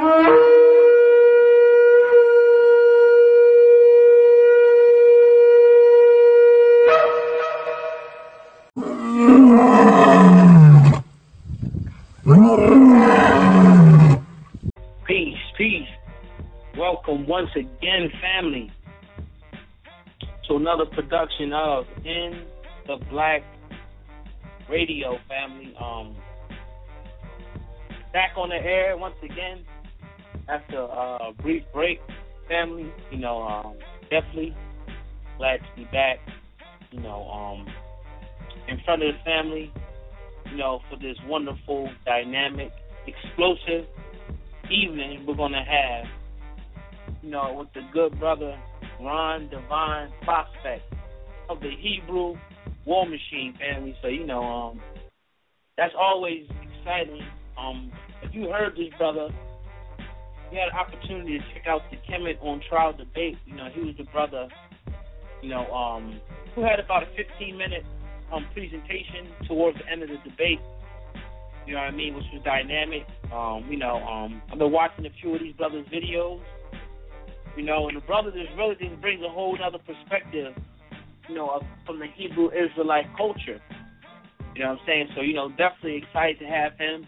Peace, peace. Welcome once again, family, to another production of In the Black Radio, family. Back on the air once again after a brief break, family. Definitely glad to be back. In front of the family. For this wonderful, dynamic, explosive evening we're gonna have. With the good brother Ron Divine Prospect of the Hebrew War Machine, family. So that's always exciting. If you heard this brother, you had an opportunity to check out the Kemet on Trial debate. He was the brother, who had about a 15-minute presentation towards the end of the debate. Which was dynamic. I've been watching a few of these brothers' videos. And the brother just brings a whole other perspective, from the Hebrew Israelite culture. You know what I'm saying? So, definitely excited to have him.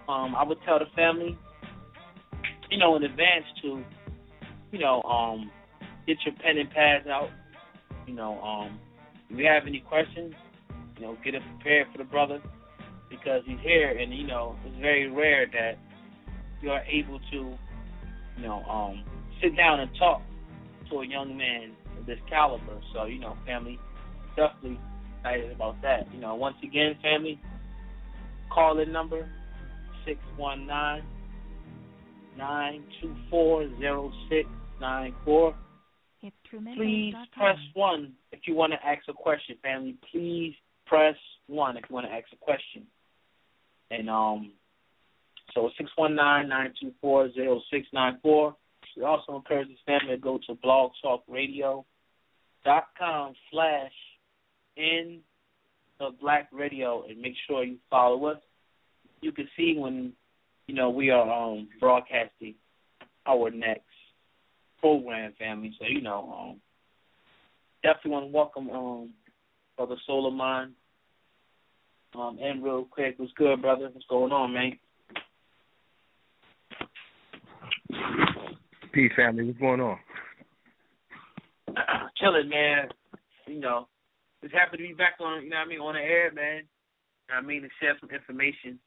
I would tell the family, in advance to, get your pen and pads out. If you have any questions, get it prepared for the brother, because he's here, and, it's very rare that you are able to, sit down and talk to a young man of this caliber. So, family, definitely excited about that. Once again, family, call-in number 619-924-0694. Please press 1 if you want to ask a question, family. Please press 1 if you want to ask a question. And so 619-924-0694. We also encourage this family to go to blogtalkradio.com/InTheBlackRadio and make sure you follow us. You can see when, we are broadcasting our next program, family. So, definitely want to welcome Brother Soul of Mine. And real quick, what's good, brother? What's going on, man? Peace, family. What's going on? Chilling, man. Just happy to be back on, on the air, man. To share some information,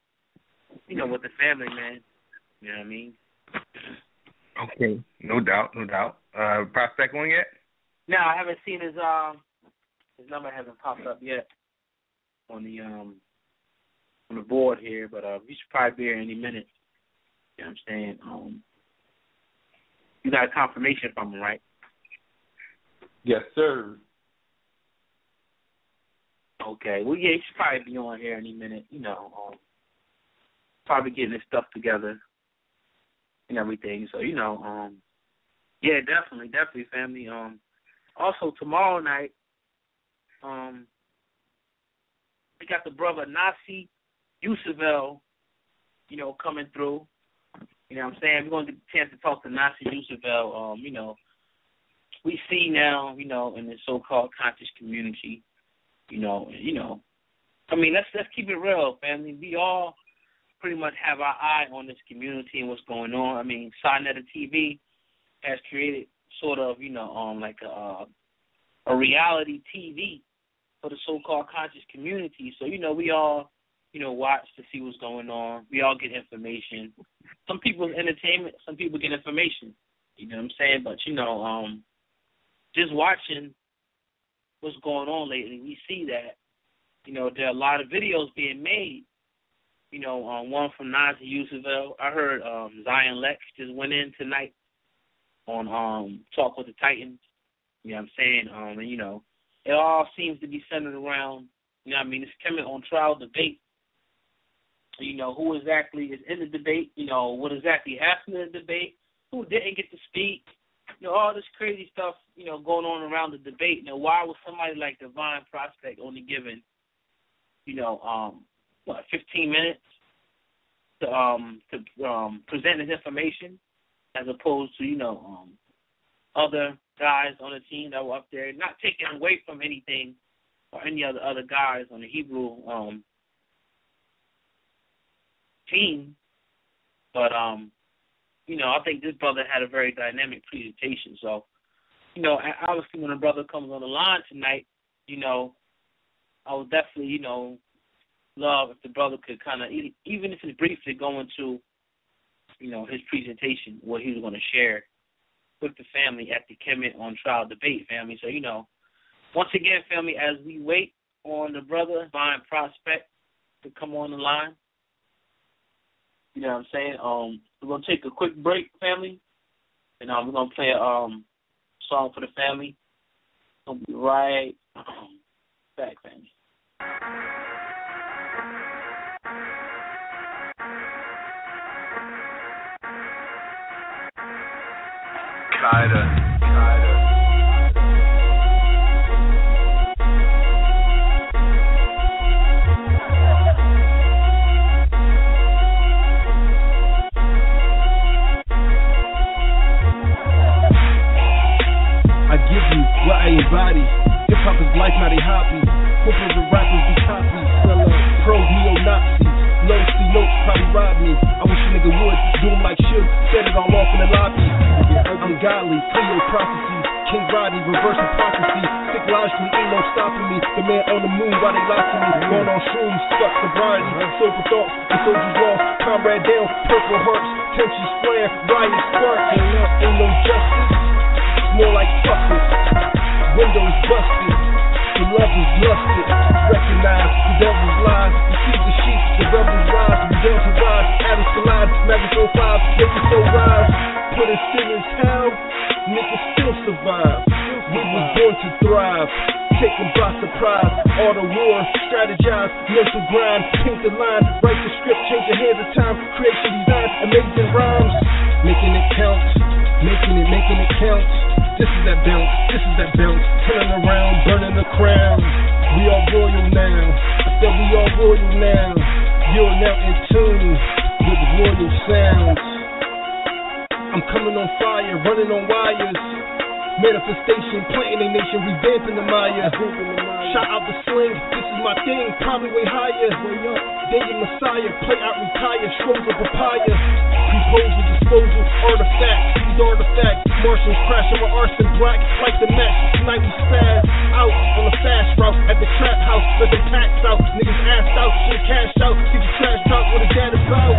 with the family, man. You know what I mean? Okay. No doubt. Prospect on yet? No, I haven't seen his number hasn't popped up yet on the board here, but we should probably be here any minute. You know what I'm saying? You got a confirmation from him, right? Yes, sir. Okay. Well, yeah, he should probably be on here any minute. Probably getting his stuff together and everything. So, yeah, definitely, family. Also, tomorrow night, we got the brother Nasi Yusufel, coming through. You know what I'm saying? We're going to get a chance to talk to Nasi Yusufel. We see now, in the so-called conscious community, let's keep it real, family. We all pretty much have our eye on this community and what's going on. Sinetta TV has created sort of, like a reality TV for the so-called conscious community. So, we all, watch to see what's going on. We all get information. Some people entertainment, some people get information. You know what I'm saying? But, just watching what's going on lately, we see that, there are a lot of videos being made. One from Nasi Yusufel. I heard Zion Lex just went in tonight on Talk with the Titans. You know what I'm saying? And, it all seems to be centered around, this Kemet on Trial debate. Who exactly is in the debate, what exactly happened in the debate, who didn't get to speak, all this crazy stuff, going on around the debate. Why was somebody like Divine Prospect only given, 15 minutes? to present his information, as opposed to other guys on the team that were up there, not taking away from anything or any other guys on the Hebrew team, but I think this brother had a very dynamic presentation. So, obviously when a brother comes on the line tonight, I would definitely, love if the brother could kind of, even if it's briefly, go into, his presentation, what he was going to share with the family at the Kemet on trial debate, family. So, once again, family, as we wait on the brother, Divine Prospect, to come on the line, you know what I'm saying? We're going to take a quick break, family, and we're going to play a song for the family. We'll be right back, family. Embody. Hip-hop is life, not a hobby. Hoopers and rappers be copies. Pros, neo-Nazis. Low C notes probably rob me. I wish a nigga would do them like Suge. Set it all off in the lobby. I'm godly, Cleo prophecies. King Rodney, reversing prophecy. Sick logically, ain't no stopping me. The man on the moon, why they locking me? Going on shrooms, fuck sobriety. Sober thoughts, the soldiers lost. Comrade down, purple hearts. Tensions flare, riots spark. Ain't no justice. It's more like fuck it. Windows busted, the lovers lusted. Recognize the devil's lies. Deceive the sheep, the rebels rise. We down to rise, Adams collide. Magnus 05, make it so rise. Put a sin in hell, niggas still survive. We was born to thrive, taken by surprise. All the war, strategize, mental grind. Paint the line, write the script, change the hands of time. Creation design, amazing rhymes. Making it count, making it count. This is that bounce, this is that bounce. Turning around, burning the crown. We are royal now. I said we are royal now. You're now in tune with royal sounds. I'm coming on fire, running on wires. Manifestation, planting a nation, revamping the Maya. Shot out the sling, this is my thing, probably way higher. Dating Messiah, play out, retire, shrooms of papaya. Proposal, disposal, artifacts, these artifacts. Martians crashing with arson black, like the match. Tonight we spaz out on the fast route at the trap house. Let them packs out, niggas ass out, shit cash out. See the trash talk, what is that about?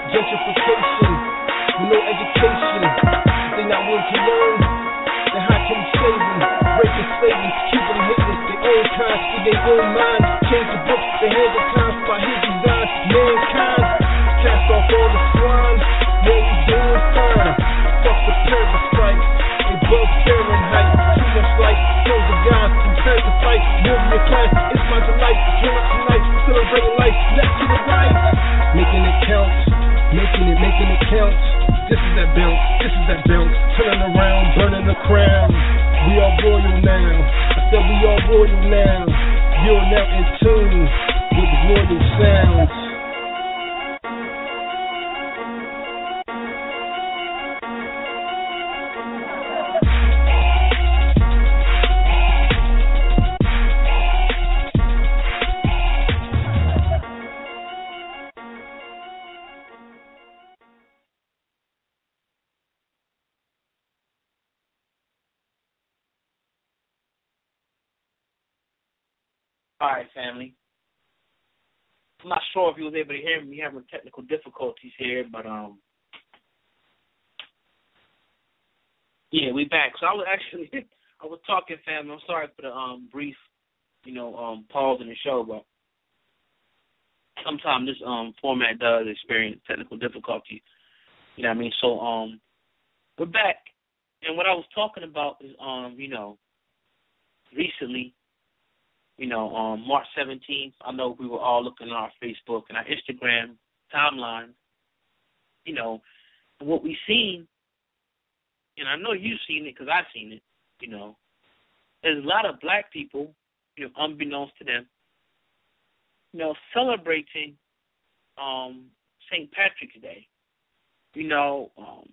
Gentrification, with no education. If they not willing to learn, then how can we save them? Breaking slavery, keeping them hitting their own kind, with their own mind. Change the books, the hands of time, by his design. Mankind, cast off all the swine. What we doing fine? Fuck the parasite, above Fahrenheit. Too much light, sons of God, prepare to fight. Warrior class, it's my delight. Turn up tonight, celebrating life, left to the right. Making it count, making it count. This is that bounce, this is that bounce. Turning around, burning the crown. We are royal now. I said we are royal now. You're now in tune with royal sounds. All right, family. I'm not sure if you was able to hear me. Having technical difficulties here, but yeah, we back. So I was talking, family. I'm sorry for the brief, pause in the show, but sometimes this format does experience technical difficulties. You know what I mean? So we're back, and what I was talking about is recently. March 17th, I know we were all looking at our Facebook and our Instagram timeline, what we seen, and I know you've seen it because I've seen it, there's a lot of black people, unbeknownst to them, celebrating St. Patrick's Day. You know,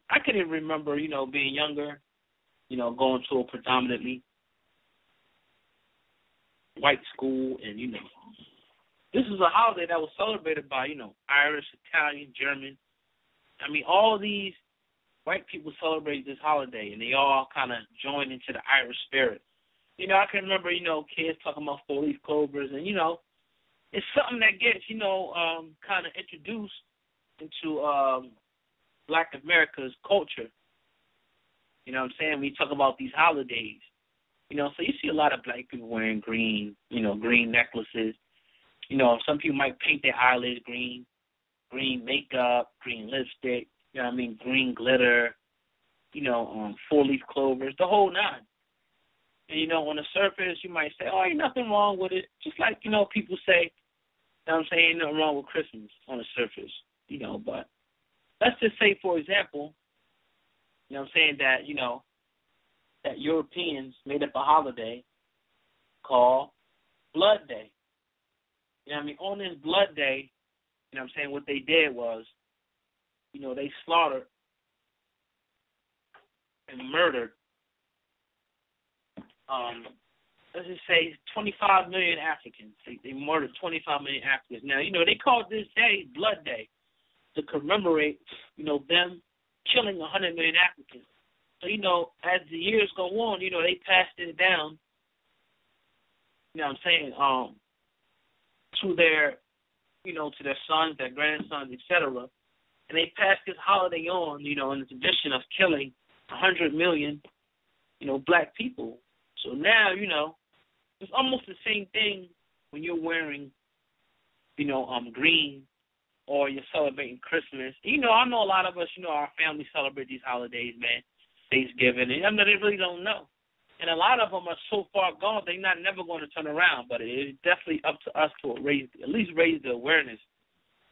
I can even remember, you know, being younger, you know, going to a predominantly white school, and, you know, this is a holiday that was celebrated by, you know, Irish, Italian, German. I mean, all these white people celebrate this holiday, and they all kind of join into the Irish spirit. You know, I can remember, you know, kids talking about four-leaf clovers, and, you know, it's something that gets, you know, kind of introduced into Black America's culture. You know what I'm saying? When you talk about these holidays, you know, so you see a lot of black people wearing green, you know, green necklaces. You know, some people might paint their eyelids green, green makeup, green lipstick, you know what I mean, green glitter, you know, four-leaf clovers, the whole nine. And, you know, on the surface, you might say, oh, ain't nothing wrong with it. Just like, you know, people say, you know what I'm saying, ain't nothing wrong with Christmas on the surface, you know. But let's just say, for example, you know what I'm saying, that, you know, that Europeans made up a holiday called Blood Day. You know what I mean? On this Blood Day, you know what I'm saying, what they did was, you know, they slaughtered and murdered, let's just say 25 million Africans. They murdered 25 million Africans. Now, you know, they called this day Blood Day to commemorate, you know, them killing 100 million Africans. So, you know, as the years go on, you know, they passed it down, you know what I'm saying, to their, you know, to their sons, their grandsons, etc. And they passed this holiday on, you know, in the tradition of killing 100 million, you know, black people. So now, you know, it's almost the same thing when you're wearing, you know, green, or you're celebrating Christmas. You know, I know a lot of us, you know, our family celebrate these holidays, man, Thanksgiving, and I mean, they really don't know. And a lot of them are so far gone, they're never going to turn around. But it's definitely up to us to at least raise the awareness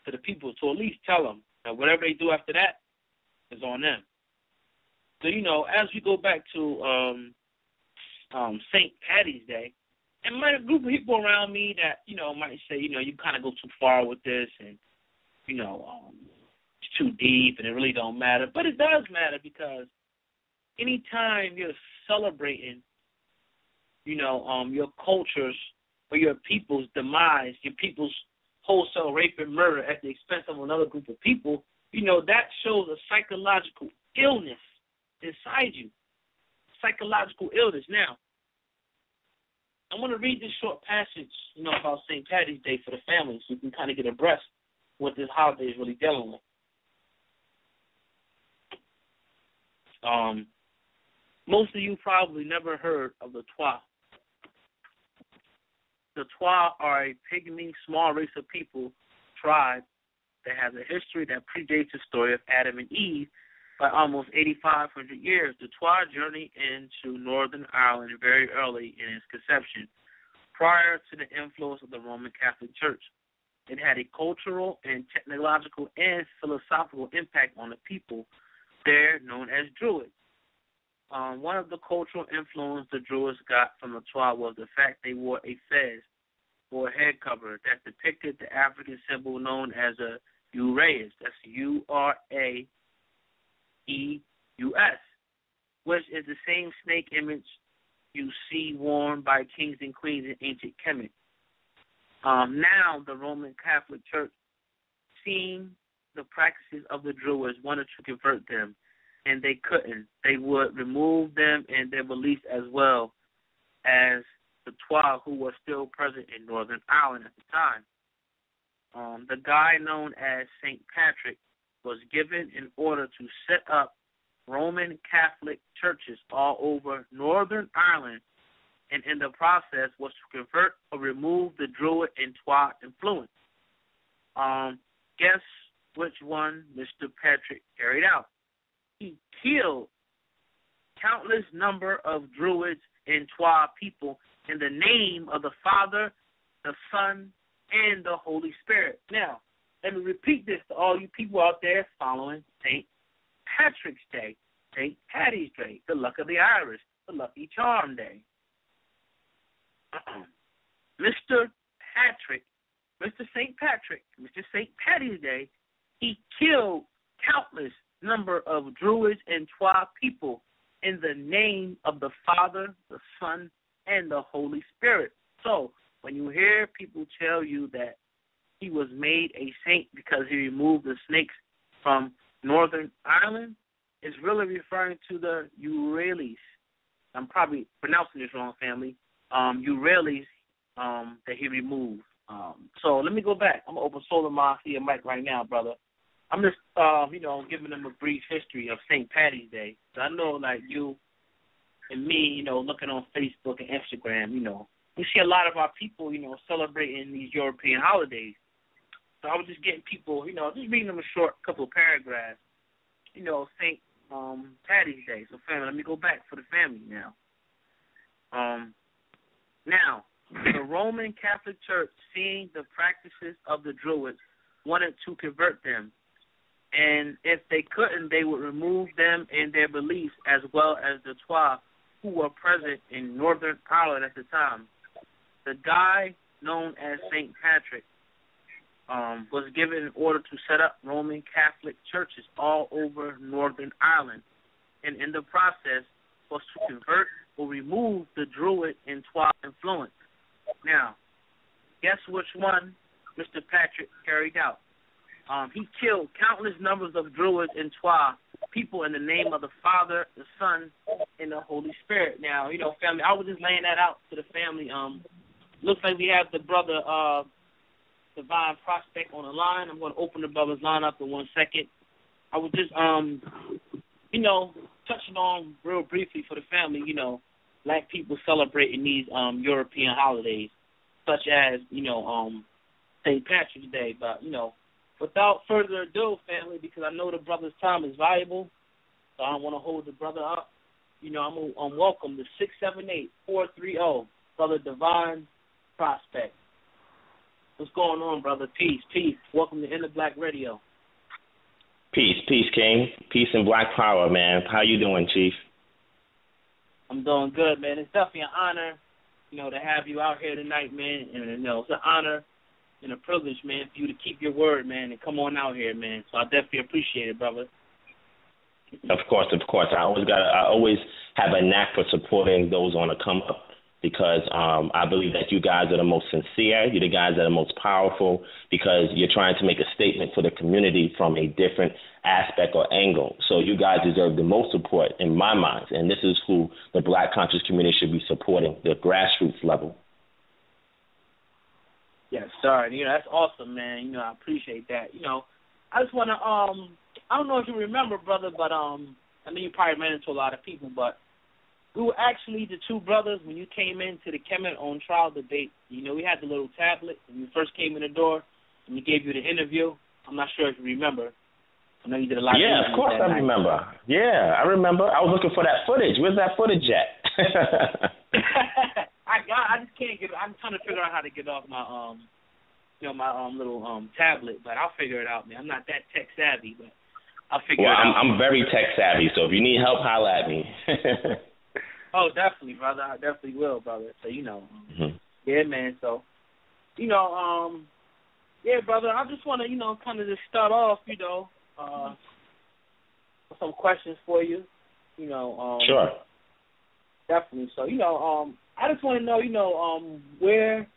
to the people, to at least tell them that whatever they do after that is on them. So, you know, as we go back to St. Patty's Day, and my group of people around me that, you know, might say, you know, you kind of go too far with this, and, you know, it's too deep and it really don't matter. But it does matter, because anytime you're celebrating, you know, your cultures or your people's demise, your people's wholesale rape and murder at the expense of another group of people, you know, that shows a psychological illness inside you. Psychological illness. Now, I want to read this short passage, you know, about St. Patty's Day for the family, so you can kind of get abreast what this holiday is really dealing with. Most of you probably never heard of the Twa. The Twa are a pygmy, small race of people, tribe, that has a history that predates the story of Adam and Eve by almost 8,500 years. The Twa journeyed into Northern Ireland very early in its conception, prior to the influence of the Roman Catholic Church. It had a cultural and technological and philosophical impact on the people there, known as Druids. One of the cultural influence the Druids got from the Twa was the fact they wore a fez, or a head cover, that depicted the African symbol known as a uraeus. That's Uraeus, which is the same snake image you see worn by kings and queens in ancient Kemet. Now, the Roman Catholic Church, seeing the practices of the Druids, wanted to convert them, and they couldn't. They would remove them and their beliefs, as well as the Twa, who were still present in Northern Ireland at the time. The guy known as St. Patrick was given an order to set up Roman Catholic churches all over Northern Ireland, and in the process was to convert or remove the Druid and Twa influence. Guess which one Mr. Patrick carried out? He killed countless number of Druids and Twa people in the name of the Father, the Son, and the Holy Spirit. Now, let me repeat this to all you people out there following St. Patrick's Day, St. Patty's Day, the luck of the Irish, the lucky charm day. Mr. St. Patrick, Mr. St. Patty's Day he killed countless number of Druids and Twa people in the name of the Father, the Son, and the Holy Spirit. So when you hear people tell you that he was made a saint because he removed the snakes from Northern Ireland, it's really referring to the Israelites. I'm probably pronouncing this wrong, family. Israelis that he removed. So let me go back. I'm going to open Solar Mafia mic right now, brother. I'm just, giving them a brief history of St. Patty's Day. So I know, like, you and me, looking on Facebook and Instagram, we see a lot of our people, celebrating these European holidays. So I was just getting people, just reading them a short couple of paragraphs, St. Patty's Day. So, family, let me go back for the family now. Now, the Roman Catholic Church, seeing the practices of the Druids, wanted to convert them. And if they couldn't, they would remove them and their beliefs, as well as the Twa who were present in Northern Ireland at the time. The guy known as St. Patrick was given an order to set up Roman Catholic churches all over Northern Ireland, and in the process was to convert or remove the Druid and Twa influence. Now, guess which one Mr. Patrick carried out? He killed countless numbers of Druids and Twa people in the name of the Father, the Son, and the Holy Spirit. Now, family, I was just laying that out to the family. Looks like we have the brother Divine Prospect on the line. I'm going to open the brother's line up in 1 second. I was just, touching on real briefly for the family, black people celebrating these European holidays, such as, St. Patrick's Day. But, without further ado, family, because I know the brother's time is valuable, so I don't want to hold the brother up. I'm going to welcome the 678-430, Brother Divine Prospect. What's going on, brother? Peace, peace. Welcome to In the Black Radio. Peace, King. Peace and Black Power, man. How you doing, Chief? I'm doing good, man. It's definitely an honor, to have you out here tonight, man. And, it's an honor and a privilege, man, for you to keep your word, man, and come on out here, man. So I definitely appreciate it, brother. Of course. I always have a knack for supporting those on the come up, because I believe that you guys are the most sincere, you're the guys that are most powerful, because you're trying to make a statement for the community from a different aspect or angle. So you guys deserve the most support in my mind, and this is who the Black conscious community should be supporting, the grassroots level. Yes, sir. That's awesome, man. I appreciate that. I just want to, I don't know if you remember, brother, but I know you probably ran into a lot of people, but we were actually the two brothers when you came into the Kemet on trial debate. We had the little tablet when you first came in the door, and we gave you the interview. I'm not sure if you remember. I know you did a lot of interviews. Yeah, of course I remember. Yeah, I remember. I was looking for that footage. Where's that footage at? I just can't get. I'm trying to figure out how to get off my my little tablet, but I'll figure it out, man. I'm not that tech savvy, but I'll figure it out. I'm very tech savvy, so if you need help, holla at me. Oh, definitely, brother. I definitely will, brother. So yeah, man. So yeah, brother. I just want to kind of just start off, with some questions for you. Sure. Definitely. So I just want to know, where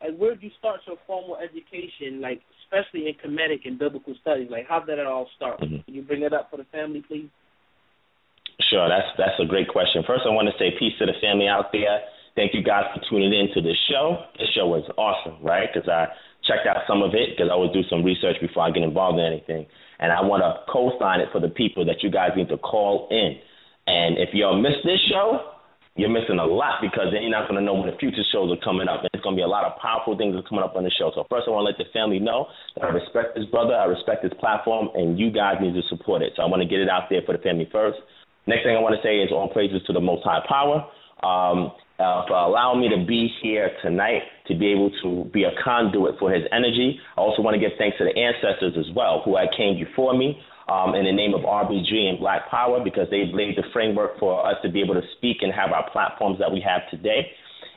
did you start your formal education, like especially in Kemetic and biblical studies? Like, how did it all start? Can you bring it up for the family, please? Sure, that's a great question. First, I want to say peace to the family out there. Thank you guys for tuning in to this show. This show was awesome, right? Because I checked out some of it, because I always do some research before I get involved in anything. And I want to co-sign it for the people that you guys need to call in. And if y'all miss this show, you're missing a lot, because then you're not going to know when the future shows are coming up. And it's going to be a lot of powerful things that are coming up on the show. So first, I want to let the family know that I respect this brother, I respect this platform, and you guys need to support it. So I want to get it out there for the family first. Next thing I want to say is all praises to the Most High Power for allowing me to be here tonight, to be able to be a conduit for his energy. I also want to give thanks to the ancestors as well, who had came before me in the name of RBG and Black Power, because they've laid the framework for us to be able to speak and have our platforms that we have today.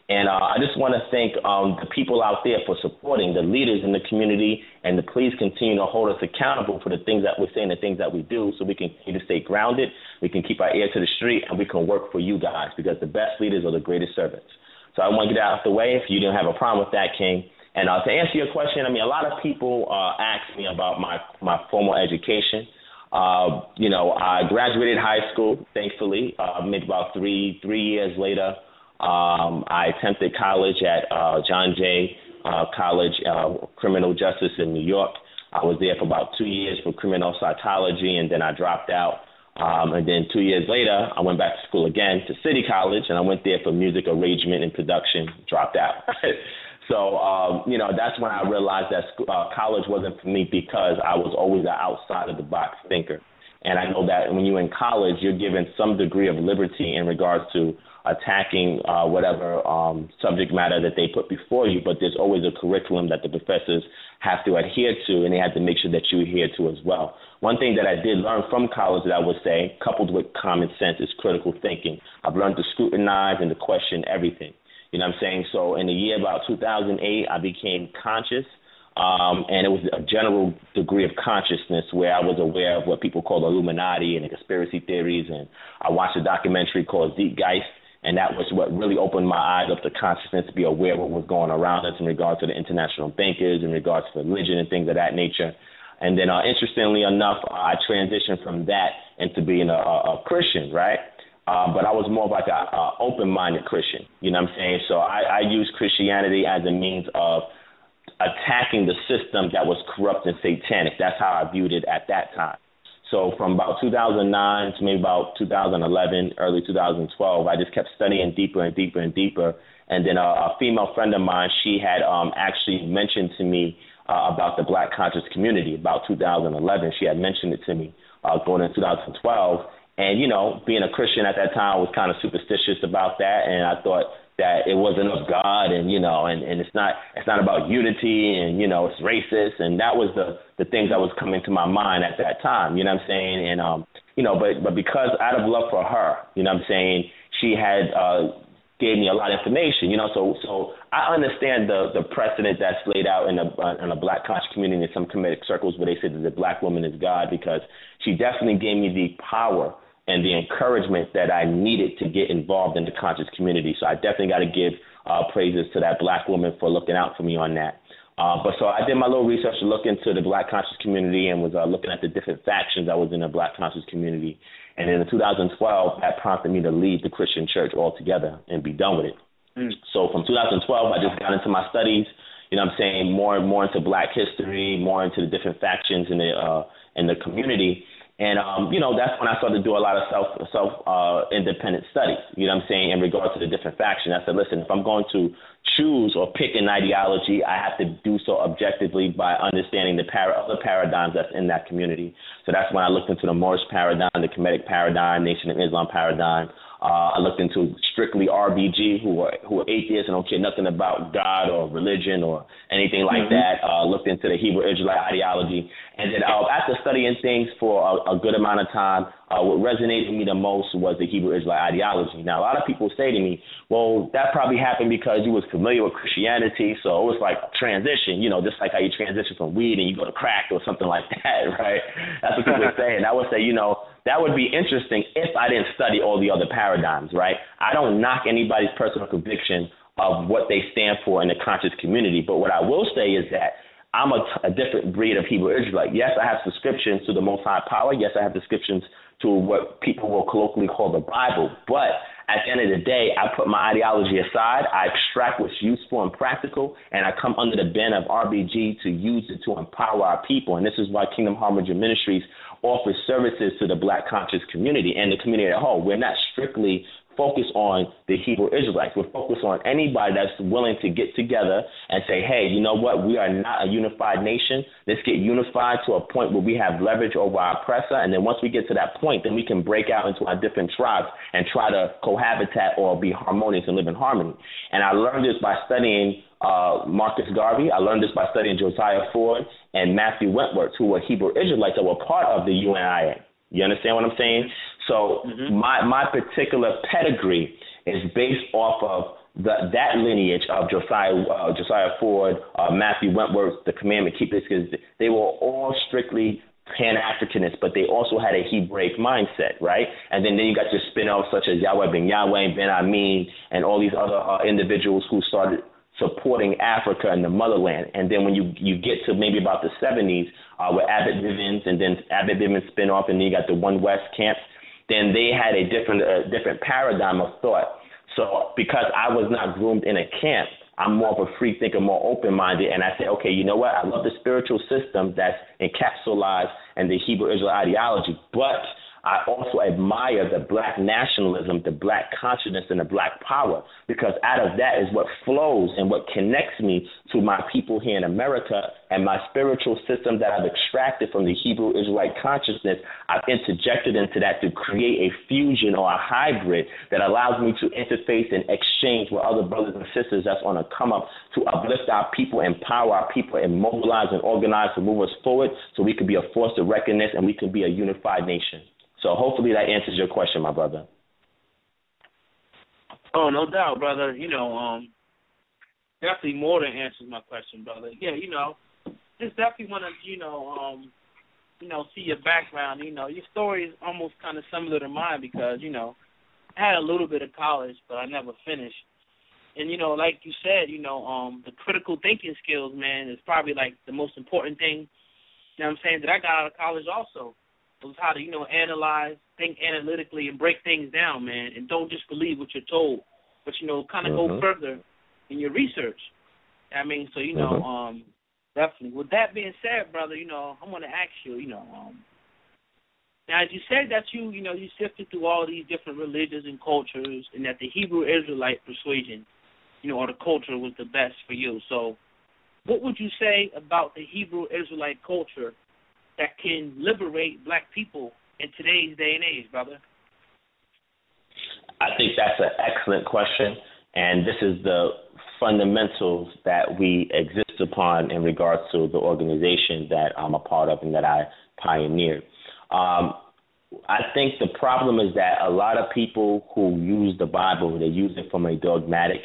And I just want to thank the people out there for supporting, the leaders in the community, and to please continue to hold us accountable for the things that we're saying, the things that we do, so we can continue to stay grounded, we can keep our ear to the street, and we can work for you guys, because the best leaders are the greatest servants. So I want to get that out of the way if you didn't have a problem with that, King. And to answer your question, I mean, a lot of people ask me about my formal education. I graduated high school, thankfully, maybe about three years later. I attempted college at John Jay College, Criminal Justice in New York. I was there for about 2 years for criminal cytology, and then I dropped out. And then 2 years later, I went back to school again to City College, and I went there for music arrangement and production, dropped out. So, that's when I realized that college wasn't for me, because I was always an outside-of-the-box thinker. And I know that when you're in college, you're given some degree of liberty in regards to attacking whatever subject matter that they put before you, but there's always a curriculum that the professors have to adhere to, and they have to make sure that you adhere to as well. One thing that I did learn from college that I would say, coupled with common sense, is critical thinking. I've learned to scrutinize and to question everything. You know what I'm saying? So in the year about 2008, I became conscious. And it was a general degree of consciousness where I was aware of what people call Illuminati and the conspiracy theories. And I watched a documentary called Zeitgeist, and that was what really opened my eyes up to consciousness, to be aware of what was going around us in regards to the international bankers, in regards to religion and things of that nature. And then, interestingly enough, I transitioned from that into being a Christian, right? But I was more of like an open-minded Christian, you know what I'm saying? So I use Christianity as a means of attacking the system that was corrupt and satanic. That's how I viewed it at that time. So from about 2009 to maybe about 2011, early 2012, I just kept studying deeper and deeper and deeper. And then a female friend of mine, she had actually mentioned to me about the Black conscious community about 2011. She had mentioned it to me going into 2012. And, being a Christian at that time, I was kind of superstitious about that. And I thought that it wasn't of God, and and it's not about unity, and it's racist, and that was the things that was coming to my mind at that time. You know what I'm saying? And but because out of love for her, you know what I'm saying, she had gave me a lot of information. So I understand the precedent that's laid out in a Black conscious community in some Kemetic circles where they say that the Black woman is God, because she definitely gave me the power and the encouragement that I needed to get involved in the conscious community. So I definitely got to give praises to that Black woman for looking out for me on that. But so I did my little research to look into the Black conscious community, and was looking at the different factions that was in the Black conscious community. And in 2012, that prompted me to leave the Christian church altogether and be done with it. So from 2012, I just got into my studies, more and more into Black history, more into the different factions in the community. And, that's when I started to do a lot of independent studies, in regards to the different factions. I said, listen, if I'm going to choose or pick an ideology, I have to do so objectively by understanding the other paradigms that's in that community. So that's when I looked into the Moorish paradigm, the Kemetic paradigm, Nation of Islam paradigm. I looked into strictly RBG, who are atheists and don't care nothing about God or religion or anything like that. Looked into the Hebrew Israelite ideology. And then after studying things for a good amount of time, what resonated with me the most was the Hebrew Israelite ideology. Now, a lot of people say to me, well, that probably happened because you was familiar with Christianity, so it was like a transition, just like how you transition from weed and you go to crack or something like that, right? That's what people say. And I would say, that would be interesting if I didn't study all the other paradigms, right? I don't knock anybody's personal conviction of what they stand for in the conscious community, but what I will say is that I'm a different breed of Hebrew Israelite. Yes, I have subscriptions to the Most High Power. Yes, I have subscriptions to what people will colloquially call the Bible. But at the end of the day, I put my ideology aside. I extract what's useful and practical, and I come under the ban of RBG to use it to empower our people. And this is why Kingdom Harbinger Ministries offers services to the Black conscious community and the community at whole. We're not strictly focus on the Hebrew Israelites. We're focused on anybody that's willing to get together and say, hey, you know what? We are not a unified nation. Let's get unified to a point where we have leverage over our oppressor. And then once we get to that point, then we can break out into our different tribes and try to cohabitat or be harmonious and live in harmony. And I learned this by studying Marcus Garvey. I learned this by studying Josiah Ford and Matthew Wentworth, who were Hebrew Israelites that were part of the UNIA. You understand what I'm saying? So my particular pedigree is based off of that lineage of Josiah Ford, Matthew Wentworth, the commandment keepers, because they were all strictly Pan-Africanists, but they also had a Hebraic mindset, right? And then you got your spin-offs such as Yahweh Ben Yahweh, Ben Amin, and all these other individuals who started supporting Africa and the motherland. And then when you get to maybe about the 70s with Abbott Bivens, and then Abbott Bivens spin-off, and then you got the One West camps, then they had a different paradigm of thought. So because I was not groomed in a camp, I'm more of a free thinker, more open-minded, and I say, okay, you know what? I love the spiritual system that's encapsulated in the Hebrew Israelite ideology, but I also admire the black nationalism, the black consciousness, and the black power, because out of that is what flows and what connects me to my people here in America, and my spiritual system that I've extracted from the Hebrew Israelite consciousness. I've interjected into that to create a fusion or a hybrid that allows me to interface and exchange with other brothers and sisters that's on a come up to uplift our people, empower our people, and mobilize and organize to move us forward so we can be a force to reckon with and we can be a unified nation. So hopefully that answers your question, my brother. Oh, no doubt, brother. Definitely more than answers my question, brother. Yeah, just definitely want to, see your background. Your story is almost kind of similar to mine because, I had a little bit of college, but I never finished. And, like you said, the critical thinking skills, man, is probably like the most important thing, that I got out of college also. Was how to, analyze, think analytically, and break things down, man, and don't just believe what you're told, but, kind of go further in your research. Definitely. With that being said, brother, I want to ask you, now as you said that you sifted through all these different religions and cultures, and that the Hebrew Israelite persuasion, or the culture was the best for you. So what would you say about the Hebrew Israelite culture that can liberate black people in today's day and age, brother? I think that's an excellent question, and this is the fundamentals that we exist upon in regards to the organization that I'm a part of and that I pioneered. I think the problem is that a lot of people who use the Bible, they use it from a dogmatic,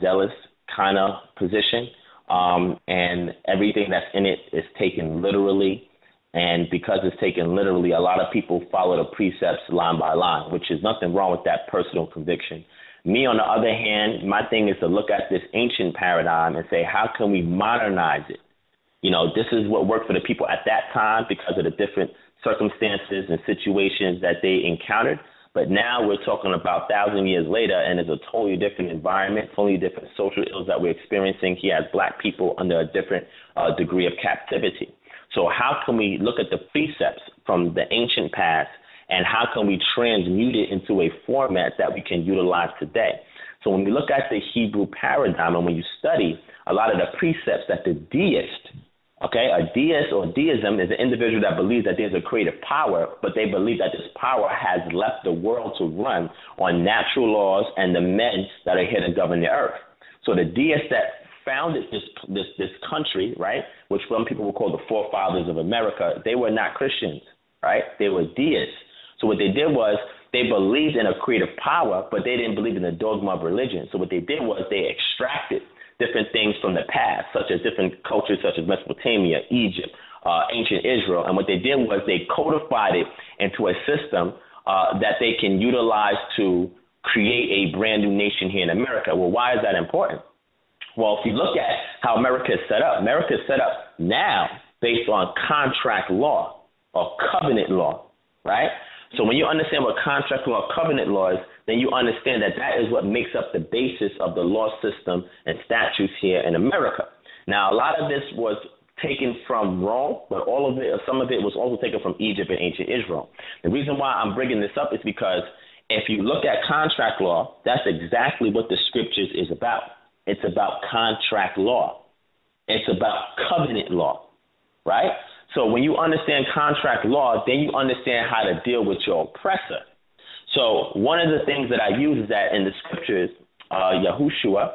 zealous kind of position. And everything that's in it is taken literally. And because it's taken literally, a lot of people follow the precepts line by line, which is nothing wrong with that personal conviction. Me, on the other hand, my thing is to look at this ancient paradigm and say, how can we modernize it? This is what worked for the people at that time because of the different circumstances and situations that they encountered. But now we're talking about 1,000 years later, and it's a totally different environment, totally different social ills that we're experiencing here as black people under a different degree of captivity. So how can we look at the precepts from the ancient past, and how can we transmute it into a format that we can utilize today? So when we look at the Hebrew paradigm, and when you study a lot of the precepts that the deist, a deist or deism is an individual that believes that there's a creative power, but they believe that this power has left the world to run on natural laws and the men that are here to govern the earth. So the deists that founded this country, right, which some people will call the forefathers of America, they were not Christians, right? They were deists. So what they did was they believed in a creative power, but they didn't believe in the dogma of religion. So what they did was they extracted different things from the past, such as different cultures such as Mesopotamia, Egypt, ancient Israel. And what they did was they codified it into a system that they can utilize to create a brand new nation here in America. Well, why is that important? Well, if you look at how America is set up now based on contract law or covenant law, right? So when you understand what contract law or covenant law is, then you understand that that is what makes up the basis of the law system and statutes here in America. Now, a lot of this was taken from Rome, but some of it was also taken from Egypt and ancient Israel. The reason why I'm bringing this up is because if you look at contract law, that's exactly what the scriptures is about. It's about contract law. It's about covenant law, right? So when you understand contract law, then you understand how to deal with your oppressor. So one of the things that I use is that in the scriptures, Yahushua,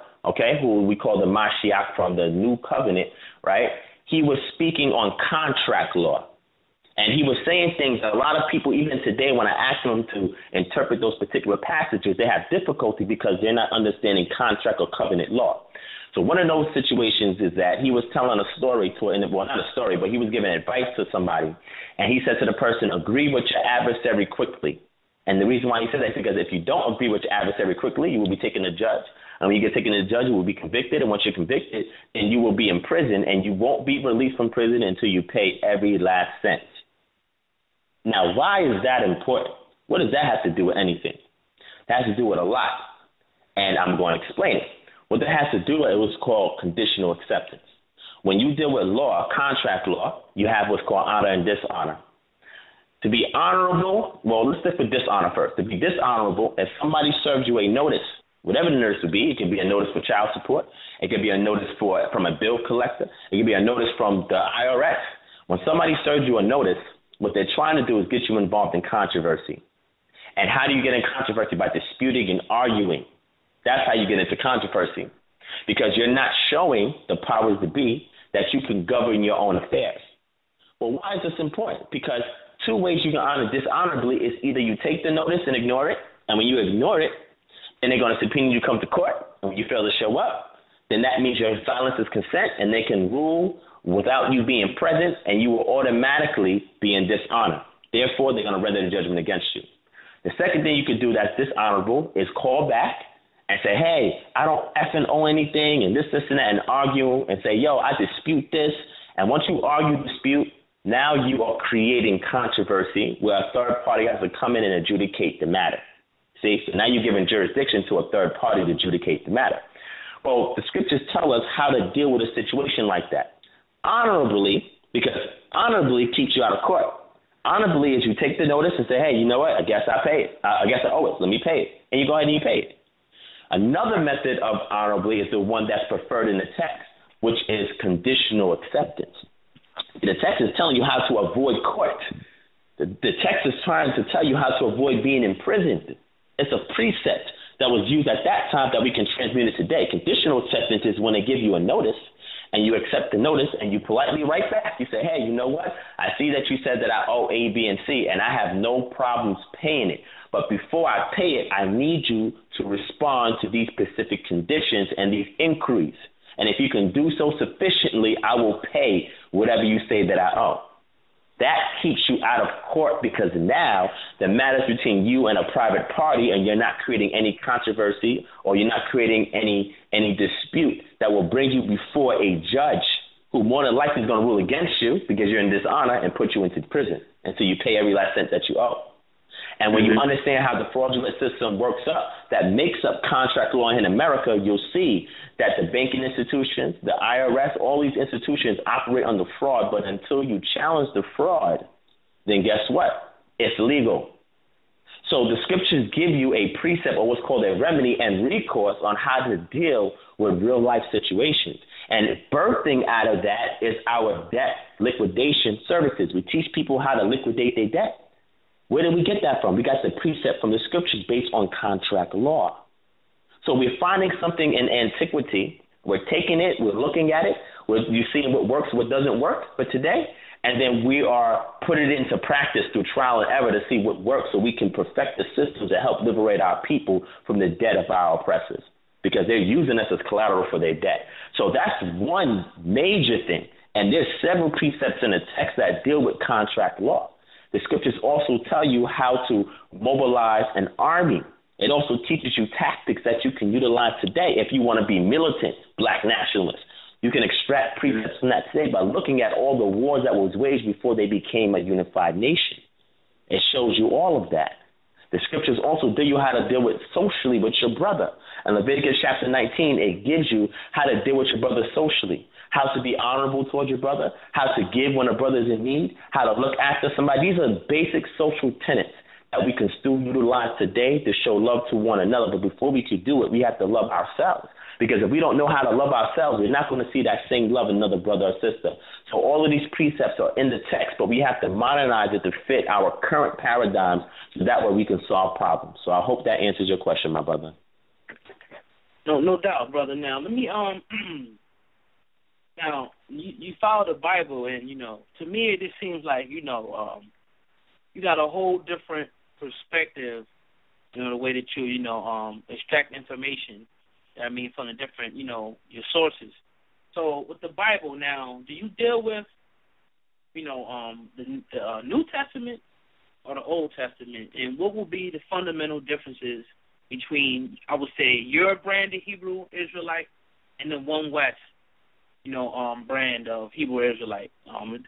who we call the Mashiach from the New Covenant, right? He was speaking on contract law. And he was saying things that a lot of people, even today, when I ask them to interpret those particular passages, they have difficulty because they're not understanding contract or covenant law. So one of those situations is that he was telling a story well, not a story, but he was giving advice to somebody. And he said to the person, agree with your adversary quickly. And the reason why he said that is because if you don't agree with your adversary quickly, you will be taken to judge. And when you get taken to judge, you will be convicted. And once you're convicted, then you will be in prison, and you won't be released from prison until you pay every last cent. Now, why is that important? What does that have to do with anything? That has to do with a lot. And I'm going to explain it. What that has to do with it was called conditional acceptance. When you deal with law, contract law, you have what's called honor and dishonor. To be honorable, well, let's stick with dishonor first. To be dishonorable, if somebody serves you a notice, whatever the notice would be, it could be a notice for child support, it could be a notice from a bill collector, it could be a notice from the IRS. When somebody serves you a notice, what they're trying to do is get you involved in controversy. And how do you get in controversy? By disputing and arguing. That's how you get into controversy, because you're not showing the powers that be that you can govern your own affairs. Well, why is this important? Because two ways you can honor dishonorably is either you take the notice and ignore it, and when you ignore it, then they're going to subpoena you to come to court, and when you fail to show up, then that means your silence is consent, and they can rule without you being present, and you will automatically be in dishonor. Therefore, they're going to render the judgment against you. The second thing you could do that's dishonorable is call back and say, hey, I don't effing owe anything, and this, and that, and argue and say, yo, I dispute this. And once you argue, dispute, now you are creating controversy where a third party has to come in and adjudicate the matter. See, so now you're giving jurisdiction to a third party to adjudicate the matter. Well, the scriptures tell us how to deal with a situation like that. Honorably, because honorably keeps you out of court. Honorably is you take the notice and say, hey, you know what, I guess I pay it. I guess I owe it. Let me pay it. And you go ahead and you pay it. Another method of honorably is the one that's preferred in the text, which is conditional acceptance. The text is telling you how to avoid court. The text is trying to tell you how to avoid being imprisoned. It's a precept that was used at that time that we can transmit it today. Conditional acceptance is when they give you a notice and you accept the notice and you politely write back. You say, hey, you know what? I see that you said that I owe A, B, and C, and I have no problems paying it. But before I pay it, I need you to respond to these specific conditions and these inquiries. And if you can do so sufficiently, I will pay whatever you say that I owe. That keeps you out of court because now the matter's between you and a private party, and you're not creating any controversy or you're not creating any dispute that will bring you before a judge who more than likely is going to rule against you because you're in dishonor and put you into prison until you pay every last cent that you owe. And when you understand how the fraudulent system works up, that makes up contract law in America, you'll see that the banking institutions, the IRS, all these institutions operate under fraud. But until you challenge the fraud, then guess what? It's legal. So the scriptures give you a precept or what's called a remedy and recourse on how to deal with real life situations. And birthing out of that is our debt liquidation services. We teach people how to liquidate their debt. Where did we get that from? We got the precept from the scriptures based on contract law. So we're finding something in antiquity. We're taking it. We're looking at it. You're seeing what works, what doesn't work for today. And then we are putting it into practice through trial and error to see what works so we can perfect the systems that help liberate our people from the debt of our oppressors because they're using us as collateral for their debt. So that's one major thing. And there's several precepts in the text that deal with contract law. The scriptures also tell you how to mobilize an army. It also teaches you tactics that you can utilize today if you want to be militant, black nationalists. You can extract precepts from that today by looking at all the wars that was waged before they became a unified nation. It shows you all of that. The scriptures also tell you how to deal with socially with your brother. In Leviticus chapter 19, it gives you how to deal with your brother socially. How to be honorable towards your brother, how to give when a brother is in need, how to look after somebody. These are basic social tenets that we can still utilize today to show love to one another. But before we can do it, we have to love ourselves. Because if we don't know how to love ourselves, we're not going to see that same love in another brother or sister. So all of these precepts are in the text, but we have to modernize it to fit our current paradigms so that way we can solve problems. So I hope that answers your question, my brother. No doubt, brother. Now, let me Now, you follow the Bible, and, to me it just seems like, you got a whole different perspective, the way that you, extract information, from the different, your sources. So with the Bible now, do you deal with, the New Testament or the Old Testament? And what will be the fundamental differences between, I would say, your brand of Hebrew Israelite and the One West, brand of Hebrew Israelite? On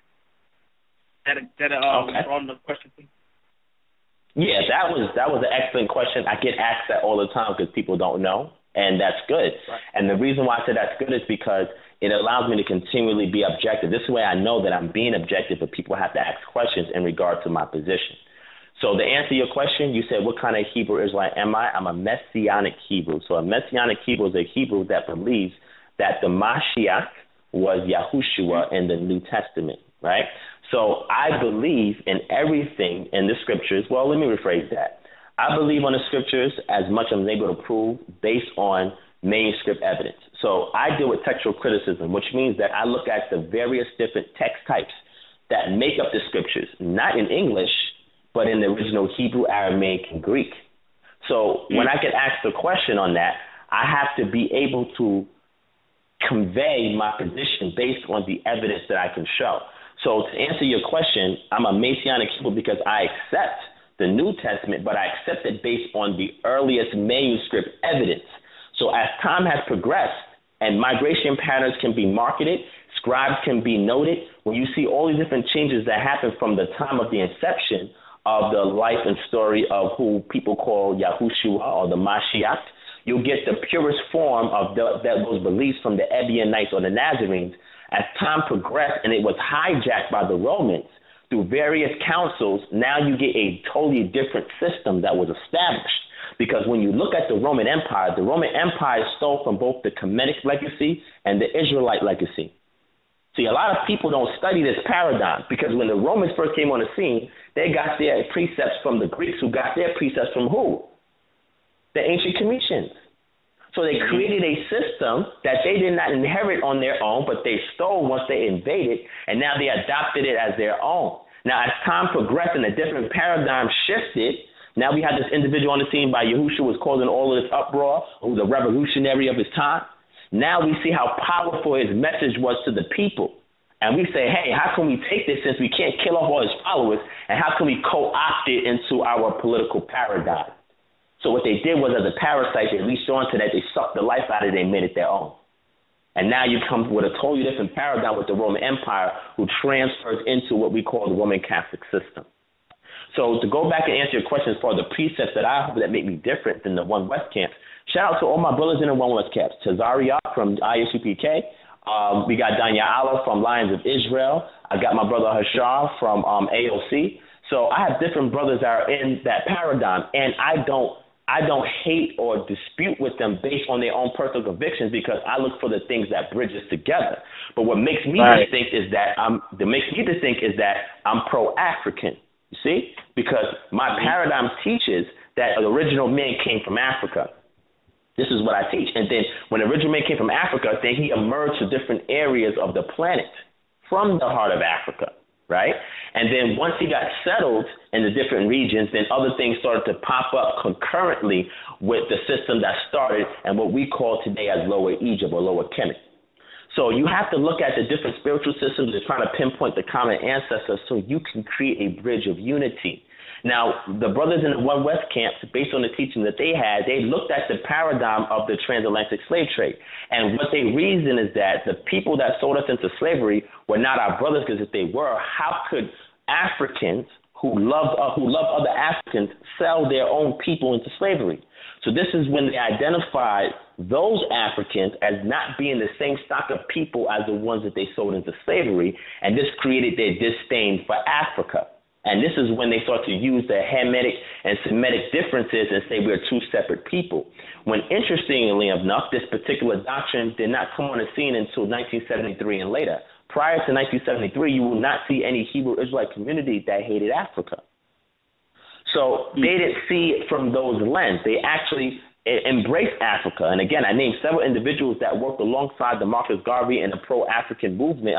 the question, please. Yeah, that was an excellent question. I get asked that all the time because people don't know, and that's good. Right. And the reason why I say that's good is because it allows me to continually be objective. This way I know that I'm being objective, but people have to ask questions in regard to my position. So to answer your question, you said, what kind of Hebrew Israelite am I? I'm a Messianic Hebrew. So a Messianic Hebrew is a Hebrew that believes that the Mashiach was Yahushua in the New Testament, right? So I believe in everything in the scriptures. Well, let me rephrase that. I believe on the scriptures as much as I'm able to prove based on manuscript evidence. So I deal with textual criticism, which means that I look at the various different text types that make up the scriptures, not in English, but in the original Hebrew, Aramaic, and Greek. So when I get asked a question on that, I have to be able to convey my position based on the evidence that I can show. So to answer your question, I'm a Messianic Hebrew because I accept the New Testament, but I accept it based on the earliest manuscript evidence. So as time has progressed and migration patterns can be marketed, scribes can be noted, when you see all these different changes that happen from the time of the inception of the life and story of who people call Yahushua or the Mashiach, you'll get the purest form of those beliefs from the Ebionites or the Nazarenes. As time progressed and it was hijacked by the Romans through various councils, now you get a totally different system that was established. Because when you look at the Roman Empire stole from both the Kemetic legacy and the Israelite legacy. See, a lot of people don't study this paradigm because when the Romans first came on the scene, they got their precepts from the Greeks, who got their precepts from who? The ancient Cometians. So they created a system that they did not inherit on their own, but they stole once they invaded, and now they adopted it as their own. Now, as time progressed and a different paradigm shifted, now we have this individual on the scene by Yahushua who was causing all of this uproar, who was a revolutionary of his time. Now we see how powerful his message was to the people. And we say, hey, how can we take this since we can't kill off all his followers, and how can we co-opt it into our political paradigm? So what they did was, as a parasite, they leashed onto that, they sucked the life out of it, they made it their own. And now you come with a totally different paradigm with the Roman Empire, who transfers into what we call the Roman Catholic system. So to go back and answer your question as far as the precepts that I have that make me different than the One West camp, shout out to all my brothers in the One West camps. Tazaria from ISUPK. We got Danya Allah from Lions of Israel. I got my brother Hashar from AOC. So I have different brothers that are in that paradigm, and I don't hate or dispute with them based on their own personal convictions because I look for the things that bridge us together. But what makes me think is that I'm pro-African, you see? Because my paradigm teaches that the original man came from Africa. This is what I teach. And then when the original man came from Africa, then he emerged to different areas of the planet from the heart of Africa. Right? And then once he got settled in the different regions, then other things started to pop up concurrently with the system that started and what we call today as Lower Egypt or Lower Kemet. So you have to look at the different spiritual systems and try to pinpoint the common ancestors so you can create a bridge of unity. Now, the brothers in the One West camps, based on the teaching that they had, they looked at the paradigm of the transatlantic slave trade. And what they reasoned is that the people that sold us into slavery were not our brothers, because if they were, how could Africans who love other Africans sell their own people into slavery? So this is when they identified those Africans as not being the same stock of people as the ones that they sold into slavery, and this created their disdain for Africa. And this is when they start to use the Hamitic and Semitic differences and say we're two separate people. When interestingly enough, this particular doctrine did not come on the scene until 1973 and later. Prior to 1973, you will not see any Hebrew Israelite community that hated Africa. So they didn't see it from those lenses. They actually embraced Africa. And again, I named several individuals that worked alongside the Marcus Garvey and the pro-African movement,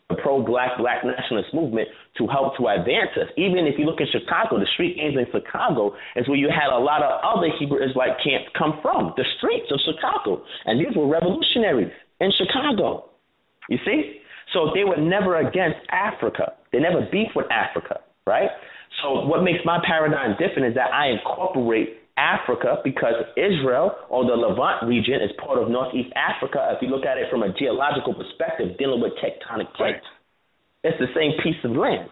the pro-black nationalist movement, to help to advance us. Even if you look at Chicago, the street gangs in Chicago is where you had a lot of other Hebrew Israelite camps come from, the streets of Chicago. And these were revolutionaries in Chicago. You see? So they were never against Africa. They never beefed with Africa, right? So what makes my paradigm different is that I incorporate Africa because Israel, or the Levant region, is part of Northeast Africa. If you look at it from a geological perspective, dealing with tectonic plates, it's the same piece of land.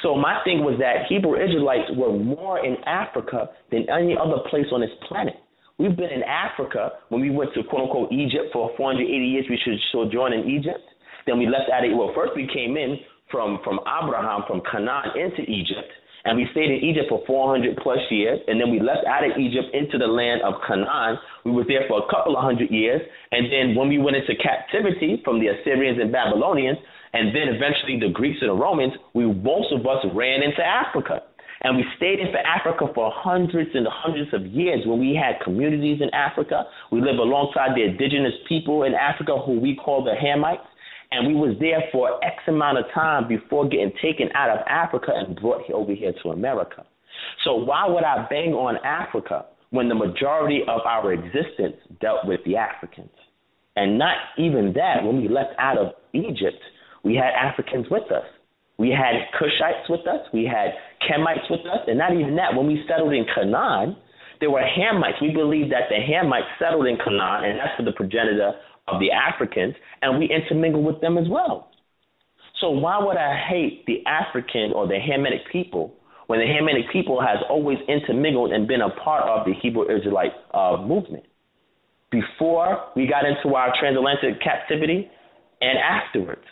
So my thing was that Hebrew Israelites were more in Africa than any other place on this planet. We've been in Africa when we went to quote-unquote Egypt for 480 years. We should sojourn in Egypt. Then we left out of, well, first we came in from Abraham, from Canaan into Egypt, and we stayed in Egypt for 400 plus years, and then we left out of Egypt into the land of Canaan. We were there for a couple of hundred years, and then when we went into captivity from the Assyrians and Babylonians, and then eventually the Greeks and the Romans, most of us ran into Africa. And we stayed in Africa for hundreds and hundreds of years when we had communities in Africa. We lived alongside the indigenous people in Africa who we call the Hamites. And we was there for X amount of time before getting taken out of Africa and brought over here to America. So why would I bang on Africa when the majority of our existence dealt with the Africans? And not even that, when we left out of Egypt, we had Africans with us. We had Cushites with us. We had Kemites with us. And not even that, when we settled in Canaan, there were Hamites. We believe that the Hamites settled in Canaan, and that's for the progenitor of the Africans, and we intermingle with them as well. So why would I hate the African or the Hamitic people when the Hamitic people has always intermingled and been a part of the Hebrew Israelite movement before we got into our transatlantic captivity and afterwards?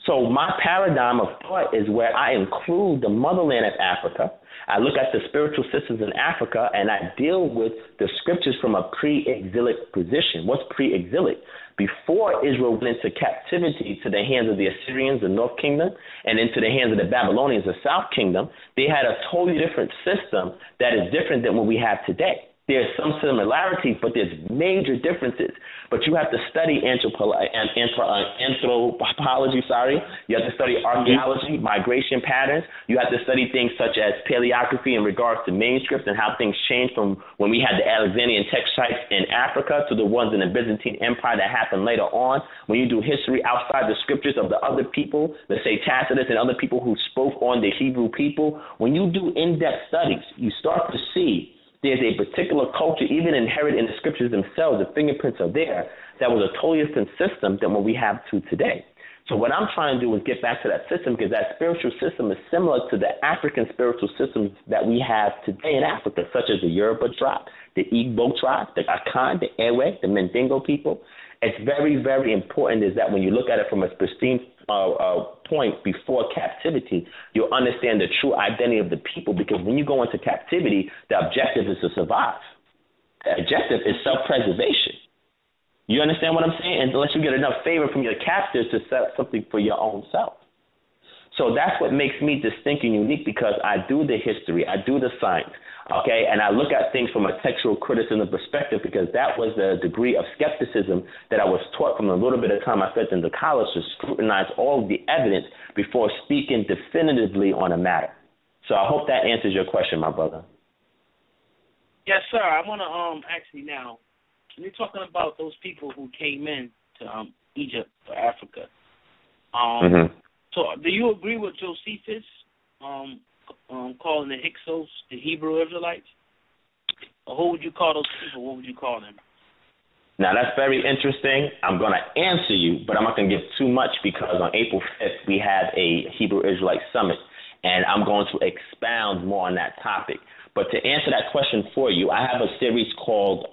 So my paradigm of thought is where I include the motherland of Africa. I look at the spiritual systems in Africa, and I deal with the scriptures from a pre-exilic position. What's pre-exilic? Before Israel went into captivity to the hands of the Assyrians, the North Kingdom, and into the hands of the Babylonians, the South Kingdom, they had a totally different system that is different than what we have today. There's some similarities, but there's major differences. But you have to study anthropology. You have to study archaeology, migration patterns. You have to study things such as paleography in regards to manuscripts and how things changed from when we had the Alexandrian text sites in Africa to the ones in the Byzantine Empire that happened later on. When you do history outside the scriptures of the other people, let's say Tacitus and other people who spoke on the Hebrew people, when you do in-depth studies, you start to see there's a particular culture, even inherent in the scriptures themselves, the fingerprints are there, that was a totally different system than what we have to today. So what I'm trying to do is get back to that system, because that spiritual system is similar to the African spiritual systems that we have today in Africa, such as the Yoruba tribe, the Igbo tribe, the Akan, the Ewe, the Mandingo people. It's very, very important is that when you look at it from a pristine point before captivity, you'll understand the true identity of the people, because when you go into captivity, the objective is to survive. The objective is self-preservation. You understand what I'm saying? And unless you get enough favor from your captors to set up something for your own self. So that's what makes me distinct and unique, because I do the history, I do the science, okay, and I look at things from a textual criticism perspective, because that was the degree of skepticism that I was taught from the little bit of time I spent in the college, to scrutinize all of the evidence before speaking definitively on a matter. So I hope that answers your question, my brother. Yes, sir. I want to ask you now, when you're talking about those people who came in to Egypt or Africa, so do you agree with Josephus calling the Hyksos the Hebrew Israelites? Or who would you call those people? What would you call them? Now, that's very interesting. I'm going to answer you, but I'm not going to give too much, because on April 5th, we have a Hebrew Israelite Summit, and I'm going to expound more on that topic. But to answer that question for you, I have a series called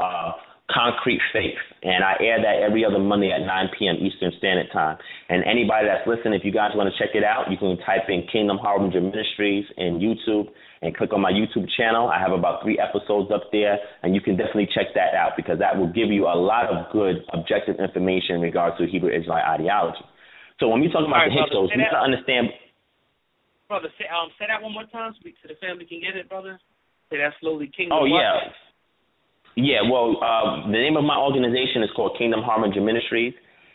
Concrete Faith, and I air that every other Monday at 9 p.m. Eastern Standard Time. And anybody that's listening, if you guys want to check it out, you can type in Kingdom Harbinger Ministries in YouTube and click on my YouTube channel. I have about 3 episodes up there, and you can definitely check that out, because that will give you a lot of good objective information in regards to Hebrew Israelite ideology. So when we talk about the Hyksos, we need to understand. Brother, say that one more time so the family can get it, brother. Say that slowly. Kingdom. Oh, yeah. Yeah, well, the name of my organization is called Kingdom Harbinger Ministries.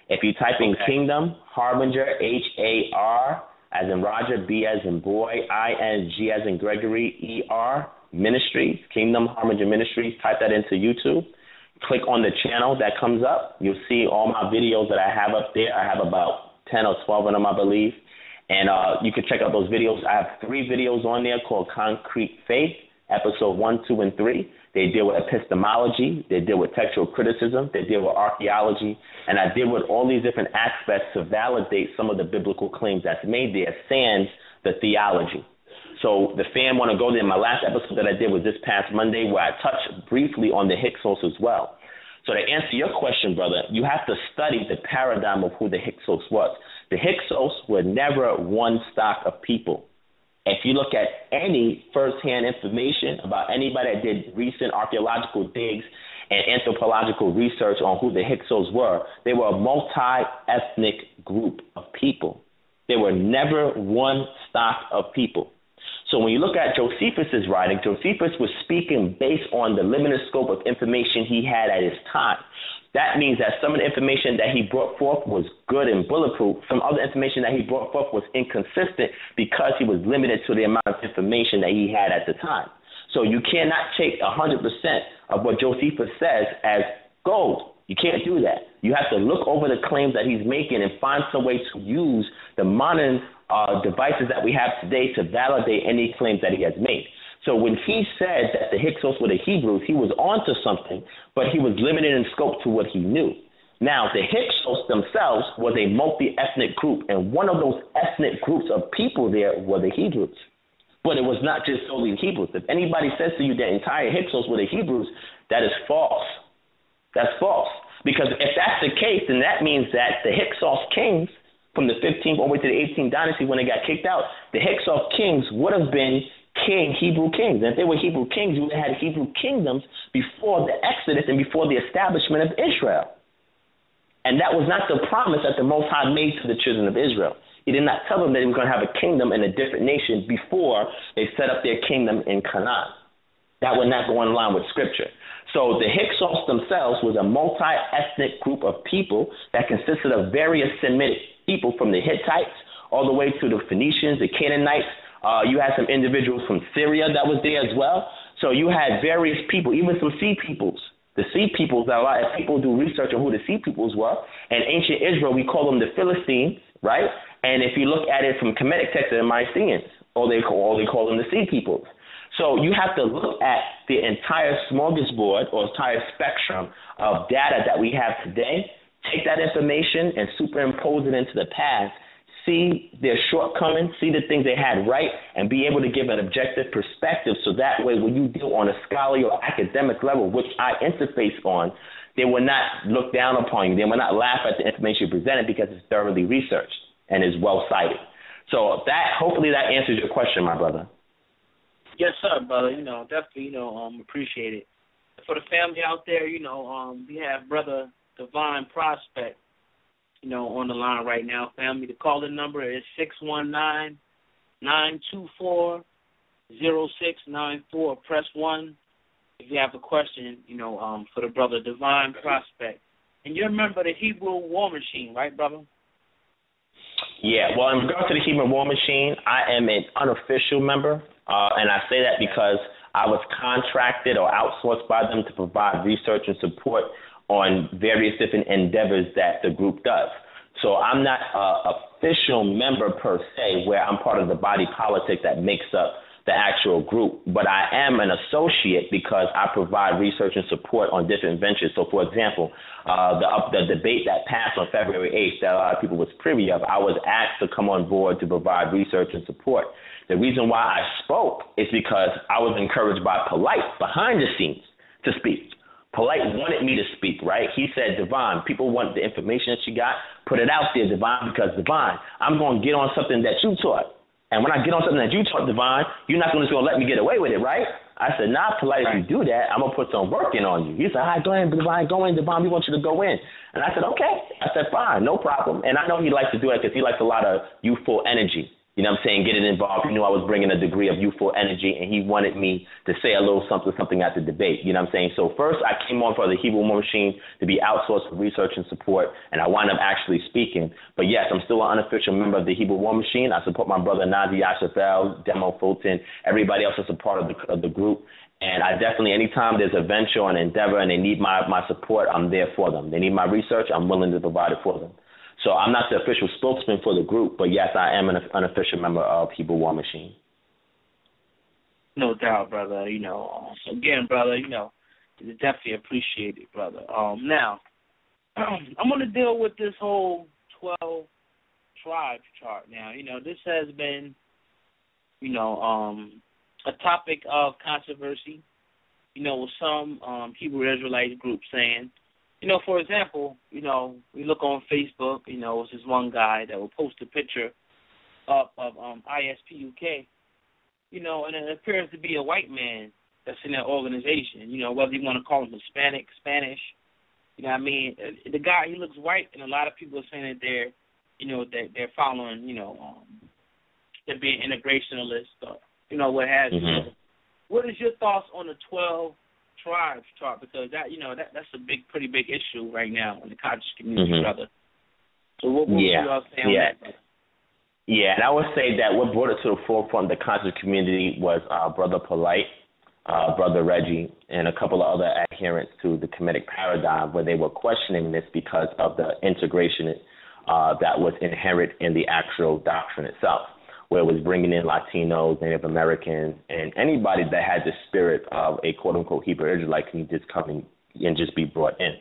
If you type in Kingdom Harbinger, H-A-R, as in Roger, B as in boy, I-N-G as in Gregory, E-R, Ministries, Kingdom Harbinger Ministries, type that into YouTube. Click on the channel that comes up. You'll see all my videos that I have up there. I have about 10 or 12 of them, I believe. And you can check out those videos. I have 3 videos on there called Concrete Faith, episode 1, 2, and 3. They deal with epistemology. They deal with textual criticism. They deal with archaeology. And I deal with all these different aspects to validate some of the biblical claims that's made there, sans the theology. So the fam want to go there. My last episode that I did was this past Monday, where I touched briefly on the Hyksos as well. So to answer your question, brother, you have to study the paradigm of who the Hyksos was. The Hyksos were never one stock of people. If you look at any firsthand information about anybody that did recent archaeological digs and anthropological research on who the Hyksos were, they were a multi-ethnic group of people. They were never one stock of people. So when you look at Josephus' writing, Josephus was speaking based on the limited scope of information he had at his time. That means that some of the information that he brought forth was good and bulletproof. Some other information that he brought forth was inconsistent because he was limited to the amount of information that he had at the time. So you cannot take 100% of what Josephus says as gold. You can't do that. You have to look over the claims that he's making and find some way to use the modern devices that we have today to validate any claims that he has made. So when he said that the Hyksos were the Hebrews, he was onto something, but he was limited in scope to what he knew. Now, the Hyksos themselves was a multi-ethnic group, and one of those ethnic groups of people there were the Hebrews. But it was not just solely Hebrews. If anybody says to you that entire Hyksos were the Hebrews, that is false. That's false. Because if that's the case, then that means that the Hyksos kings from the 15th all the way to the 18th dynasty when they got kicked out, the Hyksos kings would have been Hebrew kings. And if they were Hebrew kings, you would have had Hebrew kingdoms before the Exodus and before the establishment of Israel. And that was not the promise that the Most High made to the children of Israel. He did not tell them that he was going to have a kingdom in a different nation before they set up their kingdom in Canaan. That would not go in line with Scripture. So the Hyksos themselves was a multi-ethnic group of people that consisted of various Semitic people from the Hittites all the way to the Phoenicians, the Canaanites. You had some individuals from Syria that was there as well. So you had various people, even some sea peoples. The sea peoples, a lot of people do research on who the sea peoples were. In ancient Israel, we call them the Philistines, right? And if you look at it from Kemetic texts, they're Mycenaeans, or they call them the sea peoples. So you have to look at the entire smorgasbord or entire spectrum of data that we have today, take that information and superimpose it into the past, see their shortcomings, see the things they had right, and be able to give an objective perspective so that way when you deal on a scholarly or academic level, which I interface on, they will not look down upon you. They will not laugh at the information you presented because it's thoroughly researched and is well cited. So hopefully that answers your question, my brother. Yes, sir, brother. Definitely, appreciate it. For the family out there, we have Brother Divine Prospect, on the line right now, family. The call-in number is 619-924-0694. Press 1 if you have a question, for the Brother Divine Prospect. And you're a member of the Hebrew War Machine, right, brother? Yeah, well, in regards to the Hebrew War Machine, I am an unofficial member, and I say that because I was contracted or outsourced by them to provide research and support on various different endeavors that the group does. So I'm not an official member per se where I'm part of the body politic that makes up the actual group, but I am an associate because I provide research and support on different ventures. So, for example, the debate that passed on February 8th that a lot of people was privy of, I was asked to come on board to provide research and support. The reason why I spoke is because I was encouraged by Polite behind the scenes to speak. Polite wanted me to speak, right? He said, Divine, people want the information that you got. Put it out there, Divine, because, Divine, I'm going to get on something that you taught. And when I get on something that you taught, Divine, you're not going to let me get away with it, right? I said, nah, Polite, if you do that, I'm going to put some work in on you. He said, all right, go in, Divine, we want you to go in. And I said, okay. I said, fine, no problem. And I know he likes to do it because he likes a lot of youthful energy. You know what I'm saying? Getting involved. He knew I was bringing a degree of youthful energy, and he wanted me to say a little something at the debate. You know what I'm saying? So first I came on for the Hebrew War Machine to be outsourced for research and support, and I wound up actually speaking. But yes, I'm still an unofficial member of the Hebrew War Machine. I support my brother Nazi Ashafel, Demo Fulton, everybody else is a part of the group. And I definitely, anytime there's a venture or an endeavor and they need my support, I'm there for them. They need my research, I'm willing to provide it for them. So I'm not the official spokesman for the group, but yes, I am an unofficial member of Hebrew War Machine. No doubt, brother. You know, again, brother, you know, it's definitely appreciated, brother. Now, I'm going to deal with this whole 12 tribes chart now. You know, this has been, you know, a topic of controversy, you know, with some Hebrew Israelite groups saying, you know, for example, you know, we look on Facebook, you know, it's this one guy that will post a picture up of ISP UK, you know, and it appears to be a white man that's in that organization, you know, whether you want to call him Hispanic, Spanish, you know what I mean? The guy, he looks white, and a lot of people are saying that they're, you know, that they're following, you know, they're being integrationalist, you know, what have you. What is your thoughts on the 12 tribes chart? Because that, you know, that's a pretty big issue right now in the conscious community, brother. So what would you all say on that, brother? Yeah, and I would say that what brought it to the forefront of the conscious community was Brother Polite, Brother Reggie, and a couple of other adherents to the Kemetic paradigm, where they were questioning this because of the integration that was inherent in the actual doctrine itself, where it was bringing in Latinos, Native Americans, and anybody that had the spirit of a quote-unquote Hebrew Israelite can just come in and just be brought in.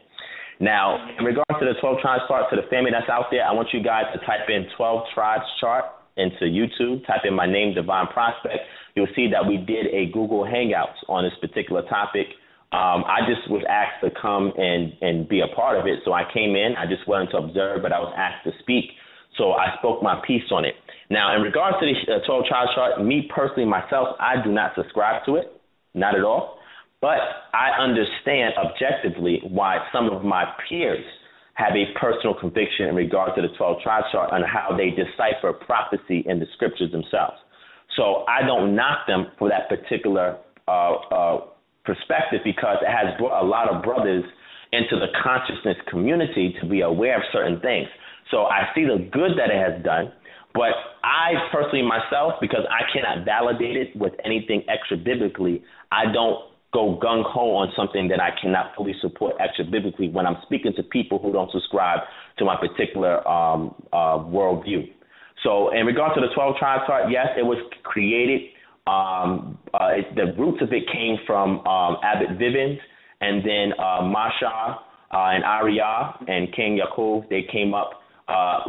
Now, in regards to the 12 tribes chart, to the family that's out there, I want you guys to type in 12 tribes chart into YouTube, type in my name, Divine Prospect. You'll see that we did a Google Hangouts on this particular topic. I just was asked to come and be a part of it, so I came in. I just wanted to observe, but I was asked to speak, so I spoke my piece on it. Now, in regards to the 12 tribes chart, me personally, myself, I do not subscribe to it, not at all. But I understand objectively why some of my peers have a personal conviction in regard to the 12 tribes chart and how they decipher prophecy in the scriptures themselves. So I don't knock them for that particular perspective, because it has brought a lot of brothers into the consciousness community to be aware of certain things. So I see the good that it has done, but I personally myself, because I cannot validate it with anything extra biblically, I don't go gung-ho on something that I cannot fully support extra biblically when I'm speaking to people who don't subscribe to my particular worldview. So in regard to the 12 tribes chart, yes, it was created. The roots of it came from Abbot Vivens, and then Masha and Ariyah and King Yaakov. They came up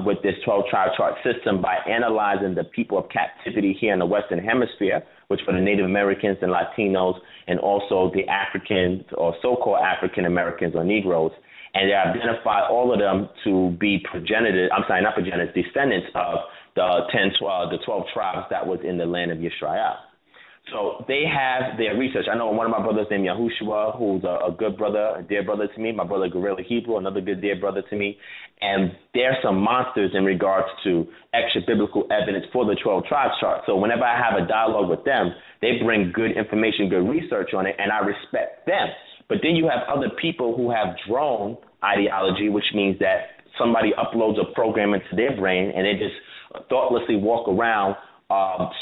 with this 12 tribe chart system by analyzing the people of captivity here in the Western Hemisphere, which were the Native Americans and Latinos, and also the Africans or so-called African Americans or Negroes. And they identified all of them to be descendants of the 12 tribes that was in the land of Yisrael. So they have their research. I know one of my brothers named Yahushua, who's a good brother, a dear brother to me. My brother Gorilla Hebrew, another good dear brother to me. And there's some monsters in regards to extra biblical evidence for the 12 tribes chart. So whenever I have a dialogue with them, they bring good information, good research on it, and I respect them. But then you have other people who have drone ideology, which means that somebody uploads a program into their brain and they just thoughtlessly walk around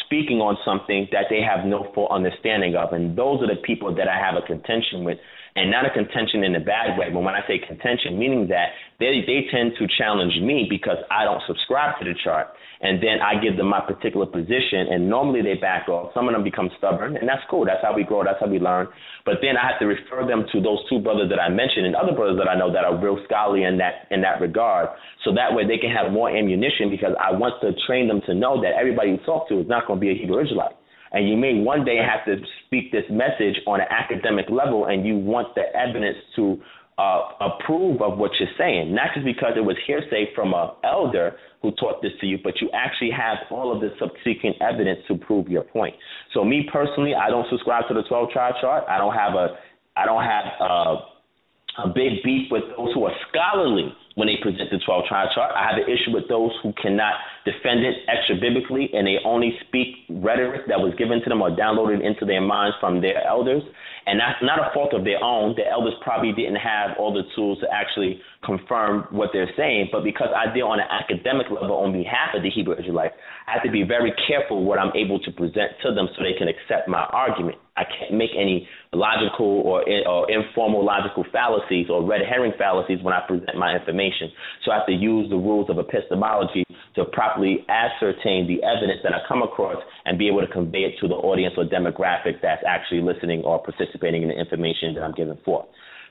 speaking on something that they have no full understanding of. And those are the people that I have a contention with, and not a contention in a bad way. But when I say contention, meaning that they tend to challenge me because I don't subscribe to the chart. And then I give them my particular position, and normally they back off. Some of them become stubborn, and that's cool. That's how we grow. That's how we learn. But then I have to refer them to those two brothers that I mentioned and other brothers that I know that are real scholarly in that regard, so that way they can have more ammunition, because I want to train them to know that everybody you talk to is not going to be a Hebrew Israelite. And you may one day have to speak this message on an academic level, and you want the evidence to approve of what you're saying, not just because it was hearsay from an elder who taught this to you, but you actually have all of the subsequent evidence to prove your point. So me personally, I don't subscribe to the 12 tribe chart. I don't have a big beef with those who are scholarly when they present the 12-tribe chart. I have an issue with those who cannot defend it extra-biblically and they only speak rhetoric that was given to them or downloaded into their minds from their elders. And that's not a fault of their own. The elders probably didn't have all the tools to actually confirm what they're saying. But because I deal on an academic level on behalf of the Hebrew Israelites, I have to be very careful what I'm able to present to them so they can accept my argument. I can't make any logical or informal logical fallacies or red herring fallacies when I present my information. So I have to use the rules of epistemology to properly ascertain the evidence that I come across and be able to convey it to the audience or demographic that's actually listening or participating in the information that I'm giving forth.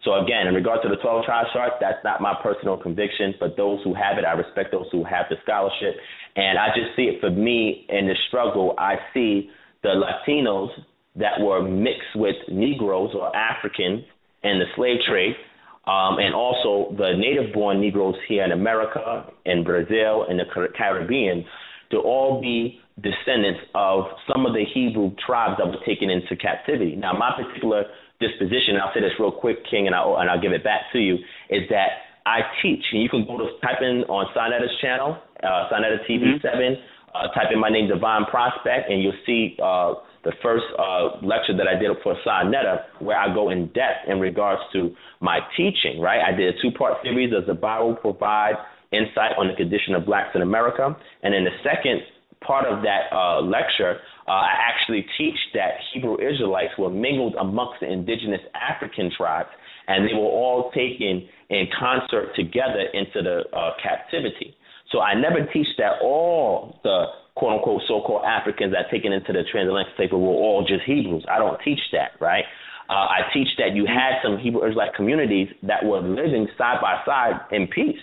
So again, in regard to the 12-tribe chart, that's not my personal conviction, but those who have it, I respect those who have the scholarship. And I just see it for me in the struggle. I see the Latinos that were mixed with Negroes or Africans in the slave trade, and also the native-born Negroes here in America, in Brazil, and the Caribbean, to all be descendants of some of the Hebrew tribes that were taken into captivity. Now, my particular disposition, and I'll say this real quick, King, and I'll give it back to you, is that I teach, and you can go to type in on Sinetta's channel, Sinetta TV 7, type in my name, Divine Prospect, and you'll see the first lecture that I did for Sinetta, where I go in depth in regards to my teaching, right? I did a 2-part series. Does the Bible provide insight on the condition of blacks in America? And in the second part of that lecture, I actually teach that Hebrew Israelites were mingled amongst the indigenous African tribes, and they were all taken in concert together into the captivity. So I never teach that all the quote-unquote so-called Africans that taken into the transatlantic slave were all just Hebrews. I don't teach that, right? I teach that you had some Hebrew Israelite communities that were living side by side in peace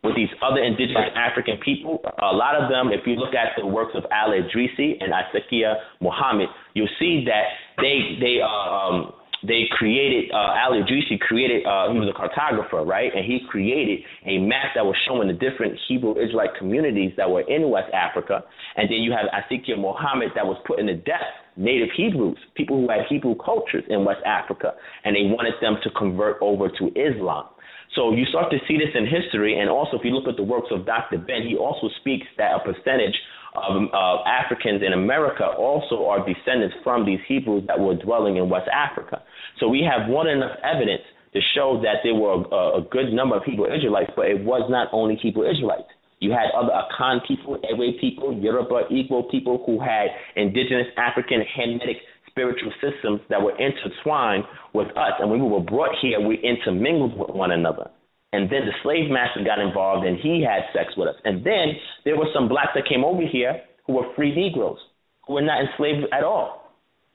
with these other indigenous African people. A lot of them, if you look at the works of Al-Idrisi and Asikia Muhammad, you'll see that they created, Al-Idrisi created, he was a cartographer, right? And he created a map that was showing the different Hebrew Israelite communities that were in West Africa. And then you have Asikia Muhammad that was putting to death native Hebrews, people who had Hebrew cultures in West Africa, and they wanted them to convert over to Islam. So you start to see this in history, and also if you look at the works of Dr. Ben, he also speaks that a percentage of Africans in America also are descendants from these Hebrews that were dwelling in West Africa. So we have more than enough evidence to show that there were a good number of Hebrew Israelites, but it was not only Hebrew Israelites. You had other Akan people, Ewe people, Yoruba, Igbo people who had indigenous African Hamitic spiritual systems that were intertwined with us. And when we were brought here, we intermingled with one another. And then the slave master got involved and he had sex with us. And then there were some blacks that came over here who were free Negroes, who were not enslaved at all.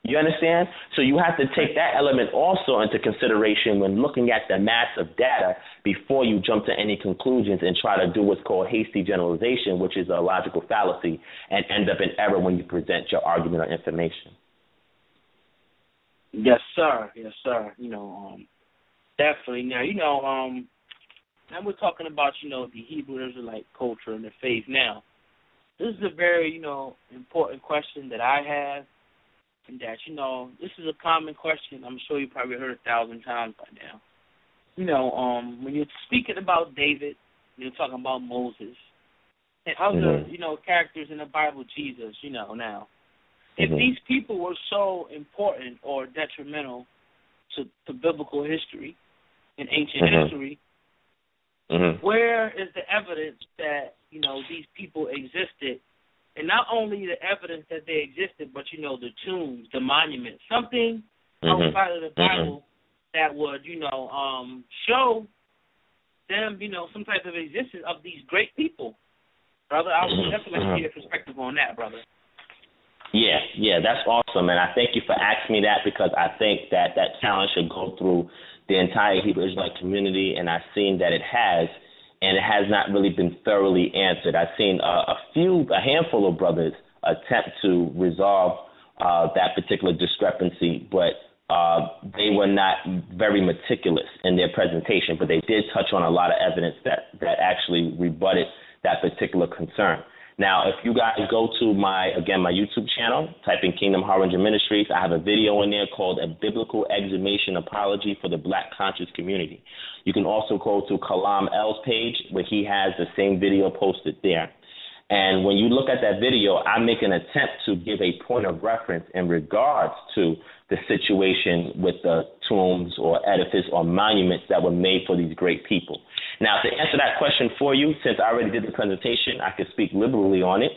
You understand? So you have to take that element also into consideration when looking at the mass of data before you jump to any conclusions and try to do what's called hasty generalization, which is a logical fallacy, and end up in error when you present your argument or information. Yes, sir. Yes, sir. Definitely. Now, now we're talking about, the Hebrew Israelite culture and the faith. Now, this is a very, important question that I have, and that, this is a common question. I'm sure you probably heard 1,000 times by now. When you're speaking about David, you're talking about Moses, and other, characters in the Bible, Jesus, now. If these people were so important or detrimental to biblical history and ancient history, where is the evidence that, these people existed? And not only the evidence that they existed, but, the tombs, the monuments, something outside of the Bible that would, show them, some type of existence of these great people. Brother, I would definitely like to get your perspective on that, brother. Yeah, that's awesome, and I thank you for asking me that because I think that challenge should go through the entire Hebrew Israelite community, and I've seen that it has, and it has not really been thoroughly answered. I've seen a handful of brothers attempt to resolve that particular discrepancy, but they were not very meticulous in their presentation, but they did touch on a lot of evidence that actually rebutted that particular concern. Now, if you guys go to my YouTube channel, type in Kingdom Harbinger Ministries, I have a video in there called A Biblical Exhumation Apology for the Black Conscious Community. You can also go to Kalam L's page where he has the same video posted there. And when you look at that video, I make an attempt to give a point of reference in regards to the situation with the tombs or edifice or monuments that were made for these great people. Now, to answer that question for you, since I already did the presentation, I can speak liberally on it,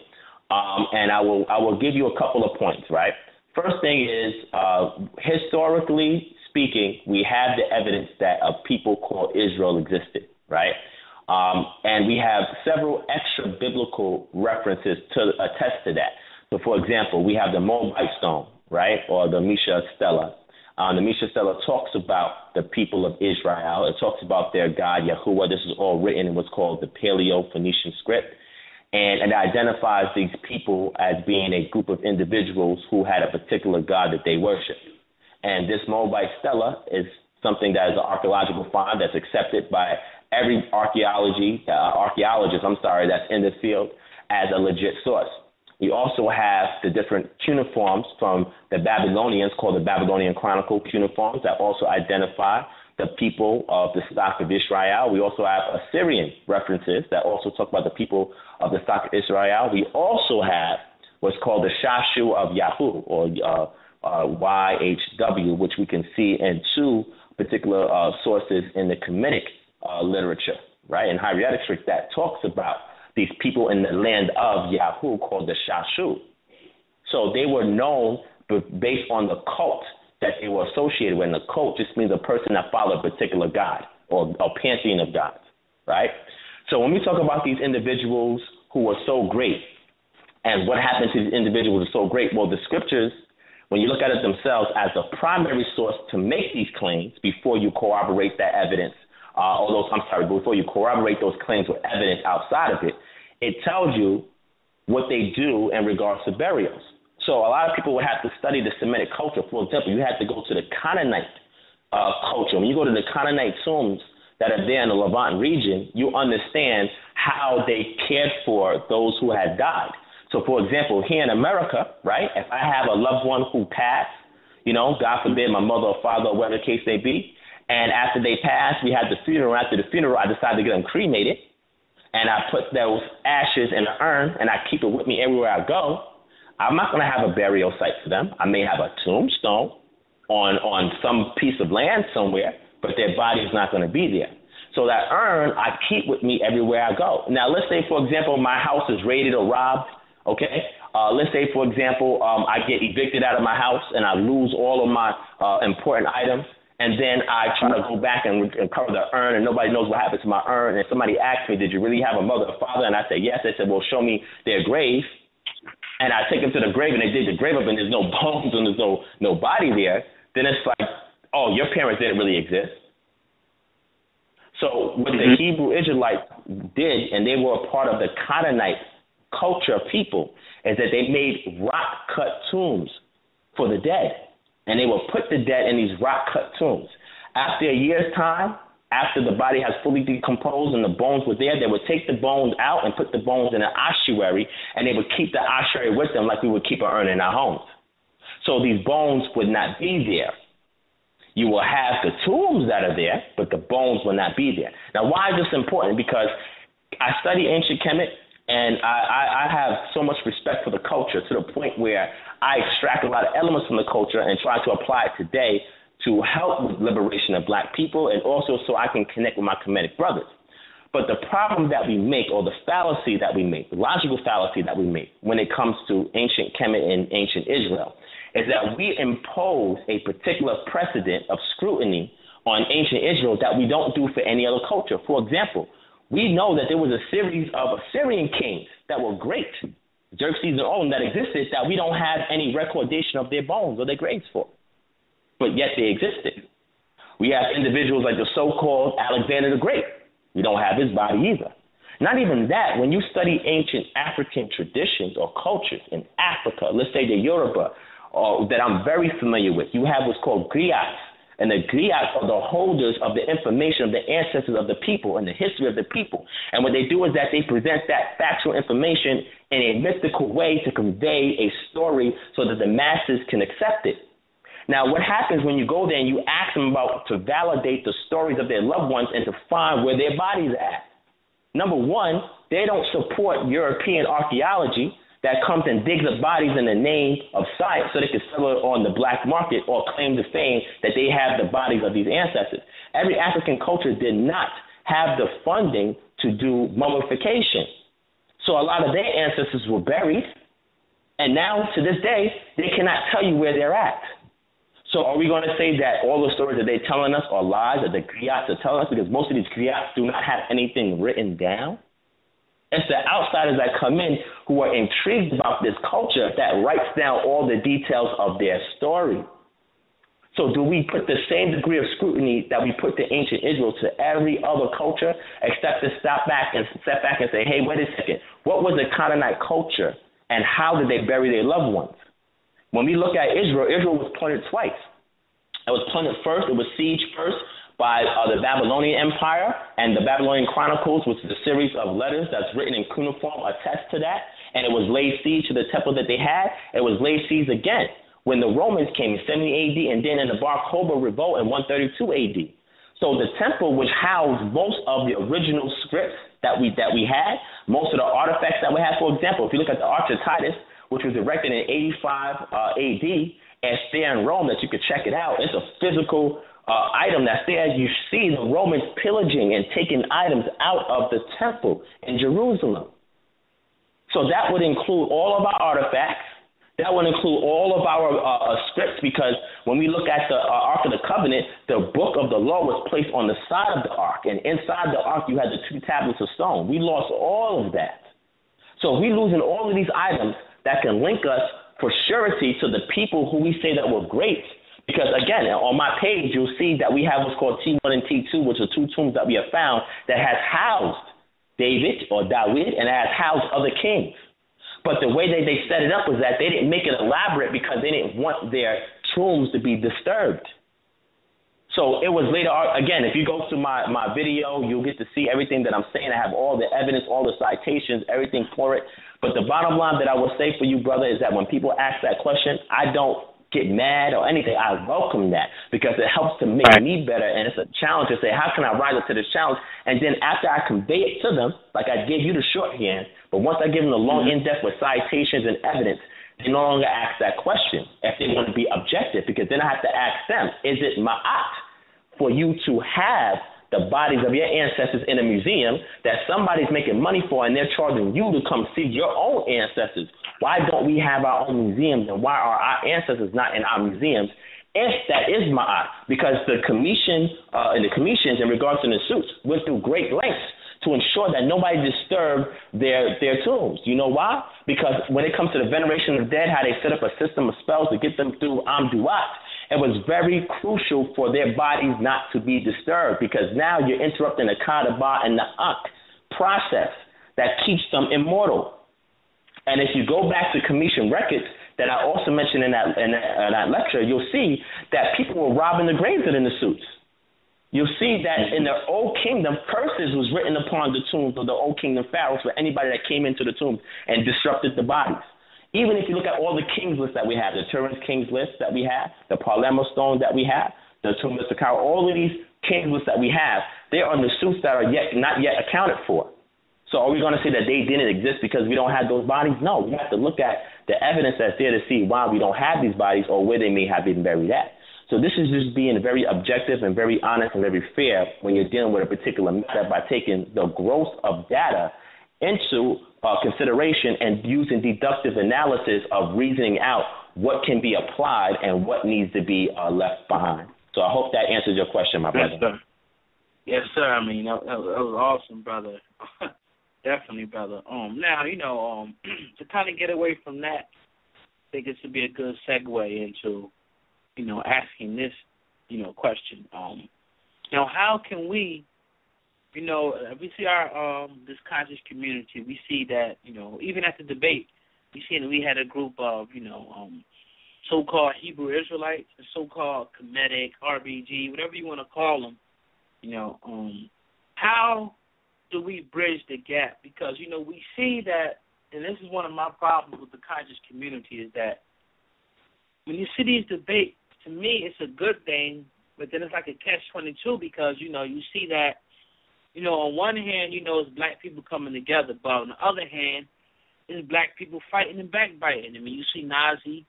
and I will give you a couple of points, right? First thing is, historically speaking, we have the evidence that a people called Israel existed, right? And we have several extra biblical references to attest to that. So, for example, we have the Moabite stone, right, or the Misha Stela. The Misha Stela talks about the people of Israel. It talks about their God, Yahuwah. This is all written in what's called the Paleo-Phoenician script. And it identifies these people as being a group of individuals who had a particular God that they worship. And this Moabite Stela is something that is an archaeological find that's accepted by every archaeologist that's in the field as a legit source. We also have the different cuneiforms from the Babylonians called the Babylonian Chronicle cuneiforms that also identify the people of the stock of Israel. We also have Assyrian references that also talk about the people of the stock of Israel. We also have what's called the Shashu of Yahu, or YHW, which we can see in two particular sources in the Kemetic literature, right, in hieratic that talks about these people in the land of Yahu called the Shashu. So they were known based on the cult that they were associated with. And the cult just means a person that followed a particular god or a pantheon of gods, right? So when we talk about these individuals who were so great and what happened to these individuals who were so great, well, the scriptures, when you look at it themselves as the primary source to make these claims before you corroborate that evidence, before you corroborate those claims with evidence outside of it, it tells you what they do in regards to burials. So a lot of people would have to study the Semitic culture. For example, you have to go to the Canaanite culture. When you go to the Canaanite tombs that are there in the Levant region, you understand how they cared for those who had died. So, for example, here in America, right, if I have a loved one who passed, God forbid, my mother or father or whatever the case may be, and after they passed, we had the funeral. After the funeral, I decided to get them cremated, and I put those ashes in an urn, and I keep it with me everywhere I go. I'm not going to have a burial site for them. I may have a tombstone on some piece of land somewhere, but their body is not going to be there. So that urn I keep with me everywhere I go. Now, let's say, for example, my house is raided or robbed, okay? Let's say, for example, I get evicted out of my house and I lose all of my important items. And then I try to go back and cover the urn, and nobody knows what happened to my urn. And somebody asks me, did you really have a mother or father? And I say, yes. They said, well, show me their grave. And I take them to the grave, and they dig the grave up, and there's no bones and there's no body there. Then it's like, oh, your parents didn't really exist. So what the Hebrew Israelites did, and they were a part of the Canaanite culture of people, is that they made rock-cut tombs for the dead. And they will put the dead in these rock-cut tombs. After a year's time, after the body has fully decomposed and the bones were there, they would take the bones out and put the bones in an ossuary, and they would keep the ossuary with them like we would keep an urn in our homes. So these bones would not be there. You will have the tombs that are there, but the bones will not be there. Now, why is this important? Because I study ancient Kemet, and I have so much respect for the culture to the point where I extract a lot of elements from the culture and try to apply it today to help with liberation of black people, and also so I can connect with my Kemetic brothers. But the problem that we make, or the fallacy that we make, the logical fallacy that we make when it comes to ancient Kemet and ancient Israel, is that we impose a particular precedent of scrutiny on ancient Israel that we don't do for any other culture. For example, we know that there was a series of Assyrian kings that were great, Xerxes and all that existed, that we don't have any recordation of their bones or their graves for. But yet they existed. We have individuals like the so-called Alexander the Great. We don't have his body either. Not even that. When you study ancient African traditions or cultures in Africa, let's say the Yoruba, that I'm very familiar with, you have what's called griots. And the griots are the holders of the information of the ancestors of the people and the history of the people. And what they do is that they present that factual information in a mystical way to convey a story so that the masses can accept it. Now, what happens when you go there and you ask them to validate the stories of their loved ones and to find where their bodies are at? Number one, they don't support European archaeology that comes and digs up bodies in the name of science so they can sell it on the black market or claim the fame that they have the bodies of these ancestors. Every African culture did not have the funding to do mummification. So a lot of their ancestors were buried, and now to this day, they cannot tell you where they're at. So are we going to say that all the stories that they're telling us are lies, that the griots are telling us? Because most of these griots do not have anything written down. It's the outsiders that come in who are intrigued about this culture that writes down all the details of their story. So do we put the same degree of scrutiny that we put to ancient Israel to every other culture, except to step back and say, hey, wait a second, what was the Canaanite culture and how did they bury their loved ones? When we look at Israel, Israel was plundered twice. It was plundered first, it was sieged first by the Babylonian Empire, and the Babylonian Chronicles, which is a series of letters that's written in cuneiform, attest to that. And it was laid siege to the temple that they had. It was laid siege again when the Romans came in 70 AD, and then in the Bar Kokhba revolt in 132 AD. So the temple, which housed most of the original scripts that we had, most of the artifacts that we have. For example, if you look at the Arch of Titus, which was erected in 85 AD, and it's there in Rome that you could check it out. It's a physical item that's there. You see the Romans pillaging and taking items out of the temple in Jerusalem. So that would include all of our artifacts. That would include all of our scripts, because when we look at the Ark of the Covenant, the book of the law was placed on the side of the Ark, and inside the Ark you had the 2 tablets of stone. We lost all of that. So we're losing all of these items that can link us for surety to the people who we say that were great. Because, again, on my page, you'll see that we have what's called T1 and T2, which are 2 tombs that we have found that has housed David or Dawid and has housed other kings. But the way that they set it up was that they didn't make it elaborate because they didn't want their tombs to be disturbed. So it was later, again, if you go to my video, you'll get to see everything that I'm saying. I have all the evidence, all the citations, everything for it. But the bottom line that I will say for you, brother, is that when people ask that question, I don't get mad or anything. I welcome that because it helps to make me better, and it's a challenge to say, how can I rise up to this challenge? And then after I convey it to them, like I gave you the shorthand, but once I give them the long in-depth with citations and evidence, they no longer ask that question if they want to be objective, because then I have to ask them, is it ma'at for you to have the bodies of your ancestors in a museum that somebody's making money for, and they're charging you to come see your own ancestors? Why don't we have our own museums, and why are our ancestors not in our museums? If that is ma'at, because the commissions in regards to the suits went through great lengths to ensure that nobody disturbed their tombs. You know why? Because when it comes to the veneration of the dead, how they set up a system of spells to get them through Amduat, it was very crucial for their bodies not to be disturbed, because now you're interrupting the Kadaba and the Ankh process that keeps them immortal. And if you go back to commission records that I also mentioned in that lecture, you'll see that people were robbing the graves of the Nasuts. You'll see that in the Old Kingdom, curses was written upon the tombs of the Old Kingdom pharaohs for anybody that came into the tombs and disrupted the bodies. Even if you look at all the kings lists that we have, the Turin's kings list that we have, the Palermo stone that we have, the tomb of Sakara, all of these kings lists that we have, they are Nasuts that are not yet accounted for. So are we going to say that they didn't exist because we don't have those bodies? No, we have to look at the evidence that's there to see why we don't have these bodies or where they may have been buried at. So this is just being very objective and very honest and very fair when you're dealing with a particular matter by taking the growth of data into consideration and using deductive analysis of reasoning out what can be applied and what needs to be left behind. So I hope that answers your question, my brother. Yes, sir. Yes, sir. I mean, that was awesome, brother. Definitely, brother. Now, to kind of get away from that, I think this would be a good segue into, asking this, question. How can we, we see our this conscious community, we see that, even at the debate, we see that we had a group of, so-called Hebrew Israelites, the so-called Kemetic, RBG, whatever you want to call them, how do we bridge the gap? Because, we see that, and this is one of my problems with the conscious community, is that when you see these debates, to me it's a good thing, but then it's like a catch-22 because, you see that, on one hand, it's black people coming together, but on the other hand, it's black people fighting and backbiting. I mean, you see Nazi,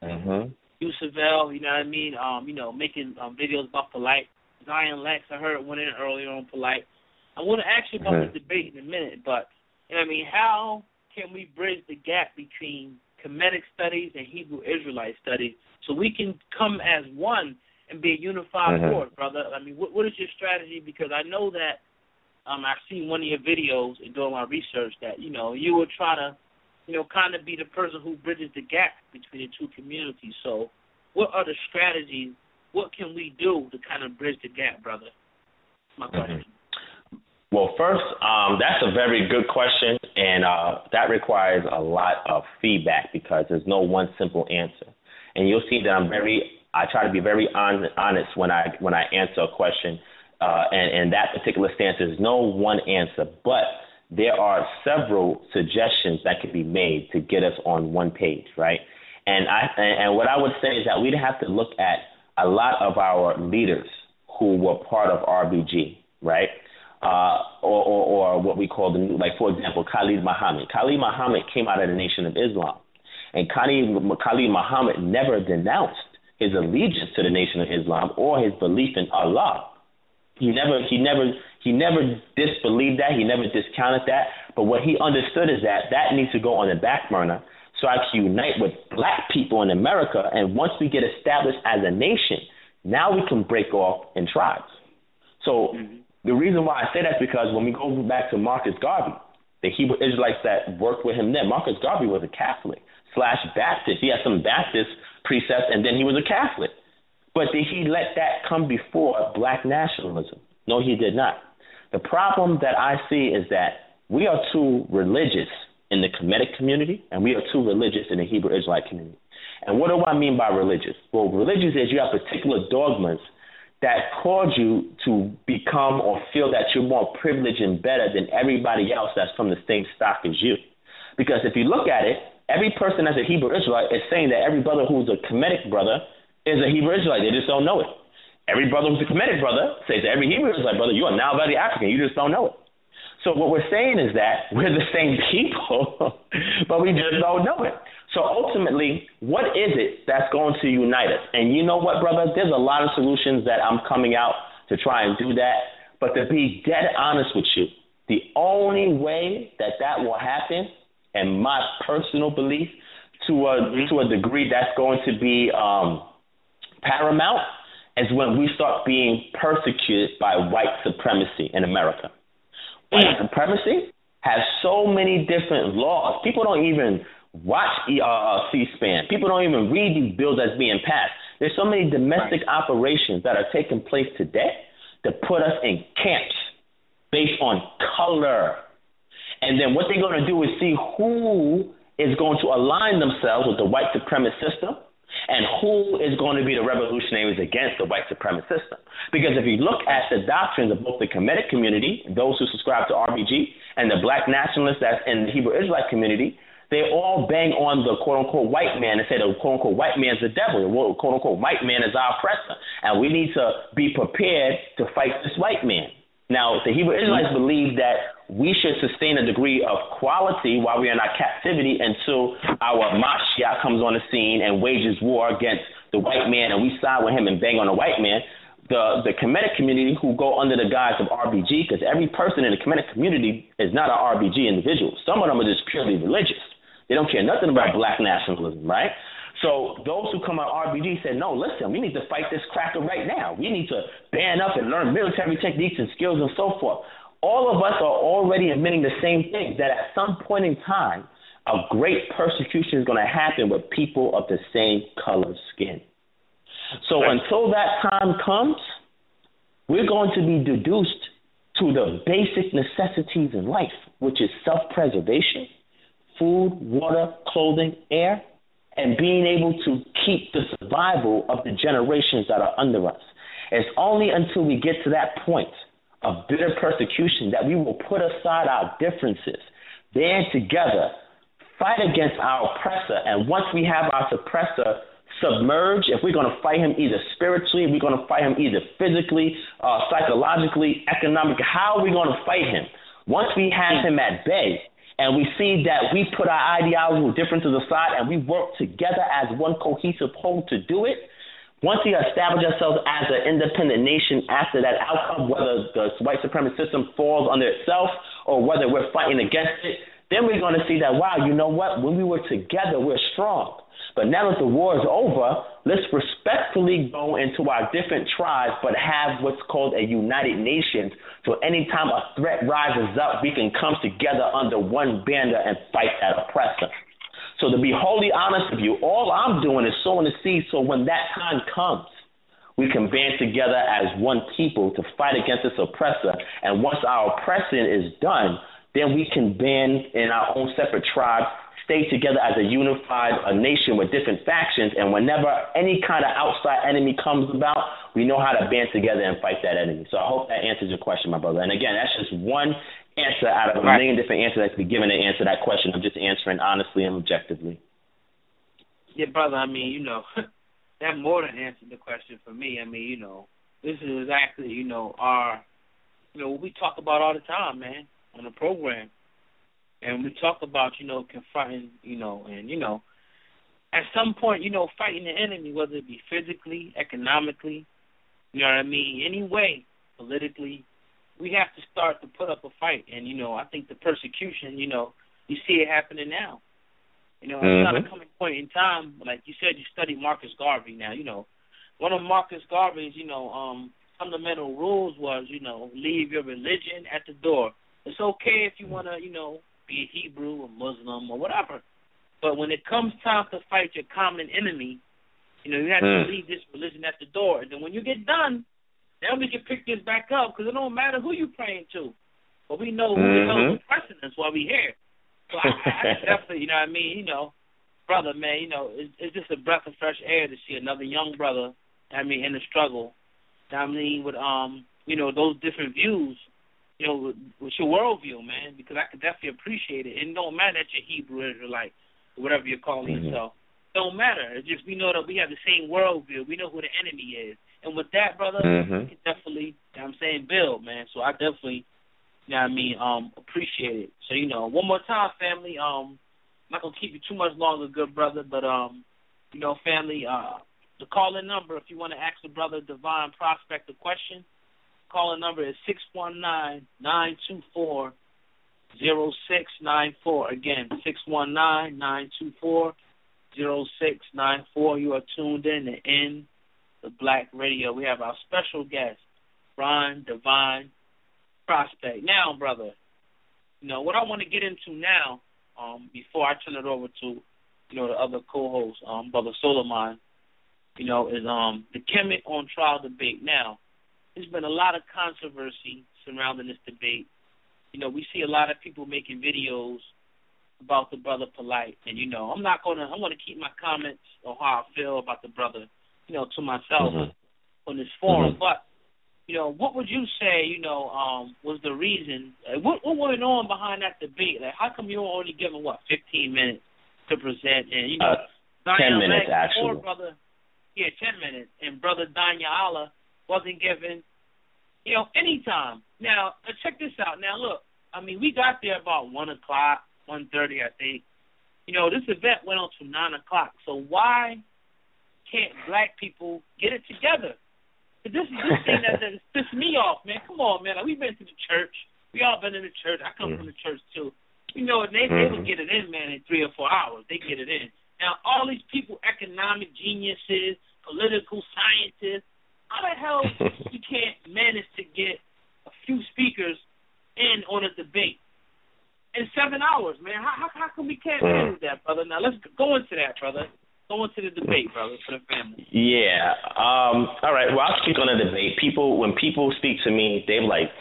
Yusufel, making videos about Polite. Zion Lex, I heard one in earlier on Polite. I want to ask you about the debate in a minute, but, how can we bridge the gap between Kemetic studies and Hebrew Israelite studies so we can come as one and be a unified force, brother? I mean, what is your strategy? Because I know that I've seen one of your videos and doing my research that, you were trying to, kind of be the person who bridges the gap between the two communities. So what are the strategies? What can we do to kind of bridge the gap, brother? My question. Well, first, that's a very good question, and that requires a lot of feedback because there's no one simple answer. And you'll see that I try to be very honest when I answer a question, and that particular stance is no one answer, but there are several suggestions that could be made to get us on one page, right? And what I would say is that we'd have to look at a lot of our leaders who were part of RBG, right? Or what we call for example, Khalid Muhammad. Khalid Muhammad came out of the Nation of Islam, and Khalid Muhammad never denounced his allegiance to the Nation of Islam or his belief in Allah. He never disbelieved that. He never discounted that. But what he understood is that needs to go on the back burner so I can unite with black people in America. And once we get established as a nation, now we can break off in tribes. So the reason why I say that is because when we go back to Marcus Garvey, the Hebrew Israelites that worked with him then, Marcus Garvey was a Catholic / Baptist. He had some Baptist precepts, and then he was a Catholic. But did he let that come before black nationalism? No, he did not. The problem that I see is that we are too religious in the Kemetic community, and we are too religious in the Hebrew Israelite community. And what do I mean by religious? Well, religious is you have particular dogmas that cause you to become or feel that you're more privileged and better than everybody else that's from the same stock as you. Because if you look at it, every person that's a Hebrew Israelite is saying that every brother who's a Kemetic brother is a Hebrew Israelite. They just don't know it. Every brother who's a Kemetic brother says to every Hebrew Israelite brother, you are now very African. You just don't know it. So what we're saying is that we're the same people, but we just don't know it. So ultimately, what is it that's going to unite us? And you know what, brother? There's a lot of solutions that I'm coming out to try and do that. But to be dead honest with you, the only way that will happen, and my personal belief, to a degree that's going to be paramount, is when we start being persecuted by white supremacy in America. White supremacy has so many different laws. People don't even watch C-SPAN. People don't even read these bills that's being passed. There's so many domestic operations that are taking place today to put us in camps based on color. And then what they're going to do is see who is going to align themselves with the white supremacist system and who is going to be the revolutionaries against the white supremacist system. Because if you look at the doctrines of both the Kemetic community, those who subscribe to RBG, and the black nationalists that's in the Hebrew Israelite community, they all bang on the quote-unquote white man and say the quote-unquote white man's the devil. The quote-unquote white man is our oppressor. And we need to be prepared to fight this white man. Now, the Hebrew Israelites believe that we should sustain a degree of quality while we're in our captivity until our Mashiach comes on the scene and wages war against the white man, and we side with him and bang on the white man. The Kemetic community who go under the guise of RBG, because every person in the Kemetic community is not an RBG individual. Some of them are just purely religious. They don't care nothing about black nationalism, right? So those who come out RBG said, no, listen, we need to fight this cracker right now. We need to band up and learn military techniques and skills and so forth. All of us are already admitting the same thing, that at some point in time, a great persecution is going to happen with people of the same color skin. So until that time comes, we're going to be deduced to the basic necessities in life, which is self-preservation, food, water, clothing, air, and being able to keep the survival of the generations that are under us. It's only until we get to that point of bitter persecution that we will put aside our differences, band together, fight against our oppressor, and once we have our suppressor submerged, if we're going to fight him either spiritually, we're going to fight him either physically, psychologically, economically, how are we going to fight him? Once we have him at bay and we see that we put our ideological differences aside and we work together as one cohesive whole to do it, once we establish ourselves as an independent nation after that outcome, whether the white supremacist system falls under itself or whether we're fighting against it, then we're going to see that, wow, you know what? When we were together, we're strong. But now that the war is over, let's respectfully go into our different tribes but have what's called a united nation. So anytime a threat rises up, we can come together under one banner and fight that oppressor. So to be wholly honest with you, all I'm doing is sowing the seed so when that time comes, we can band together as one people to fight against this oppressor. And once our oppression is done, then we can band in our own separate tribes, stay together as a unified nation with different factions, and whenever any kind of outside enemy comes about, we know how to band together and fight that enemy. So I hope that answers your question, my brother. And again, that's just one answer out of a million different answers that could be given to answer that question. I'm just answering honestly and objectively. Yeah, brother, I mean, you know, that more than answered the question for me. I mean, you know, this is exactly, you know, what we talk about all the time, man, on the program. And we talk about, you know, confronting, you know, and, you know, at some point, you know, fighting the enemy, whether it be physically, economically, you know what I mean, any way, politically, we have to start to put up a fight. And, you know, I think the persecution, you know, you see it happening now. You know, it's not a coming point in time. Like you said, you study Marcus Garvey now. You know, one of Marcus Garvey's, you know, fundamental rules was, you know, leave your religion at the door. It's okay if you want to, you know, be a Hebrew or Muslim or whatever. But when it comes time to fight your common enemy, you know, you have to leave this religion at the door. And then when you get done, then we can pick this back up because it don't matter who you're praying to. But we know who the hell is oppressing us while we're here. So I definitely, you know what I mean, you know, brother, man, you know, it's just a breath of fresh air to see another young brother, I mean, in the struggle, I mean, with, you know, those different views, you know, with your worldview, man, because I could definitely appreciate it. And it don't matter that you're Hebrew, Israelite, or whatever you're calling yourself. It don't matter. It's just we know that we have the same worldview. We know who the enemy is. And with that, brother, we can definitely, you know what I'm saying, build, man. So I definitely, you know what I mean, appreciate it. So, you know, one more time, family, I'm not going to keep you too much longer, good brother, but, you know, family, the call-in number, if you want to ask the brother Divine Prospect a question, call-in number is 619-924-0694. Again, 619-924-0694. You are tuned in to the Black Radio. We have our special guest, Ron Divine Prospect. Now, brother, you know, what I want to get into now, before I turn it over to, you know, the other co-host, Brother Solomon, you know, is the Kemet on trial debate. Now, there's been a lot of controversy surrounding this debate. You know, we see a lot of people making videos about the brother Polite, and, you know, I'm going to keep my comments on how I feel about the brother, you know, to myself on this forum. But, you know, what would you say, you know, was the reason? What went on behind that debate? Like, how come you were only given, 15 minutes to present? And, you know, 10 minutes, actually. 10 minutes. And Brother Danya Allah wasn't given, you know, any time. Now, check this out. Now, look, I mean, we got there about 1 o'clock, 1:30, I think. You know, this event went on to 9 o'clock. So why can't black people get it together? This is this thing that pissed me off, man. Come on, man. Like, we've been to the church. We all been in the church. I come from the church, too. You know, they would get it in, man, in 3 or 4 hours. They get it in. Now, all these people, economic geniuses, political scientists, how the hell you can't manage to get a few speakers in on a debate in 7 hours, man? How come we can't manage that, brother? Now, let's go into that, brother. Go into the debate, brother, for the family. Yeah. All right. Well, I'll speak on the debate. When people speak to me, they're like,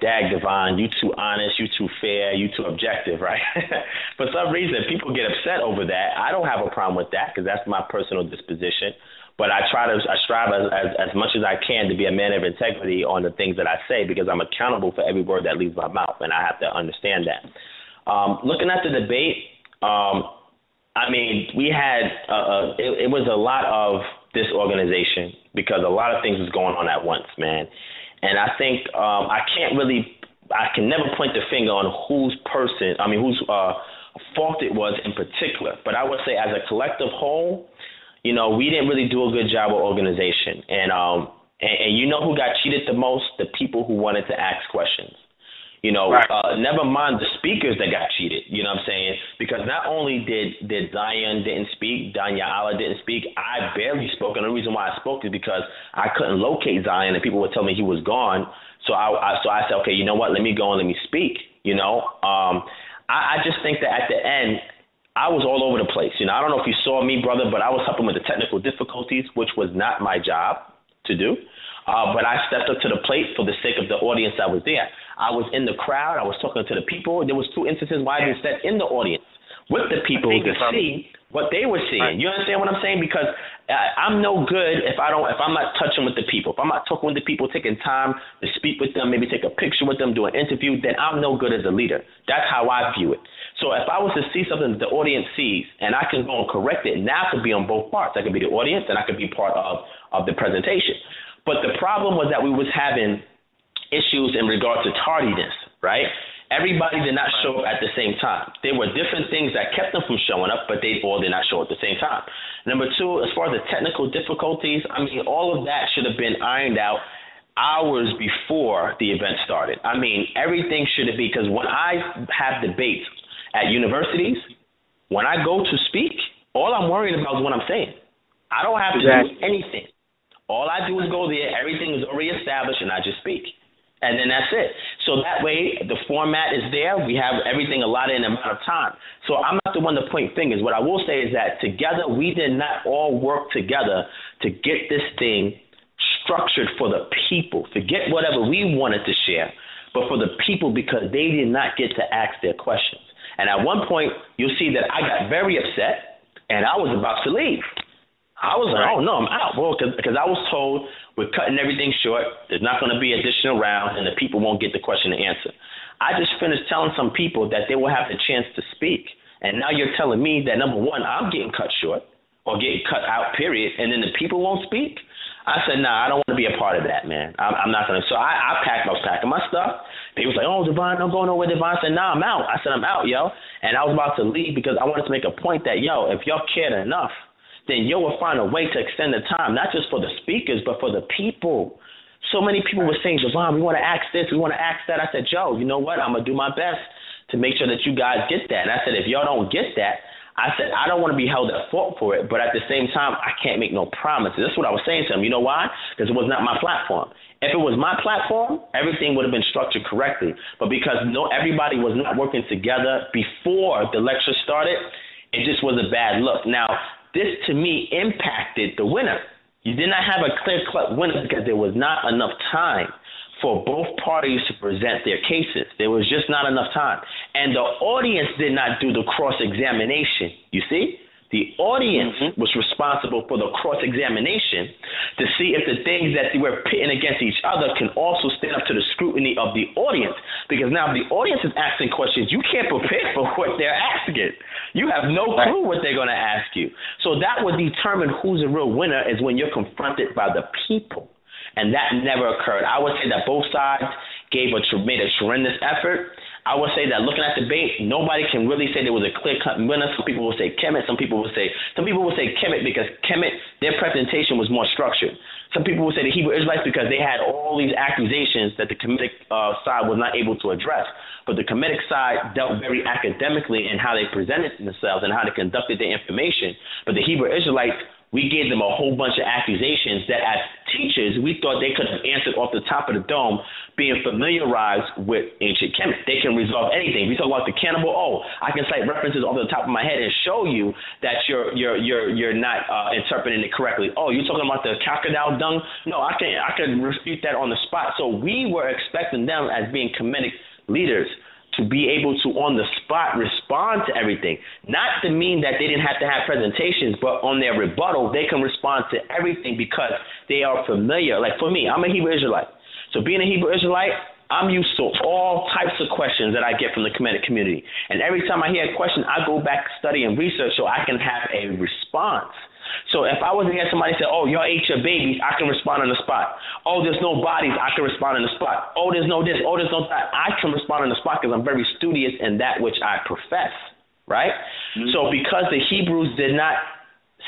dag Devon, you too honest, you too fair, you too objective, right? For some reason, people get upset over that. I don't have a problem with that because that's my personal disposition. But I strive as much as I can to be a man of integrity on the things that I say because I'm accountable for every word that leaves my mouth, and I have to understand that. Looking at the debate, I mean, we had it was a lot of disorganization because a lot of things was going on at once, man. And I think I can never point the finger on whose fault it was in particular. But I would say as a collective whole, you know, we didn't really do a good job of organization. And you know who got cheated the most? The people who wanted to ask questions. You know, right. Never mind the speakers that got cheated, you know what I'm saying? Because not only did Zion didn't speak, Danyala didn't speak, I barely spoke. And the reason why I spoke is because I couldn't locate Zion and people would tell me he was gone. So I said, okay, you know what, let me go and let me speak, you know? I just think that at the end, I was all over the place. You know, I don't know if you saw me, brother, but I was helping with the technical difficulties, which was not my job to do. But I stepped up to the plate for the sake of the audience that was there. I was in the crowd. I was talking to the people. There was 2 instances where I even sat in the audience with the people to see what they were seeing. You understand what I'm saying? Because I'm no good if I'm not touching with the people. If I'm not talking with the people, taking time to speak with them, maybe take a picture with them, do an interview, then I'm no good as a leader. That's how I view it. So if I was to see something that the audience sees and I can go and correct it, now I could be on both parts. I could be the audience and I could be part of the presentation. But the problem was that we was having issues in regard to tardiness, right? Everybody did not show up at the same time. There were different things that kept them from showing up, but they all did not show up at the same time. Number 2, as far as the technical difficulties, I mean, all of that should have been ironed out hours before the event started. I mean, everything should have been, because when I have debates at universities, when I go to speak, all I'm worrying about is what I'm saying. I don't have to do anything. All I do is go there, everything is already established, and I just speak. And then that's it. So that way, the format is there. We have everything allotted in an amount of time. So I'm not the one to point fingers. What I will say is that together, we did not all work together to get this thing structured for the people. Forget whatever we wanted to share, but for the people, because they did not get to ask their questions. And at one point, you'll see that I got very upset, and I was about to leave. I was like, oh, no, I'm out, bro, because I was told we're cutting everything short. There's not going to be additional rounds, and the people won't get the question to answer. I just finished telling some people that they will have the chance to speak, and now you're telling me that, number one, I'm getting cut short or getting cut out, period, and then the people won't speak? I said, nah, I don't want to be a part of that, man. I'm not going to. So I was packing my stuff. People was like, oh, Devon, I'm going over. Devon said, nah, I'm out. I said, I'm out, yo. And I was about to leave because I wanted to make a point that, yo, if y'all cared enough, then you will find a way to extend the time, not just for the speakers, but for the people. So many people were saying, Devon, we want to ask this, we want to ask that. I said, Joe, you know what? I'm going to do my best to make sure that you guys get that. And I said, if y'all don't get that, I said, I don't want to be held at fault for it, but at the same time, I can't make no promises. That's what I was saying to him. You know why? Because it was not my platform. If it was my platform, everything would have been structured correctly. But because everybody was not working together before the lecture started, it just was a bad look. Now, this, to me, impacted the winner. You did not have a clear-cut winner because there was not enough time for both parties to present their cases. There was just not enough time. And the audience did not do the cross-examination. You see? The audience was responsible for the cross-examination to see if the things that they were pitting against each other can also stand up to the scrutiny of the audience. Because now if the audience is asking questions, you can't prepare for what they're asking. You have no clue what they're going to ask you. So that would determine who's a real winner is when you're confronted by the people. And that never occurred. I would say that both sides made a tremendous effort. I would say that looking at the debate, nobody can really say there was a clear-cut winner. Some people will say Kemet. Some people will say Kemet because Kemet, their presentation was more structured. Some people will say the Hebrew Israelites because they had all these accusations that the Kemetic side was not able to address. But the Kemetic side dealt very academically in how they presented themselves and how they conducted their information. But the Hebrew Israelites, we gave them a whole bunch of accusations that as teachers, we thought they could have answered off the top of the dome, being familiarized with ancient Kemet. They can resolve anything. If you talk about the cannibal, I can cite references off the top of my head and show you that you're not interpreting it correctly. You're talking about the crocodile dung? No, I can refute that on the spot. So we were expecting them as being Kemetic leaders to be able to, on the spot, respond to everything. Not to mean that they didn't have to have presentations, but on their rebuttal, they can respond to everything because they are familiar. Like for me, I'm a Hebrew Israelite. So being a Hebrew Israelite, I'm used to all types of questions that I get from the Kemetic community. And every time I hear a question, I go back, study, and research so I can have a response. So if I was to hear somebody say, y'all ate your babies, I can respond on the spot. There's no bodies, I can respond on the spot. There's no this, there's no that. I can respond on the spot because I'm very studious in that which I profess, right? Mm-hmm. So because the Hebrews did not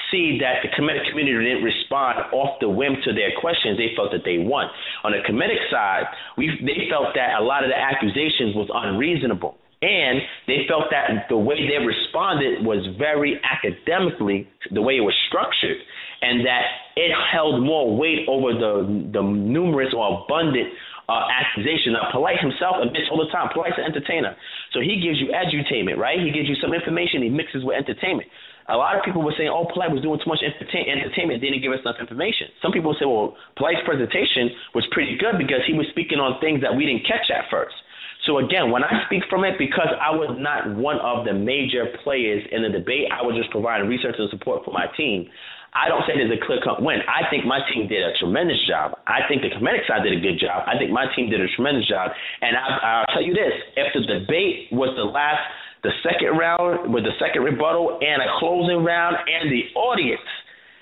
see that the Kemetic community didn't respond off the whim to their questions, they felt that they won. On the Kemetic side, they felt that a lot of the accusations was unreasonable. And they felt that the way they responded was very academically, the way it was structured, and that it held more weight over the numerous or abundant accusations. Now, Polite himself admits all the time, Polite's an entertainer. So he gives you edutainment, right? He gives you some information, he mixes with entertainment. A lot of people were saying, Polite was doing too much entertainment, didn't give us enough information. Some people say, Polite's presentation was pretty good because he was speaking on things that we didn't catch at first. So again, when I speak from it, because I was not one of the major players in the debate, I was just providing research and support for my team. I don't say there's a clear-cut win. I think my team did a tremendous job. I think the Kemetic side did a good job. I think my team did a tremendous job. And I'll tell you this, if the debate was the second round with the second rebuttal and a closing round and the audience,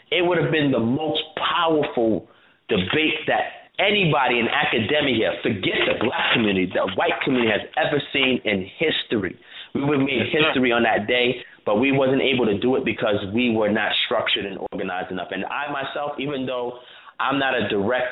it would have been the most powerful debate that anybody in academia, forget the black community, the white community has ever seen in history. We would have made history on that day, but we wasn't able to do it because we were not structured and organized enough. And I myself, even though I'm not a direct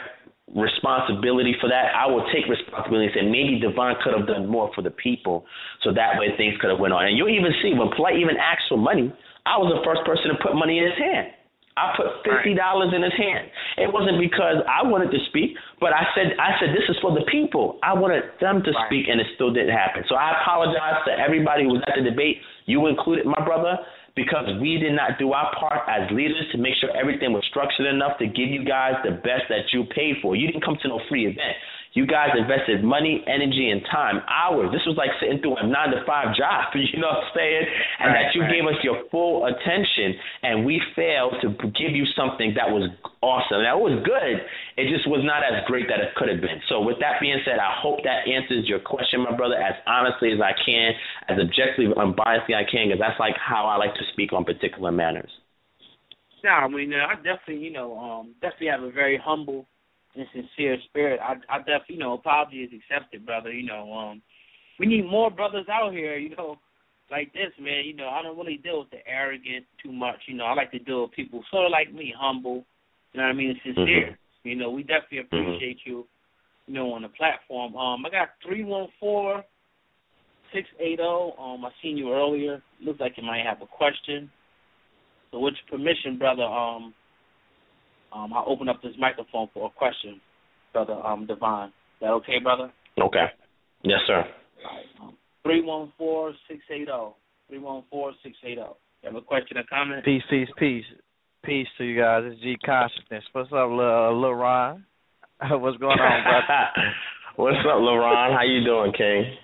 responsibility for that, I will take responsibility and say maybe Devon could have done more for the people so that way things could have went on. And you'll even see when Polite even asked for money, I was the first person to put money in his hand. I put $50 in his hand. It wasn't because I wanted to speak, but I said this is for the people. I wanted them to speak, and it still didn't happen. So I apologize to everybody who was at the debate, you included, my brother, because we did not do our part as leaders to make sure everything was structured enough to give you guys the best that you paid for. You didn't come to no free event. You guys invested money, energy, and time, hours. This was like sitting through a 9-to-5 job, you know what I'm saying? And that you gave us your full attention, and we failed to give you something that was awesome. That was good. It just was not as great that it could have been. So with that being said, I hope that answers your question, my brother, as honestly as I can, as objectively, unbiasedly I can, because that's like how I like to speak on particular matters. Yeah, I mean, I definitely, definitely have a very humble and sincere spirit. I definitely, apology is accepted, brother. We need more brothers out here, like this, man. I don't really deal with the arrogant too much. I like to deal with people sort of like me, humble, sincere. Mm-hmm. We definitely appreciate you, on the platform. I got 314-680. I seen you earlier. Looks like you might have a question. So with your permission, brother, I'll open up this microphone for a question, brother Devon. Is that okay, brother? Okay. Yes, sir. All right. 314-680. 314-680. You have a question or comment? Peace. Peace to you guys. It's G Consciousness. What's up, Lil Ron? What's going on, brother? What's up, Lil Ron? How you doing, King?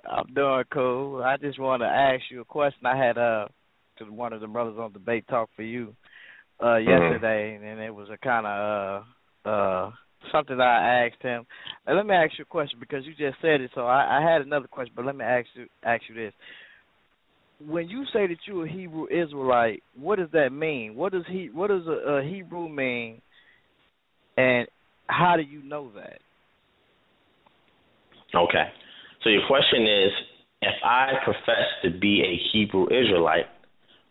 I'm doing cool. I just want to ask you a question. I had to one of the brothers on Debate Talk for You yesterday, and it was a kind of something I asked him. And let me ask you a question because you just said it. So I had another question, but let me ask you this: when you say that you're a Hebrew Israelite, what does that mean? What does a Hebrew mean, and how do you know that? Okay. So your question is, if I profess to be a Hebrew Israelite,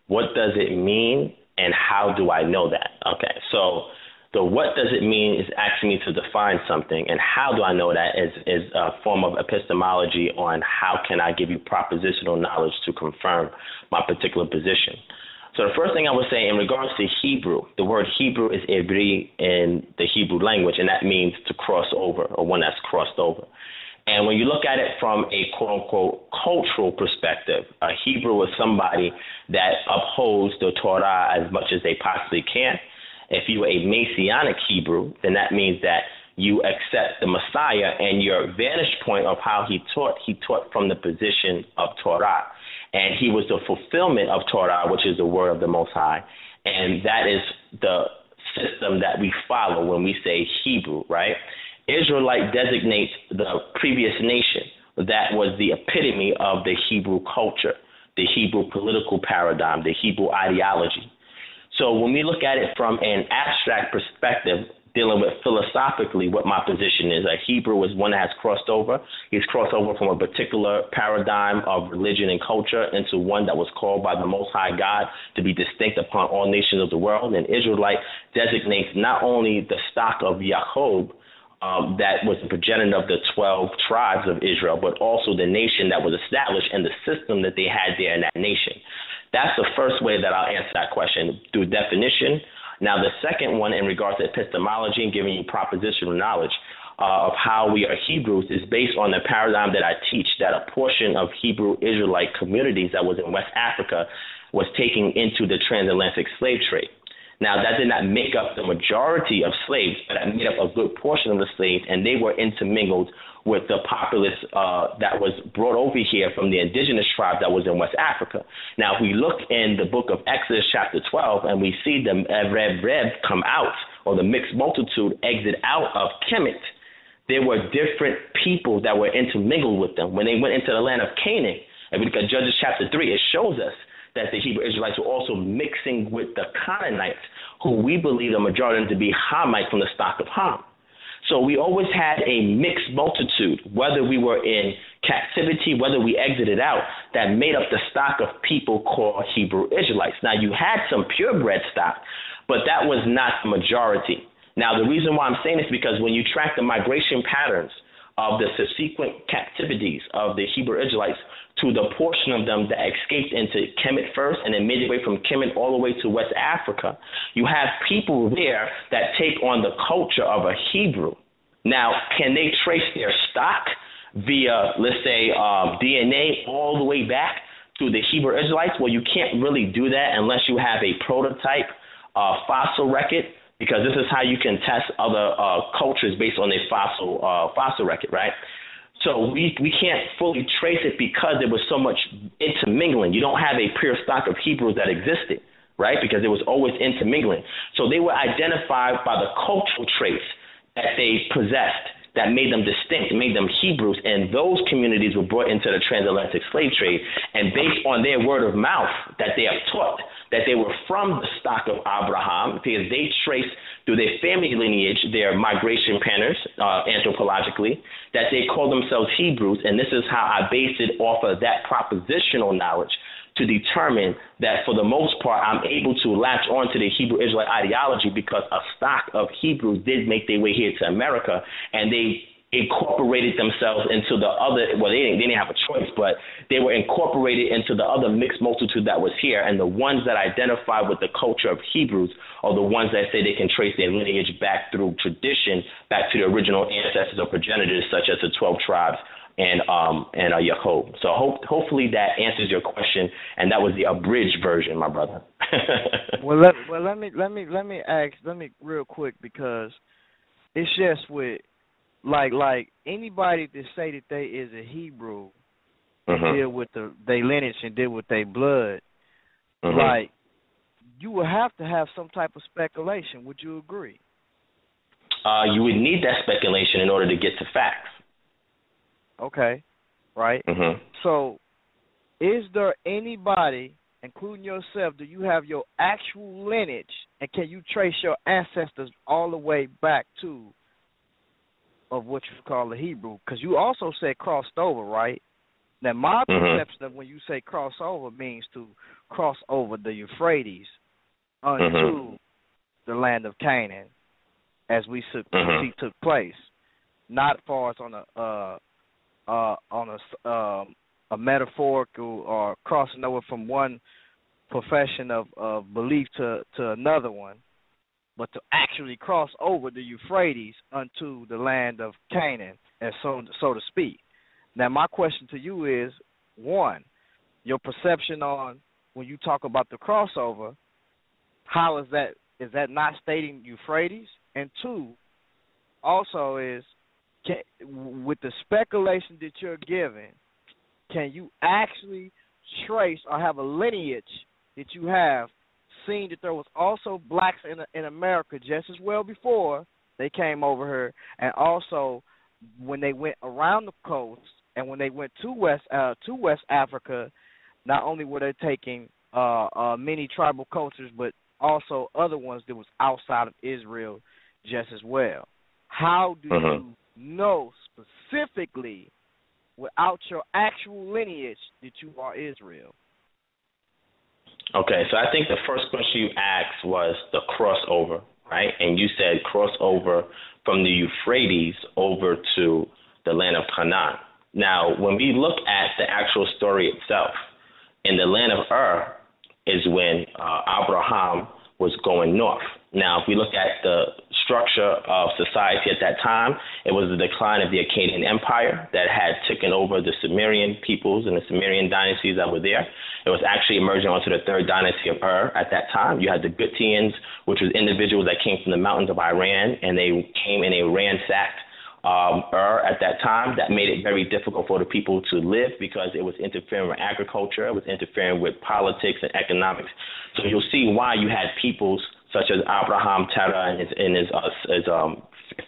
what does it mean? And how do I know that? Okay, so the what does it mean is asking me to define something, and how do I know that is a form of epistemology on how can I give you propositional knowledge to confirm my particular position. So the first thing I would say in regards to Hebrew, the word Hebrew is Ivri in the Hebrew language, and that means to cross over, or one that's crossed over. And when you look at it from a quote-unquote cultural perspective, a Hebrew is somebody that upholds the Torah as much as they possibly can. If you were a Messianic Hebrew, then that means that you accept the Messiah, and your vantage point of how he taught from the position of Torah. And he was the fulfillment of Torah, which is the word of the Most High. And that is the system that we follow when we say Hebrew, right? Israelite designates the previous nation that was the epitome of the Hebrew culture, the Hebrew political paradigm, the Hebrew ideology. So when we look at it from an abstract perspective, dealing with philosophically what my position is, a Hebrew is one that has crossed over. He's crossed over from a particular paradigm of religion and culture into one that was called by the Most High God to be distinct upon all nations of the world. And Israelite designates not only the stock of Jacob, that was the progenitor of the 12 tribes of Israel, but also the nation that was established and the system that they had there in that nation. That's the first way that I'll answer that question, through definition. Now, the second one, in regards to epistemology and giving you propositional knowledge of how we are Hebrews, is based on the paradigm that I teach, that a portion of Hebrew Israelite communities that was in West Africa was taken into the transatlantic slave trade. Now, that did not make up the majority of slaves, but that made up a good portion of the slaves, and they were intermingled with the populace that was brought over here from the indigenous tribe that was in West Africa. Now, if we look in the book of Exodus chapter 12, and we see the Reb come out, or the mixed multitude exit out of Kemet, there were different people that were intermingled with them. When they went into the land of Canaan, and we look at Judges chapter 3, it shows us that the Hebrew Israelites were also mixing with the Canaanites, who we believe the majority of them to be Hamites from the stock of Ham. So we always had a mixed multitude, whether we were in captivity, whether we exited out, that made up the stock of people called Hebrew Israelites. Now, you had some purebred stock, but that was not the majority. Now, the reason why I'm saying this is because when you track the migration patterns of the subsequent captivities of the Hebrew Israelites to the portion of them that escaped into Kemet first and then made their way from Kemet all the way to West Africa, you have people there that take on the culture of a Hebrew. Now, can they trace their stock via, let's say, DNA all the way back to the Hebrew Israelites? Well, you can't really do that unless you have a prototype fossil record, because this is how you can test other cultures based on a fossil record, right? So we can't fully trace it because there was so much intermingling. You don't have a pure stock of Hebrews that existed, right? Because there was always intermingling. So they were identified by the cultural traits that they possessed that made them distinct, made them Hebrews, and those communities were brought into the transatlantic slave trade. And based on their word of mouth that they have taught, that they were from the stock of Abraham, because they traced through their family lineage their migration patterns anthropologically, that they call themselves Hebrews. And this is how I based it off of that propositional knowledge to determine that for the most part I'm able to latch on to the Hebrew Israelite ideology, because a stock of Hebrews did make their way here to America, and they incorporated themselves into the other, well, they didn't have a choice, but they were incorporated into the other mixed multitude that was here. And the ones that identify with the culture of Hebrews are the ones that say they can trace their lineage back through tradition, back to the original ancestors or progenitors, such as the 12 tribes and Jacob. So hopefully that answers your question, and that was the abridged version, my brother. let me ask real quick, because it's just with like anybody that say that they is a Hebrew, deal with they lineage and deal with their blood, like you would have to have some type of speculation. Would you agree? You would need that speculation in order to get to facts. Okay, right. So is there anybody, including yourself, do you have your actual lineage, and can you trace your ancestors all the way back to of what you call a Hebrew? Because you also said crossed over, right? Now, my perception of when you say cross over means to cross over the Euphrates unto the land of Canaan, as we see took place, not far as on a metaphorical or crossing over from one profession of belief to another one, but to actually cross over the Euphrates unto the land of Canaan, and so to speak. Now, my question to you is, one, your perception on when you talk about the crossover, how is that? Is that not stating Euphrates? And two, also is, with the speculation that you're giving, can you actually trace or have a lineage that you have seen that there was also blacks in America just as well before they came over here, and also when they went around the coast and when they went to West Africa, not only were they taking many tribal cultures, but also other ones that was outside of Israel just as well. How do you know specifically, without your actual lineage, that you are Israel? Okay, so I think the first question you asked was the crossover, right? And you said crossover from the Euphrates over to the land of Canaan. Now, when we look at the actual story itself, in the land of Ur is when Abraham was going north. Now, if we look at the structure of society at that time, it was the decline of the Akkadian Empire that had taken over the Sumerian peoples and the Sumerian dynasties that were there. It was actually emerging onto the third dynasty of Ur at that time. You had the Gutians, which was individuals that came from the mountains of Iran, and they came and they ransacked Ur at that time. That made it very difficult for the people to live because it was interfering with agriculture, it was interfering with politics and economics. So you'll see why you had peoples such as Abraham, Terah, and his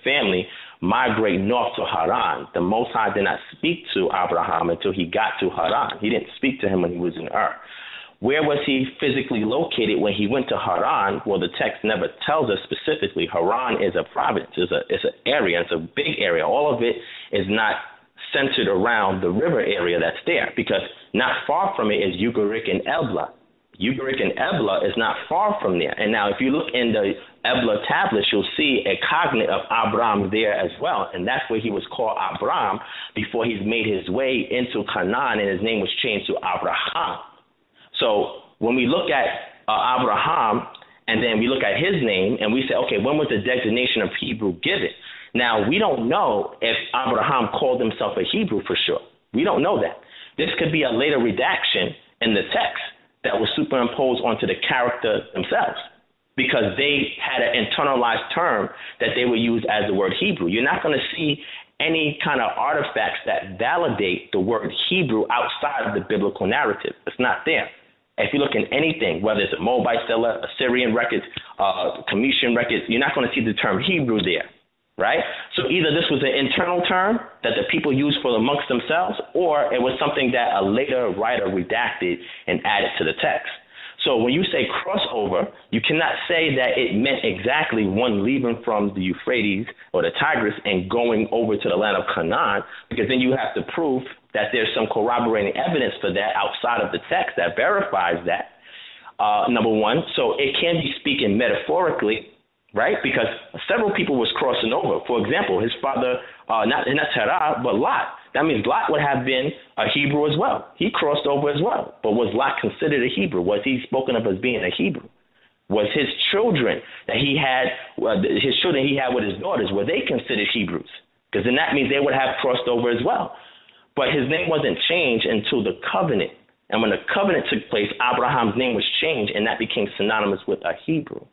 family migrate north to Haran. The Most High did not speak to Abraham until he got to Haran. He didn't speak to him when he was in Ur. Where was he physically located when he went to Haran? Well, the text never tells us specifically. Haran is a province. It's an area. It's a big area. All of it is not centered around the river area that's there, because not far from it is Ugarit and Ebla. Ugarit and Ebla is not far from there. And now if you look in the Ebla tablets, you'll see a cognate of Abram there as well. And that's where he was called Abram before he's made his way into Canaan, and his name was changed to Abraham. So when we look at Abraham, and then we look at his name, and we say, okay, when was the designation of Hebrew given? Now, we don't know if Abraham called himself a Hebrew for sure. We don't know that. This could be a later redaction in the text that was superimposed onto the character themselves, because they had an internalized term that they would use as the word Hebrew. You're not going to see any kind of artifacts that validate the word Hebrew outside of the biblical narrative. It's not there. If you look in anything, whether it's a Moabite stela, Assyrian records, Cometian records, you're not going to see the term Hebrew there, right? So either this was an internal term that the people used for amongst themselves, or it was something that a later writer redacted and added to the text. So when you say crossover, you cannot say that it meant exactly one leaving from the Euphrates or the Tigris and going over to the land of Canaan, because then you have to prove that there's some corroborating evidence for that outside of the text that verifies that, number one. So it can be speaking metaphorically, right? Because several people was crossing over. For example, his father, not Terah, but Lot. That means Lot would have been a Hebrew as well. He crossed over as well. But was Lot considered a Hebrew? Was he spoken of as being a Hebrew? Was his children that he had, his children he had with his daughters, were they considered Hebrews? Because then that means they would have crossed over as well. But his name wasn't changed until the covenant. And when the covenant took place, Abraham's name was changed, and that became synonymous with a Hebrew.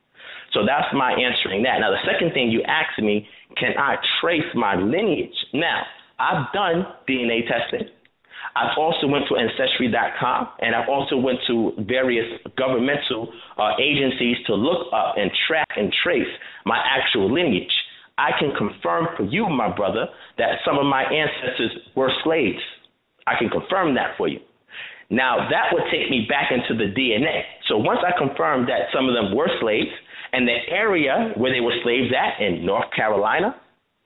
So that's my answering that. Now, the second thing you asked me, can I trace my lineage? Now, I've done DNA testing. I've also went to Ancestry.com, and I've also went to various governmental agencies to look up and track and trace my actual lineage. I can confirm for you, my brother, that some of my ancestors were slaves. I can confirm that for you. Now, that would take me back into the DNA. So once I confirm that some of them were slaves, and the area where they were slaves at in North Carolina,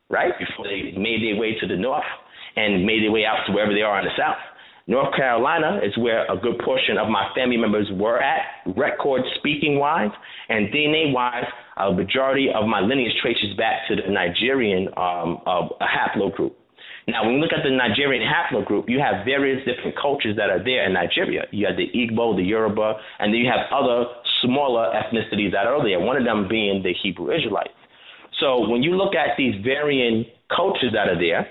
right, before they made their way to the north and made their way out to wherever they are in the south. North Carolina is where a good portion of my family members were at, record speaking-wise, and DNA-wise, a majority of my lineage traces back to the Nigerian haplogroup. Now, when we look at the Nigerian haplogroup, you have various different cultures that are there in Nigeria. You have the Igbo, the Yoruba, and then you have other smaller ethnicities that are there, one of them being the Hebrew Israelites. So when you look at these varying cultures that are there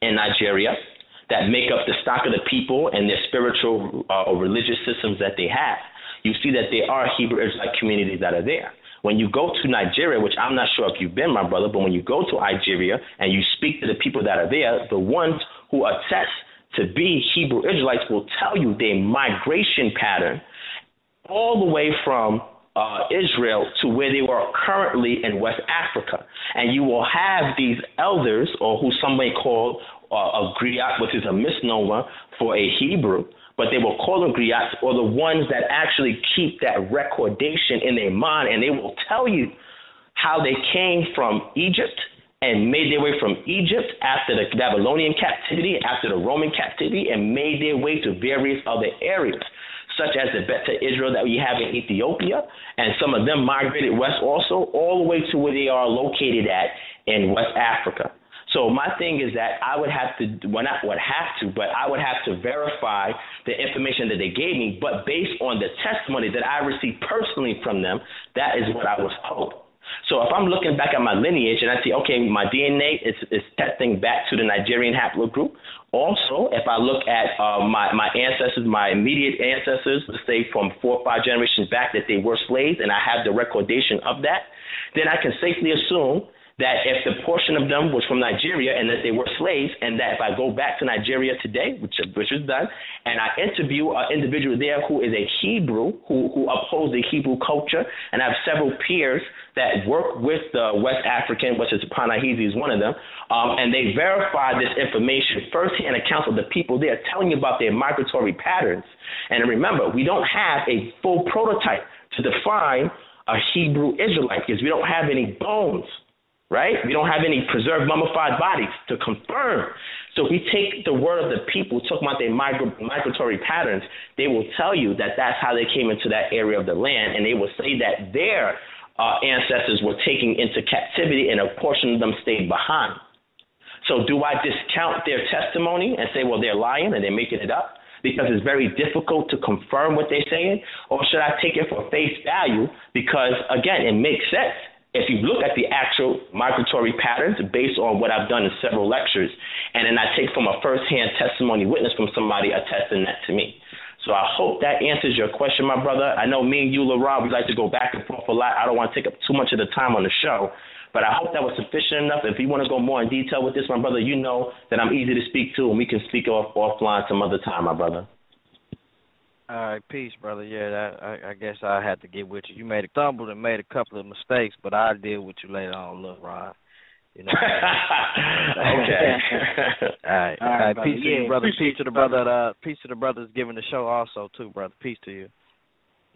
in Nigeria that make up the stock of the people and their spiritual or religious systems that they have, you see that there are Hebrew Israelite communities that are there. When you go to Nigeria, which I'm not sure if you've been, my brother, but when you go to Nigeria and you speak to the people that are there, the ones who attest to be Hebrew Israelites will tell you their migration pattern all the way from Israel to where they were currently in West Africa. And you will have these elders, or who some may call a griot, which is a misnomer for a Hebrew, but they will call them griots, or the ones that actually keep that recordation in their mind, and they will tell you how they came from Egypt and made their way from Egypt after the Babylonian captivity, after the Roman captivity, and made their way to various other areas, such as the Beta Israel that we have in Ethiopia, and some of them migrated west also, all the way to where they are located at in West Africa. So my thing is that I would have to, well, not would have to, but I would have to verify the information that they gave me, but based on the testimony that I received personally from them, that is what I was told. So if I'm looking back at my lineage and I see, okay, my DNA is testing back to the Nigerian haplogroup. Also, if I look at my ancestors, my immediate ancestors, let's say from 4 or 5 generations back, that they were slaves, and I have the recordation of that, then I can safely assume that if the portion of them was from Nigeria and that they were slaves, and that if I go back to Nigeria today, which is done, and I interview an individual there who is a Hebrew, who upholds the Hebrew culture, and I have several peers that work with the West African, which is Panahisi is one of them, and they verify this information, first-hand accounts of the people there telling you about their migratory patterns. And remember, we don't have a full prototype to define a Hebrew Israelite because we don't have any bones. Right? We don't have any preserved mummified bodies to confirm. So if we take the word of the people talking about their migratory patterns, they will tell you that that's how they came into that area of the land, and they will say that their ancestors were taken into captivity and a portion of them stayed behind. So do I discount their testimony and say, well, they're lying and they're making it up because it's very difficult to confirm what they're saying? Or should I take it for face value because, again, it makes sense if you look at the actual migratory patterns based on what I've done in several lectures, and then I take from a first-hand testimony witness from somebody attesting that to me. So I hope that answers your question, my brother. I know me and you, LaRon, we like to go back and forth a lot. I don't want to take up too much of the time on the show, but I hope that was sufficient enough. If you want to go more in detail with this, my brother, you know that I'm easy to speak to, and we can speak offline some other time, my brother. All right, peace, brother. Yeah, I guess I had to get with you. You made stumbled and made a couple of mistakes, but I'll deal with you later on, look, Ron. You know. Okay. All right. Peace to you, brother. Peace to the brother. Peace to the brothers giving the show also too, brother. Peace to you.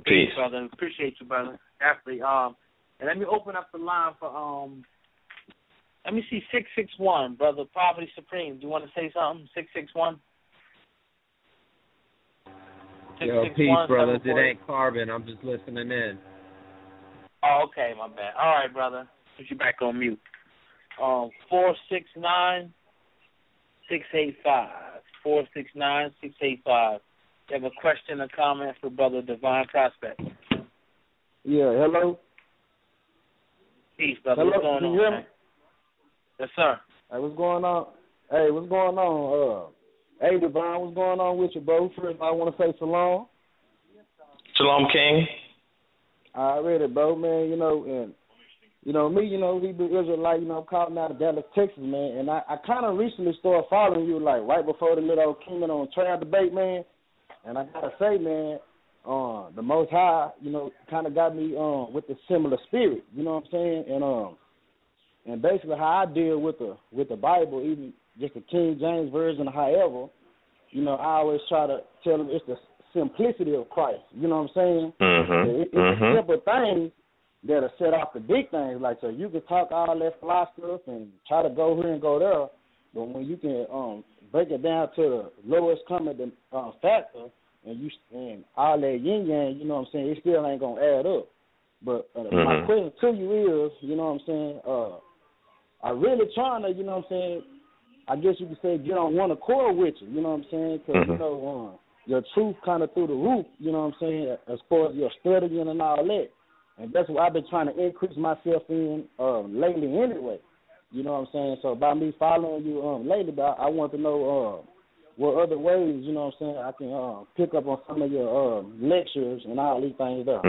Peace, brother. Appreciate you, brother. Definitely. And let me open up the line for let me see 661, brother. Poverty Supreme. Do you want to say something? 661. Yo, peace, brothers. It ain't Carbon. I'm just listening in. Oh, okay, my bad. All right, brother. Put you back on mute. 469-685. 469-685. You have a question or comment for Brother Divine Prospect? Yeah, hello? Peace, brother. Hello? What's going Can on, you hear me? man? Yes, sir. Hey, what's going on? Hey, what's going on? Hey, Divine, what's going on with you, bro? First, I want to say shalom. Shalom, King. Already, bro, man, you know, and, you know, me, you know, Hebrew Israelite, you know, I'm calling out of Dallas, Texas, man, and I kind of recently started following you, like, right before the little Kemet on trial debate, man, and I got to say, man, the Most High, you know, kind of got me with the similar spirit, you know what I'm saying, and basically how I deal with the Bible, even just the King James Version, however, you know, I always try to tell them it's the simplicity of Christ. You know what I'm saying? Mm-hmm. It's a simple thing that'll set off the big things. Like, so you can talk all that fly stuff and try to go here and go there, but when you can break it down to the lowest common factor and all that yin yang, you know what I'm saying, it still ain't going to add up. But my question to you is, you know what I'm saying, I really trying to, you know what I'm saying, I guess you could say, get on one accord with you. You know what I'm saying? Because you know, your truth kind of through the roof. You know what I'm saying? As far as your studying and all that, and that's what I've been trying to increase myself in lately, anyway. You know what I'm saying? So by me following you lately, I want to know what other ways, you know what I'm saying, I can pick up on some of your lectures and all these things there.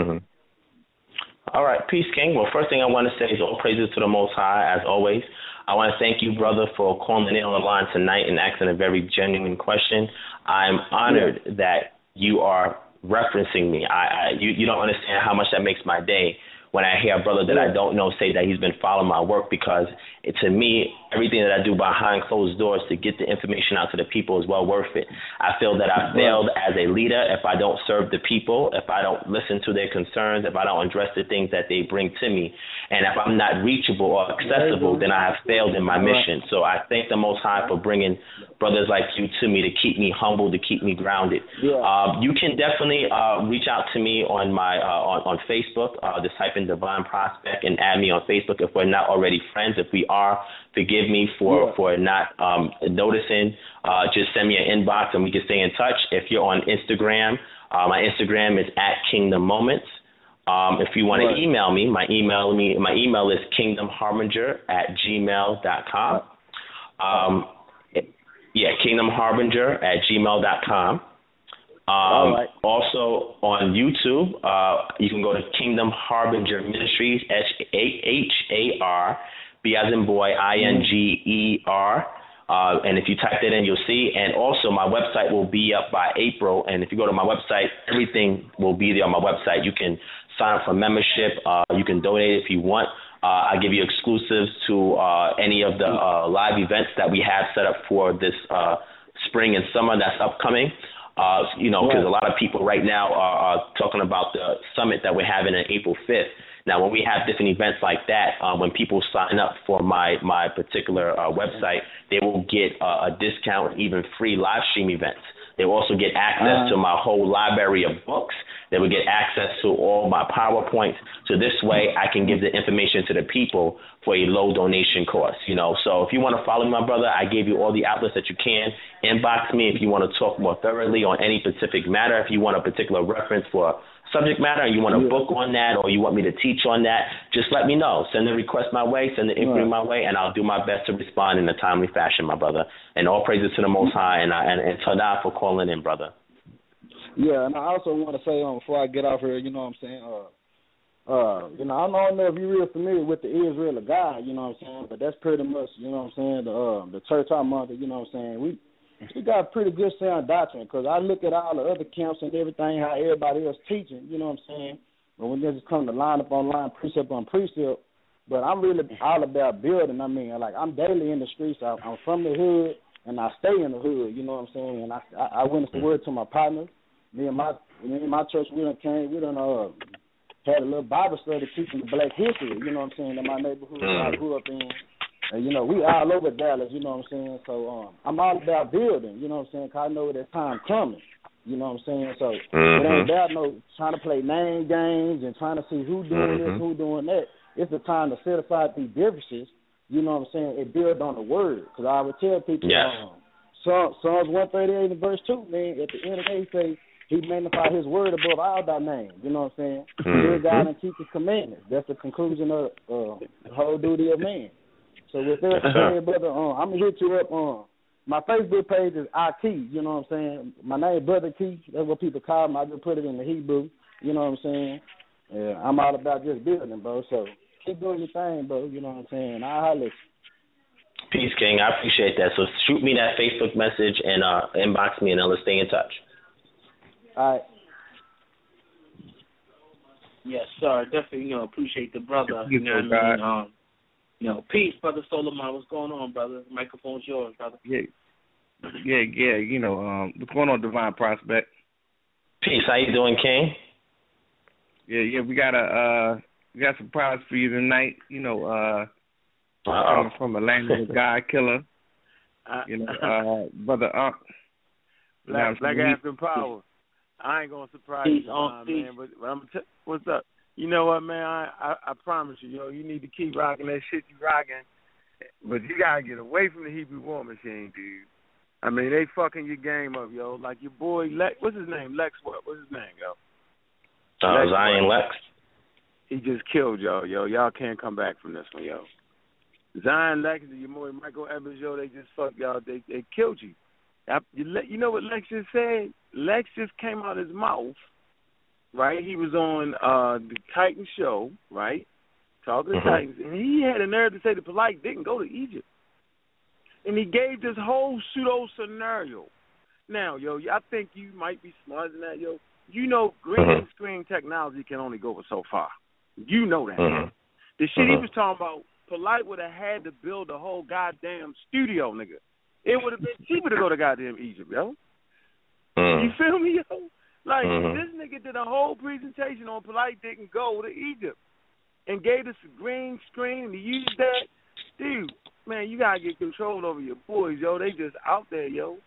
All right, peace, King. Well, first thing I want to say is all praises to the Most High, as always. I want to thank you, brother, for calling in on the line tonight and asking a very genuine question. I'm honored that you are referencing me. You don't understand how much that makes my day when I hear a brother that I don't know say that he's been following my work, because to me, everything that I do behind closed doors to get the information out to the people is well worth it. I feel that I failed as a leader if I don't serve the people, if I don't listen to their concerns, if I don't address the things that they bring to me. And if I'm not reachable or accessible, then I have failed in my mission. So I thank the Most High for bringing brothers like you to me to keep me humble, to keep me grounded. You can definitely reach out to me on my on Facebook. Just type in Divine Prospect and add me on Facebook if we're not already friends. If we are, forgive me for not noticing. Just send me an inbox and we can stay in touch. If you're on Instagram, my Instagram is @KingdomMoments. If you want to email me, my email is kingdomharbinger@gmail.com. kingdomharbinger@gmail.com. Also on YouTube, you can go to Kingdom Harbinger Ministries, HAR, B as in boy, INGER. And if you type that in, you'll see. And also my website will be up by April. And if you go to my website, everything will be there on my website. You can sign up for membership. You can donate if you want. I give you exclusives to any of the live events that we have set up for this spring and summer that's upcoming. Because a lot of people right now are talking about the summit that we're having on April 5th. Now, when we have different events like that, when people sign up for my particular website, they will get a discount, even free live stream events. They will also get access to my whole library of books. They will get access to all my PowerPoints. So this way I can give the information to the people for a low donation cost, So if you want to follow me, my brother, I gave you all the outlets that you can. Inbox me if you want to talk more thoroughly on any specific matter. If you want a particular reference for subject matter and you want a book on that or you want me to teach on that, just let me know. Send the request my way, send the inquiry my way, and I'll do my best to respond in a timely fashion, my brother. And all praises to the Most High, and tada for calling in, brother. Yeah, and I also want to say before I get off here, you know what I'm saying, I don't know if you're real familiar with the Israelite God, you know what I'm saying, but that's pretty much, you know what I'm saying, the church I'm under, you know what I'm saying, we got pretty good sound doctrine, because I look at all the other camps and everything, how everybody else teaching, you know what I'm saying, but when they just come to line up on line, precept on precept, but I'm really all about building. I mean, like, I'm daily in the streets. I'm from the hood, and I stay in the hood, you know what I'm saying, and I witness the word to my partners. Me and my church, we done had a little Bible study teaching the black history, you know what I'm saying, in my neighborhood I grew up in. And, we all over Dallas, you know what I'm saying. So I'm all about building, you know what I'm saying, because I know that time coming, you know what I'm saying. So it ain't about trying to play name games and trying to see who doing this, who doing that. It's the time to set aside these differences, you know what I'm saying, and build on the word. Because I would tell people, Psalms 138 and verse 2, man, at the end of the day, he say, he magnified his word above all thy name. You know what I'm saying? Fear God and keep his commandments. That's the conclusion of the whole duty of man. So with that said, brother, I'm going to hit you up on my Facebook page is Aki. You know what I'm saying? My name is Brother Key. That's what people call me. I just put it in the Hebrew. You know what I'm saying? I'm all about just building, bro. So keep doing your thing, bro. You know what I'm saying? I'll holler at you. Peace, King. I appreciate that. So shoot me that Facebook message and inbox me, and then let's stay in touch. All right. Yes, sir. Definitely, appreciate the brother. You know what I mean? Peace, Brother Solomon. What's going on, brother? The microphone's yours, brother. Yeah. What's going on, Divine Prospect? Peace. How you doing, King? Yeah. We got a surprise for you tonight. Coming from a language God killer. Brother Black African Power. I ain't gonna surprise you, man. But I'm what's up? You know what, man? I promise you, you need to keep rocking that shit you rocking. But you gotta get away from the Hebrew war machine, dude. I mean, they fucking your game up, yo. Like your boy Lex, what's his name? Lex what? What's his name, yo? Zion Lex. He just killed y'all, yo. Y'all can't come back from this one, yo. Zion Lex and your boy Michael Evans, yo, they just fucked y'all. They killed you. You know what Lex just said? Lex just came out of his mouth, right? He was on the Titan show, right? Talking to Titans, and he had a nerve to say the Polite didn't go to Egypt. And he gave this whole pseudo scenario. Now, yo, I think you might be smarter than that, yo. You know green screen technology can only go so far. You know that. The shit he was talking about, Polite would have had to build a whole goddamn studio, nigga. It would have been cheaper to go to goddamn Egypt, yo. You feel me, yo? Like, this nigga did a whole presentation on Polite didn't go to Egypt and gave us a green screen and he used that. Dude, man, you got to get control over your boys, yo. They just out there, yo.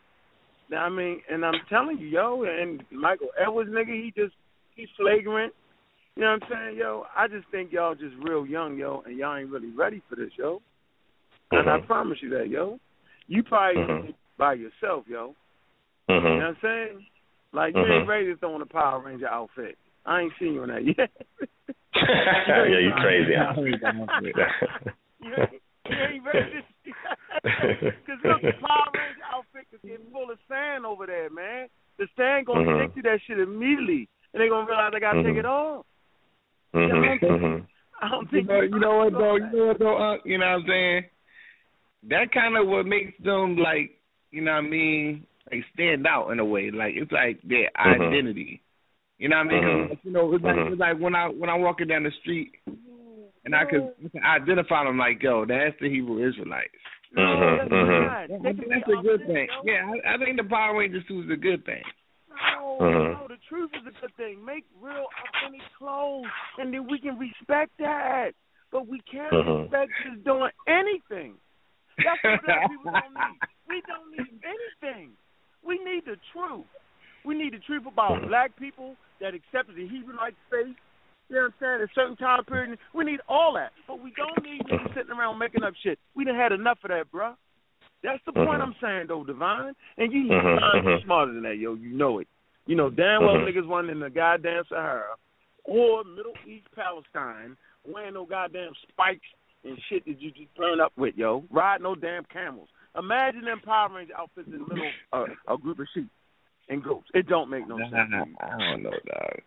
Now, I mean, and I'm telling you, yo, and Michael Edwards, nigga, he's flagrant. You know what I'm saying, yo? I just think y'all just real young, yo, and y'all ain't really ready for this, yo. And I promise you that, yo. You probably by yourself, yo. You know what I'm saying? Like, you ain't ready to throw on a Power Ranger outfit. I ain't seen you in that yet. Yeah, you crazy, huh? You ain't ready to see that. Because look, the Power Ranger outfit is getting full of sand over there, man. The sand going to stick to that shit immediately. And they're going to realize they got to take it off. I don't think you know what, though? You know what I'm saying? That kind of what makes them, like, you know what I mean, like, stand out in a way. Like, it's like their identity. You know what I mean? 'Cause, you know, it's like when I walking down the street and I can identify them like, yo, that's the Hebrew Israelites. That's a good thing. Yeah, I think the Power Ranger suit is a good thing. No, the truth is a good thing. Make real, authentic clothes, and then we can respect that. But we can't respect just doing anything. That's what black people don't need. We don't need anything. We need the truth. We need the truth about black people that accepted the Hebrew-like faith. You know what I'm saying? At a certain time period. We need all that. But we don't need niggas sitting around making up shit. We done had enough of that, bruh. That's the point I'm saying, though, Divine. And you smarter than that, yo. You know it. You know damn well niggas wasn't in the goddamn Sahara or Middle East Palestine wearing no goddamn spikes and shit that you just burn up with, yo. Ride no damn camels. Imagine them Power Ranger outfits in the middle of a group of sheep and goats. It don't make no sense. I don't know, dog.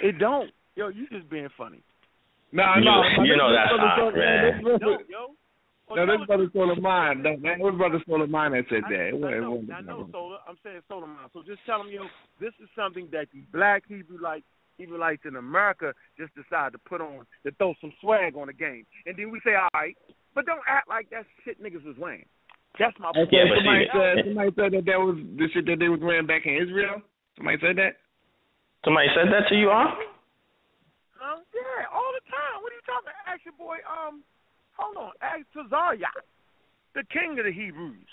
It don't. Yo, you just being funny. No. You know that's hot, man. No, this brother stole of mine. That was brother stole of mine that said that. I know, Solar. I'm saying Solar mine. So just tell them, yo, this is something that the black Hebrewites in America just decide to put on, to throw some swag on the game. And then we say, all right, but don't act like that shit niggas was wearing. That's my point. Yeah, somebody said that was the shit that they was wearing back in Israel? Somebody said that? Somebody said that to you, huh? Yeah, all the time. What are you talking about? Ask your boy, hold on, ask Tazariah, the king of the Hebrews.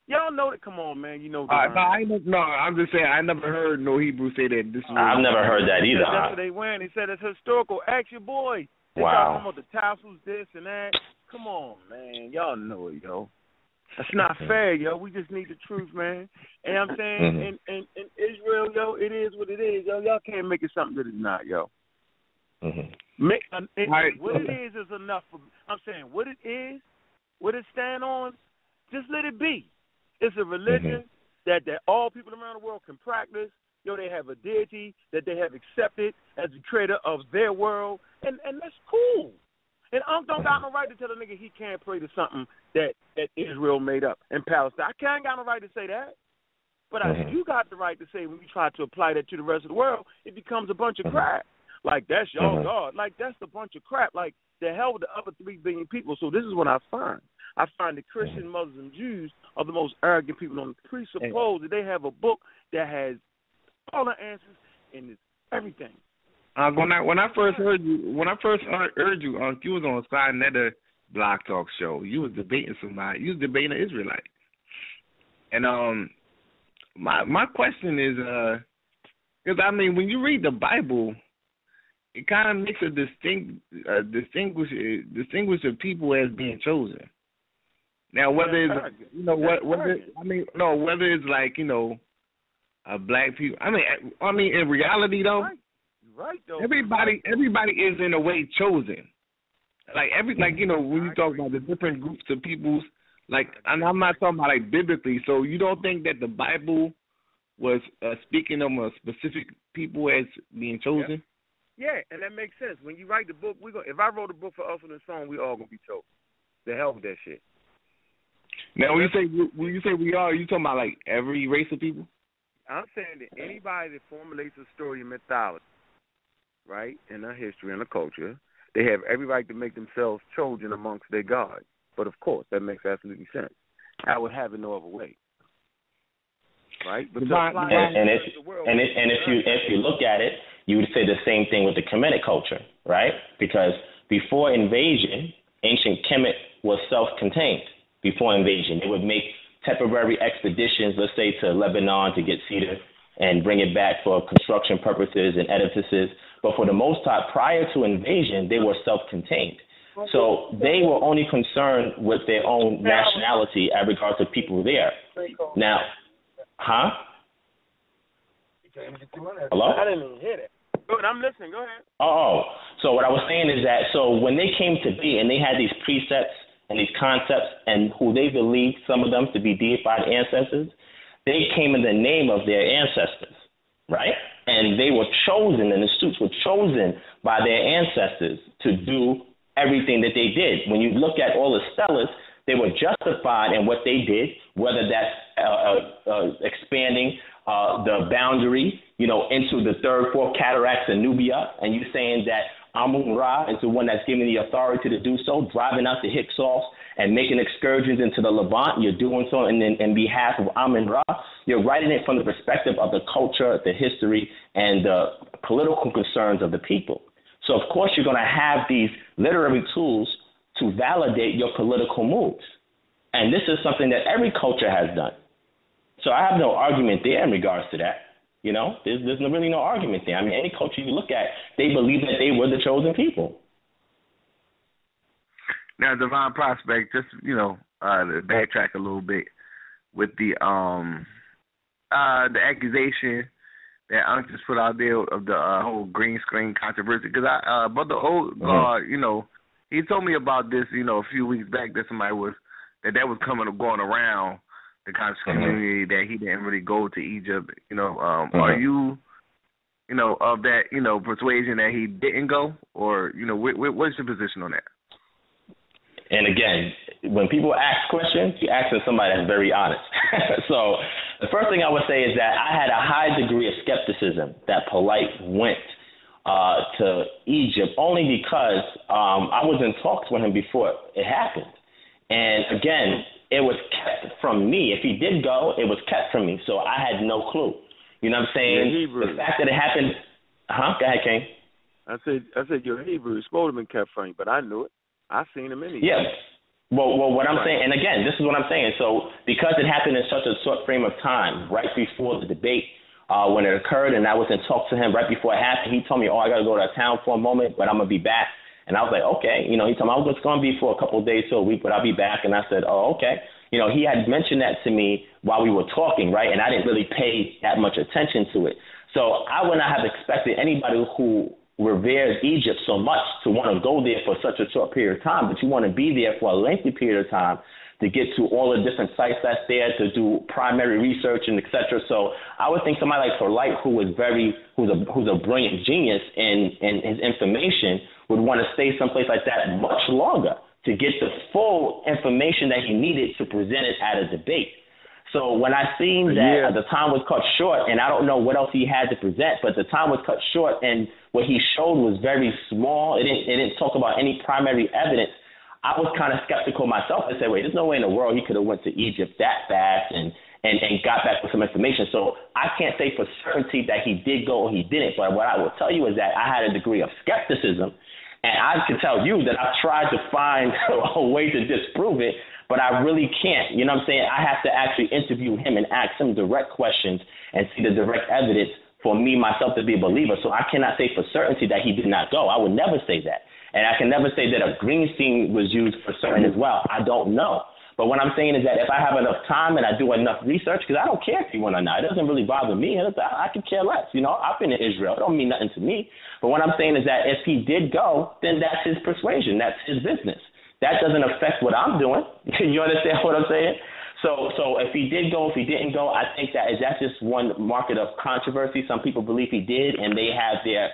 Y'all know that. Come on, man. You know. I'm just saying. I never heard no Hebrew say that. This. I've never heard that either. That's what they wearing. They said it's historical. Ask your boy. They talking about the tassels, this and that. Come on, man. Y'all know it, yo. That's not fair, yo. We just need the truth, man. And I'm saying, in Israel, yo, it is what it is, yo. Y'all can't make it something that it's not, yo. What it is enough for. I'm saying what it is, what it stand on. Just let it be. It's a religion that all people around the world can practice. Yo, they have a deity that they have accepted as the creator of their world, and that's cool. And I don't got no right to tell a nigga he can't pray to something that Israel made up in Palestine. I can't got no right to say that. But I do got the right to say when you try to apply that to the rest of the world, it becomes a bunch of crap. Like, that's y'all God. Like, that's a bunch of crap. Like, the hell with the other 3 billion people. So this is what I find. I find that Christian, Muslims, and Jews are the most arrogant people on the presuppose that they have a book that has all the answers and it's everything. When I first heard you, you was on Sinetta Blog Talk show. You was debating somebody. You was debating an Israelite. And my question is, because I mean, when you read the Bible, it kind of makes a distinguish of people as being chosen. Now, whether it's whether it's like black people. I mean, in reality though, right though. Everybody is in a way chosen. When you talk about the different groups of people, and I'm not talking about like biblically. So you don't think that the Bible was speaking of a specific people as being chosen? Yeah, and that makes sense. When you write the book, if I wrote a book for us on the song, we all gonna be chosen. The hell with that shit. Now, when you say we are you talking about like every race of people? I'm saying that anybody that formulates a story in mythology, right, in their history and their culture, they have every right to make themselves chosen amongst their gods. But of course, that makes absolutely sense. I would have it no other way, right? But if you look at it, you would say the same thing with the Kemetic culture, right? Because before invasion, ancient Kemet was self-contained. Before invasion, they would make temporary expeditions, let's say to Lebanon to get cedar and bring it back for construction purposes and edifices. But for the most part, prior to invasion, they were self-contained. So they were only concerned with their own nationality as regards to people there. Now, Hello? I didn't even hear that. Good, I'm listening. Go ahead. So what I was saying is that when they came to be and they had these precepts and these concepts and who they believed, some of them, to be deified ancestors, they came in the name of their ancestors, right? And they were chosen, and the suits were chosen by their ancestors to do everything that they did. When you look at all the stellars, they were justified in what they did, whether that's expanding the boundary, into the third, fourth cataracts in Nubia, and you saying that Amun-Ra is the one that's given the authority to do so, driving out the Hyksos and making excursions into the Levant. You're doing so in behalf of Amun-Ra. You're writing it from the perspective of the culture, the history, and the political concerns of the people. So, of course, you're going to have these literary tools to validate your political moves. And this is something that every culture has done. So I have no argument there in regards to that. There's really no argument there. I mean, any culture you look at, they believe that they were the chosen people. Now, Divine Prospect, just, to backtrack a little bit with the accusation that Unc just put out there of the whole green screen controversy. Because Brother Old God, he told me about this, a few weeks back that somebody was going around the conscious community that he didn't really go to Egypt. Are you, of that, persuasion that he didn't go, or what's your position on that? And again, when people ask questions, you're asking somebody that's very honest. So the first thing I would say is that I had a high degree of skepticism that Polite went to Egypt only because I was in talks with him before it happened. And again, it was kept from me. If he did go, it was kept from me. So I had no clue. You know what I'm saying? The fact that it happened. Go ahead, King. I said your Hebrew is supposed to have been kept from you, but I knew it. I seen him in Egypt. Yeah. Well, what I'm saying, and again, this is what I'm saying. So because it happened in such a short frame of time, right before the debate, when it occurred, and I was in talks to him right before it happened, he told me, I got to go to town for a moment, but I'm going to be back. And I was like, okay. He told me, I was going to be for a couple of days to a week, but I'll be back. And I said, okay. He had mentioned that to me while we were talking, right? And I didn't really pay that much attention to it. So I would not have expected anybody who reveres Egypt so much to want to go there for such a short period of time, but you want to be there for a lengthy period of time to get to all the different sites that's there, to do primary research and et cetera. So I would think somebody like Light, who's a brilliant genius in his information, would want to stay someplace like that much longer to get the full information that he needed to present it at a debate. So when I seen that the time was cut short, and I don't know what else he had to present, but the time was cut short, and what he showed was very small. It didn't talk about any primary evidence. I was kind of skeptical myself and said, wait, there's no way in the world he could have went to Egypt that fast and got back with some information. So I can't say for certainty that he did go or he didn't, but what I will tell you is that I had a degree of skepticism, and I can tell you that I've tried to find a way to disprove it, but I really can't. You know what I'm saying? I have to actually interview him and ask him direct questions and see the direct evidence for me, myself, to be a believer. So I cannot say for certainty that he did not go. I would never say that. And I can never say that a green scene was used for certain as well. I don't know. But what I'm saying is that if I have enough time and I do enough research, because I don't care if he went or not. It doesn't really bother me. I could care less. You know, I've been to Israel. It don't mean nothing to me. But what I'm saying is that if he did go, then that's his persuasion. That's his business. That doesn't affect what I'm doing. You understand what I'm saying? So if he did go, if he didn't go, I think that's just one market of controversy. Some people believe he did, and they have their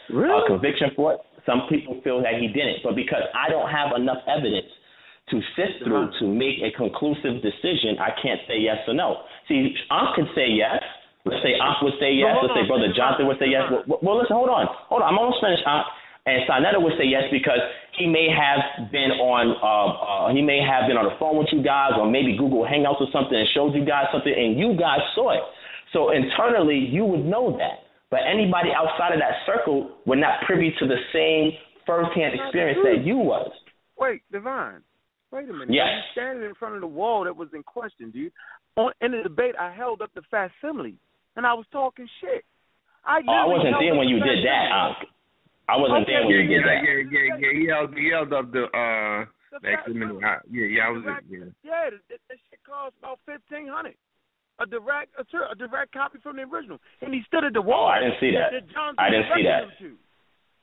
conviction for it. Some people feel that he didn't. But because I don't have enough evidence to sift through to make a conclusive decision, I can't say yes or no. See, Ankh could say yes. Let's say Ankh would say yes. Let's say Brother Jonathan would say yes. Well, listen, hold on. I'm almost finished, Ankh. And Sonetta would say yes because he may have been on the phone with you guys, or maybe Google Hangouts or something and showed you guys something, and you guys saw it. So internally, you would know that. But anybody outside of that circle were not privy to the same firsthand experience that you was. Wait, Divine. Wait a minute. Yes. You're standing in front of the wall that was in question, dude. In the debate, I held up the facsimile, and I was talking shit. I wasn't there when you did that, Ankh. I wasn't there when you did that. Yeah. He held up the facsimile. Yeah, I was there. Yeah, that shit cost about $1,500. A direct copy from the original, and he stood at the wall. Oh, I didn't see that. I didn't see that.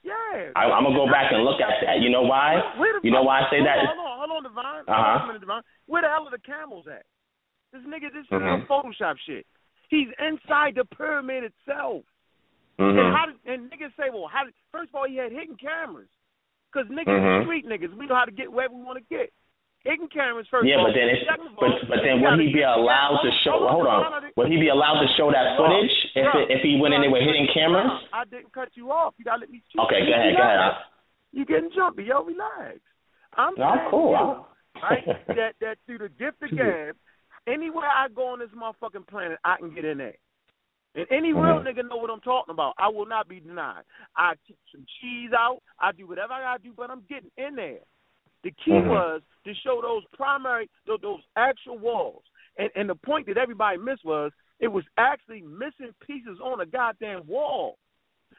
Yeah. I'm gonna go back and look at that. You know why? You know why I say that? Hold on, Divine. Divine. Where the hell are the camels at? This is some Photoshop shit. He's inside the pyramid itself. And niggas say, well, first of all, he had hidden cameras. Because niggas are street niggas. We know how to get wherever we want to get. Hidden cameras first of all. But then would he be allowed to show, would he be allowed to show that footage if he went in there with hidden cameras? I didn't cut you off. You got to let me speak. Okay, go ahead. You getting jumpy, yo, relax. I'm cool. Right? that through the gift of gab, anywhere I go on this motherfucking planet, I can get in there. And any real nigga know what I'm talking about. I will not be denied. I keep some cheese out. I do whatever I gotta do, but I'm getting in there. The key was to show those those actual walls. And the point that everybody missed was it was actually missing pieces on a goddamn wall.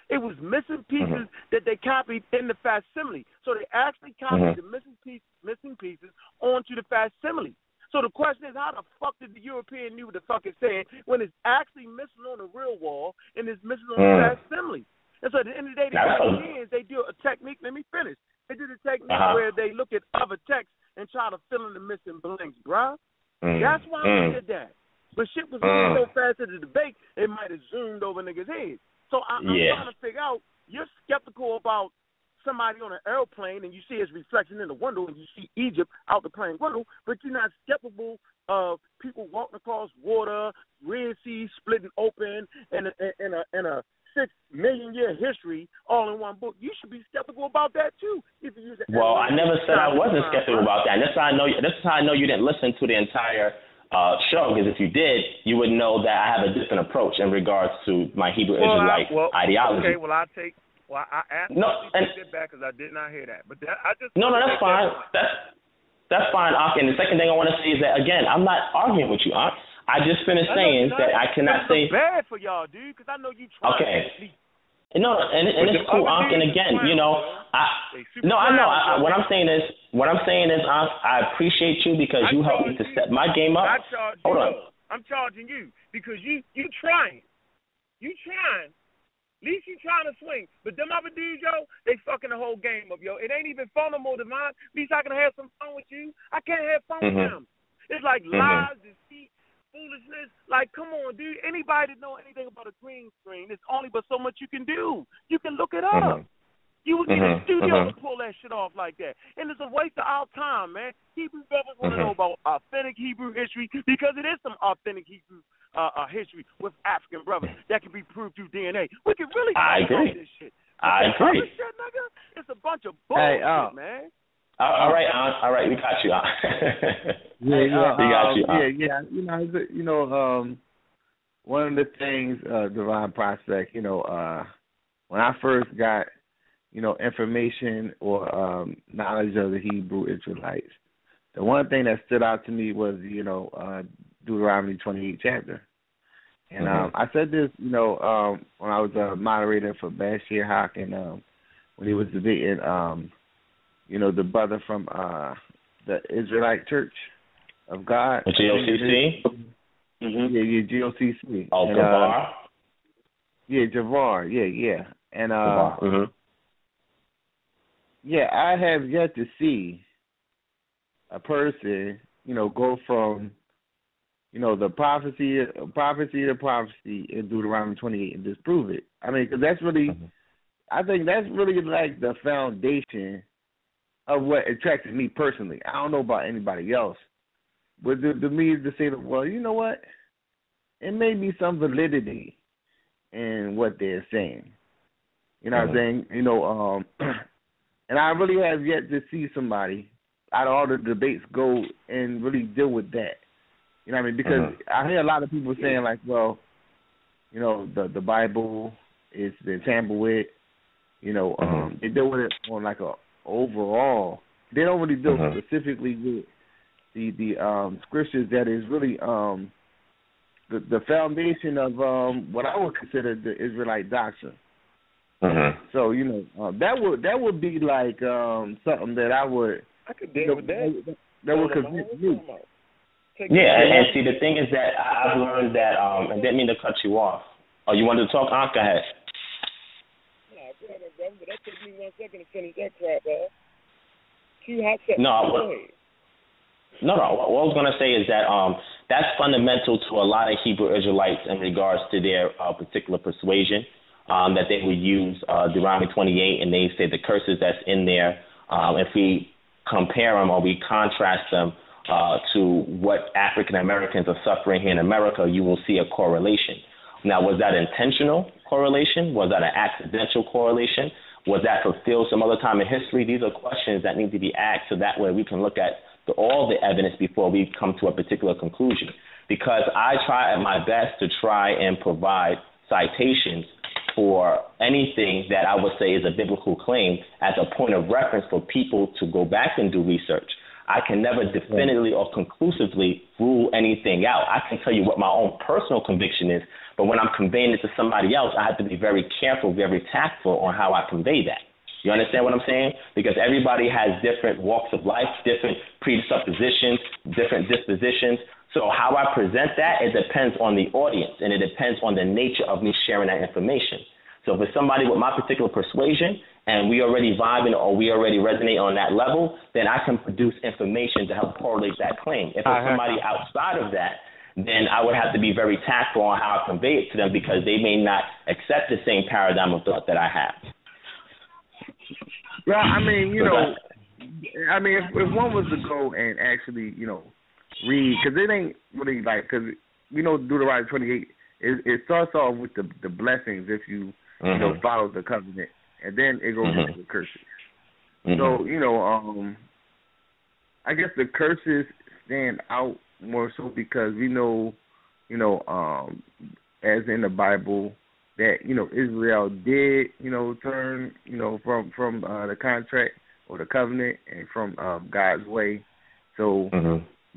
It was missing pieces that they copied in the facsimile. So they actually copied the missing pieces onto the facsimile. So the question is, how the fuck did the European knew what the fuck it said when it's actually missing on the real wall and it's missing on the facsimile? And so at the end of the day, they do a technique. Let me finish. They do the technique where they look at other texts and try to fill in the missing blanks, bruh. That's why we did that. But shit was moving so fast in the debate, it might have zoomed over niggas' heads. So I'm trying to figure out, you're skeptical about somebody on an airplane and you see his reflection in the window and you see Egypt out the plane window, but you're not skeptical of people walking across water, Red Sea splitting open, and a 6 million year history all in one book. You should be skeptical about that too. Well, I never said I wasn't skeptical about that. And that's how I know you didn't listen to the entire show, because if you did, you would know that I have a different approach in regards to my Hebrew Israelite ideology. Okay, I asked you to take it back because I did not hear that. But that's fine. That's fine, Ankh. And the second thing I want to say is that, again, I'm not arguing with you, Ankh. I just finished saying that I cannot say. It's bad for y'all, dude, because I know you trying to sleep. No, and it's cool, Ankh. And again, I know. What I'm saying is, Ankh, I appreciate you because you helped me to set my game up. Hold on. I'm charging you because you trying. You trying. At least you trying to swing. But them other dudes, yo, they fucking the whole game up, yo. It ain't even fun no more, Divine. At least I can have some fun with you. I can't have fun with them. It's like lies, deceit, foolishness. Like, come on, dude. Anybody that know anything about a green screen, it's only but so much you can do. You can look it up. You would need a studio to pull that shit off like that. And it's a waste of our time, man. Hebrew brothers want to know about authentic Hebrew history because it is some authentic Hebrew history with African brothers that can be proved through DNA. We can really talk about this shit. I agree. Shit, nigga, it's a bunch of bullshit, man. All right, we got you. We got you. Yeah. One of the things, Divine Prospect, when I first got, information or knowledge of the Hebrew Israelites, the one thing that stood out to me was, Deuteronomy 28 chapter. And I said this, when I was a moderator for Bashir Haq, and when he was debating, the brother from the Israelite church, of God. GOCC? Yeah, GOCC. Oh, Gavar? Yeah, Javar. Yeah. And yeah, I have yet to see a person, go from, the prophecy to prophecy in Deuteronomy 28 and disprove it. I mean, because that's really, I think that's really like the foundation of what attracted me personally. I don't know about anybody else, but to me is to say, well, you know what? It may be some validity in what they're saying. You know what I'm saying? And I really have yet to see somebody out of all the debates go and really deal with that. You know what I mean? Because I hear a lot of people saying like, well, the Bible is been tampered with. They deal with it on like a overall. They don't really deal specifically with the scriptures that is really the foundation of what I would consider the Israelite doctrine. So that would be like something that I could deal with that. That would convince me. Yeah, and see, the thing is that I've learned that, and didn't mean to cut you off. Oh, you wanted to talk? Go ahead. No, go ahead, brother, but that took me 1 second to finish that crap, No. What I was going to say is that that's fundamental to a lot of Hebrew Israelites in regards to their particular persuasion, that they would use Deuteronomy 28, and they say the curses that's in there, if we compare them or we contrast them to what African Americans are suffering here in America, you will see a correlation. Now, was that intentional correlation? Was that an accidental correlation? Was that fulfilled some other time in history? These are questions that need to be asked so that way we can look at all the evidence before we come to a particular conclusion. Because I try at my best to try and provide citations for anything that I would say is a biblical claim as a point of reference for people to go back and do research. I can never definitively or conclusively rule anything out. I can tell you what my own personal conviction is, but when I'm conveying it to somebody else, I have to be very careful, very tactful on how I convey that. You understand what I'm saying? Because everybody has different walks of life, different presuppositions, different dispositions. So how I present that, it depends on the audience, and it depends on the nature of me sharing that information. So if it's somebody with my particular persuasion and we already vibing or we already resonate on that level, then I can produce information to help correlate that claim. If it's somebody outside of that, then I would have to be very tactful on how I convey it to them because they may not accept the same paradigm of thought that I have. Well, I mean, if one was to go and actually, read, because it ain't really like, because Deuteronomy 28, it starts off with the blessings if you, follow the covenant, and then it goes into the curses. So, I guess the curses stand out more so because we know, as in the Bible, that, Israel did, turn, from the contract or the covenant and from God's way. So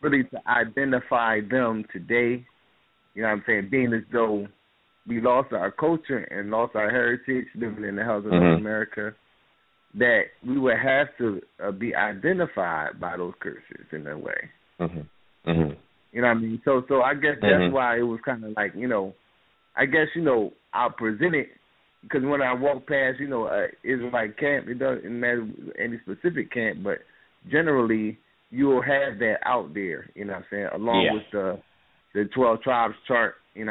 really to identify them today, being as though we lost our culture and lost our heritage living in the hells of North America, that we would have to be identified by those curses in a way. You know what I mean? So I guess that's why it was kind of like, I guess, I'll present it because when I walk past, Israelite camp, it doesn't matter any specific camp, but generally you'll have that out there, along with the 12 tribes chart, and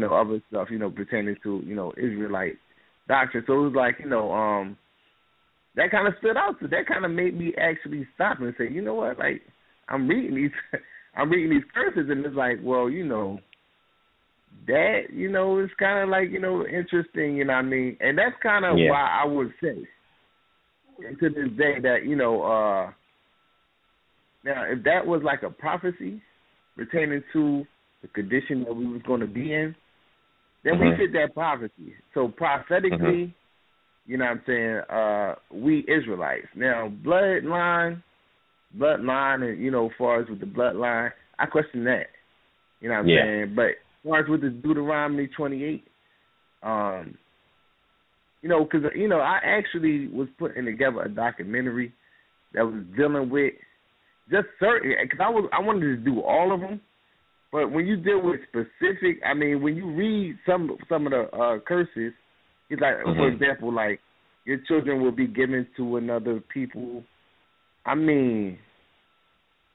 other stuff, pertaining to, Israelite doctrine. So it was like, that kind of stood out. So that kind of made me actually stop and say, you know what, like, I'm reading these curses, and it's like, well, that, is kind of like, interesting, and that's kind of why I would say, to this day, that, now, if that was like a prophecy pertaining to the condition that we was going to be in, then we fit that prophecy. So prophetically, we Israelites. Now, bloodline, and, as far as with the bloodline, I question that. Saying? But as far as with the Deuteronomy 28, because, I actually was putting together a documentary that was dealing with, just certain, because I wanted to do all of them, but when you deal with specific, I mean, when you read some of the curses, it's like, for example, like your children will be given to another people. I mean,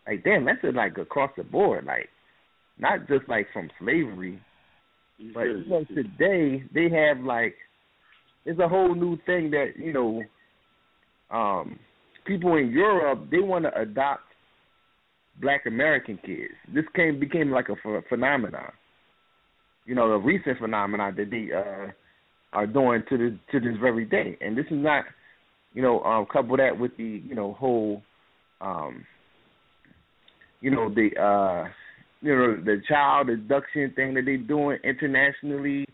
like, damn, that's like across the board, like not just like from slavery, but today they have like, it's a whole new thing that, you know, people in Europe, they want to adopt Black American kids. This became like a phenomenon. You know, a recent phenomenon that they are doing to this very day. And this is not, you know, couple that with the, you know, whole, the child abduction thing that they're doing internationally,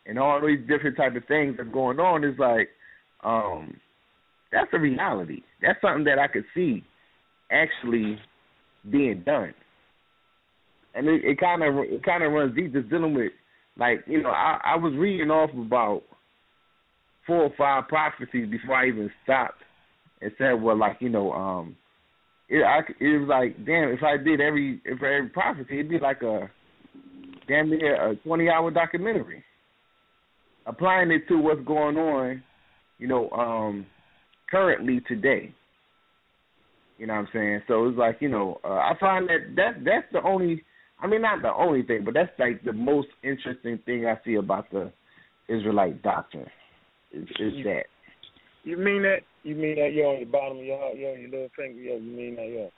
and all these different type of things that are going on. Is like, that's a reality. That's something that I could see actually being done. And it kind of runs deep, just dealing with, like, you know, I was reading off about 4 or 5 prophecies before I even stopped and said, well, like, you know, it was like, damn, if I did every prophecy, it'd be like a 20-hour documentary, applying it to what's going on, you know, currently today. You know what I'm saying? So it's like, you know, I find that's the only, I mean, not the only thing, but that's like the most interesting thing I see about the Israelite doctrine is that. You mean that? You mean that, yo, on the bottom of your heart, yo, on your little finger, yo, you mean that, yo?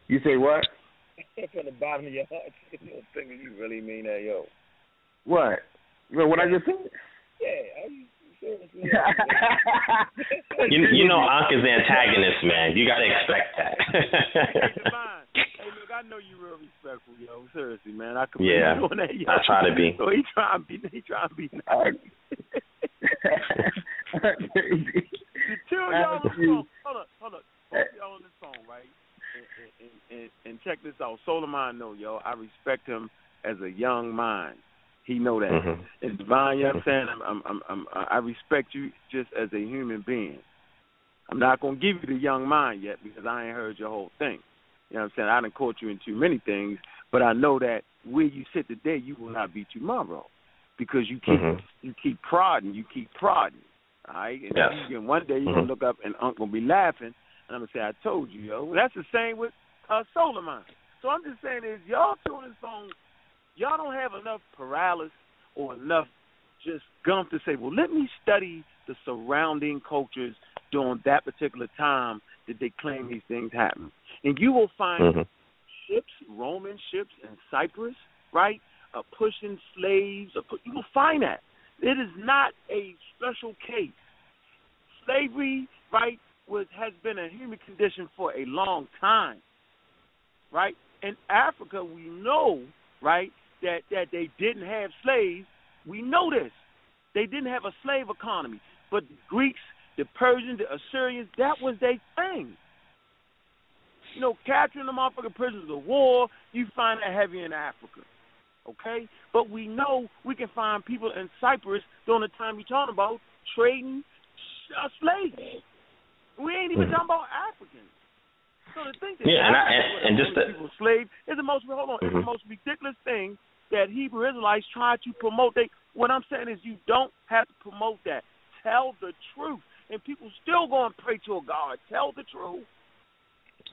You say what? From the bottom of your heart, your little finger, you really mean that, yo? What? What I just said? Yeah, seriously. You know Ankh is the antagonist, man. You got to expect that. Hey, look, I know you real respectful, yo. Seriously, man. I commend you on that, yo. I try to be. So he trying to be nice. Tell y'all on the phone. Hold up. Both y'all on the phone, right? And check this out. Solomon know, yo. I respect him as a young mind. He know that. And Divine, you know what I'm saying? I respect you just as a human being. I'm not gonna give you the young mind yet because I ain't heard your whole thing. You know what I'm saying? I done caught you in too many things, but I know that where you sit today, you will not be tomorrow because you keep prodding. All right, and one day you're gonna look up and Unc gonna be laughing, and I'm gonna say, "I told you, yo." Well, that's the same with Solomon. So I'm just saying is y'all two on this phone, y'all don't have enough paralysis or enough just gum to say, well, let me study the surrounding cultures during that particular time that they claim these things happen, and you will find ships, Roman ships in Cyprus, right, pushing slaves. You will find that. It is not a special case. Slavery, right, has been a human condition for a long time, right? In Africa, we know, right, that they didn't have slaves. We know this. They didn't have a slave economy. But the Greeks, the Persians, the Assyrians, that was their thing. You know, capturing the motherfucking prisoners of war, you find that heavy in Africa. Okay? But we know we can find people in Cyprus during the time you're talking about trading slaves. We ain't even talking about Africans. So to think that people slaves is the most it's the most ridiculous thing that Hebrew Israelites try to promote. What I'm saying is you don't have to promote that. Tell the truth. And people still go and pray to a God. Tell the truth.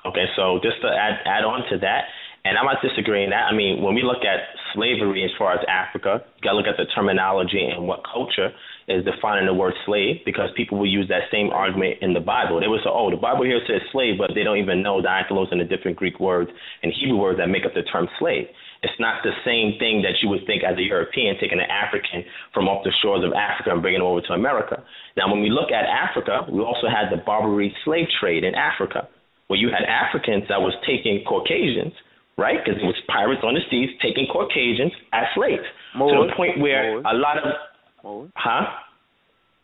Okay, so just to add on to that, and I'm not disagreeing that. I mean, when we look at slavery as far as Africa, you got to look at the terminology and what culture is defining the word slave, because people will use that same argument in the Bible. They will say, oh, the Bible here says slave, but they don't even know the diacolos and the different Greek words and Hebrew words that make up the term slave. It's not the same thing that you would think as a European taking an African from off the shores of Africa and bringing him over to America. Now, when we look at Africa, we also had the Barbary slave trade in Africa, where you had Africans that was taking Caucasians, right? Because it was pirates on the seas taking Caucasians as slaves. To the point where a lot of...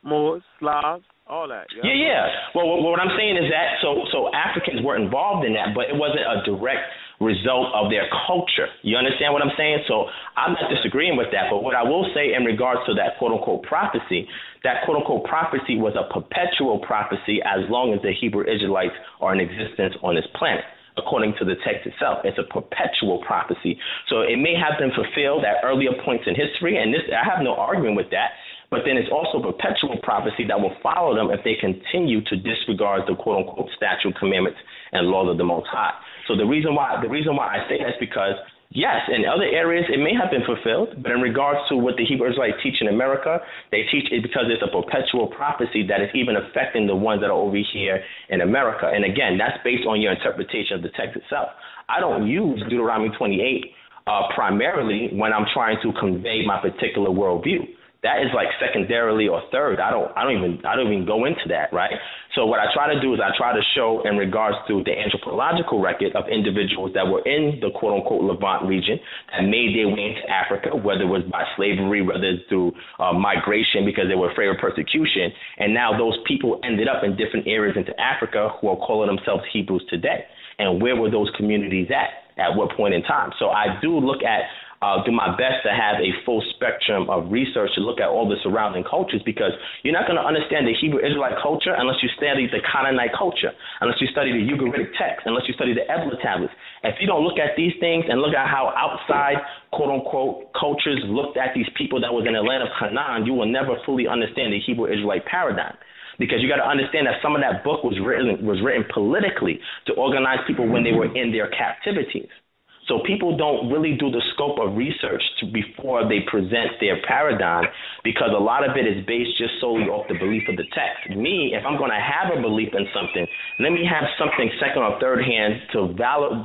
Moors, Slavs, all that. Yeah. Well, what I'm saying is that so Africans were involved in that, but it wasn't a direct result of their culture. You understand what I'm saying? So I'm not disagreeing with that, but what I will say in regards to that quote-unquote prophecy, that quote-unquote prophecy was a perpetual prophecy as long as the Hebrew Israelites are in existence on this planet. according to the text itself. It's a perpetual prophecy. So it may have been fulfilled at earlier points in history, and this, I have no argument with that, but then it's also perpetual prophecy that will follow them if they continue to disregard the quote-unquote statute, commandments, and laws of the Most High. So the reason why I say that is because, yes, in other areas it may have been fulfilled, but in regards to what the Hebrew Israelites teach in America, they teach it because it's a perpetual prophecy that is even affecting the ones that are over here in America. And again, that's based on your interpretation of the text itself. I don't use Deuteronomy 28 primarily when I'm trying to convey my particular worldview. That is like secondarily or third. I don't even go into that, right? So what I try to do is I try to show in regards to the anthropological record of individuals that were in the quote-unquote Levant region that made their way into Africa, whether it was by slavery, whether it's through migration because they were afraid of persecution, and now those people ended up in different areas into Africa who are calling themselves Hebrews today. And where were those communities at what point in time? So I do look at do my best to have a full spectrum of research to look at all the surrounding cultures, because you're not going to understand the Hebrew Israelite culture unless you study the Canaanite culture, unless you study the Ugaritic text, unless you study the Ebla tablets. If you don't look at these things and look at how outside, quote-unquote, cultures looked at these people that was in the land of Canaan, you will never fully understand the Hebrew Israelite paradigm. Because you got to understand that some of that book was written politically to organize people when they were in their captivities. So people don't really do the scope of research before they present their paradigm, because a lot of it is based just solely off the belief of the text. Me, if I'm going to have a belief in something, let me have something second or third hand to valid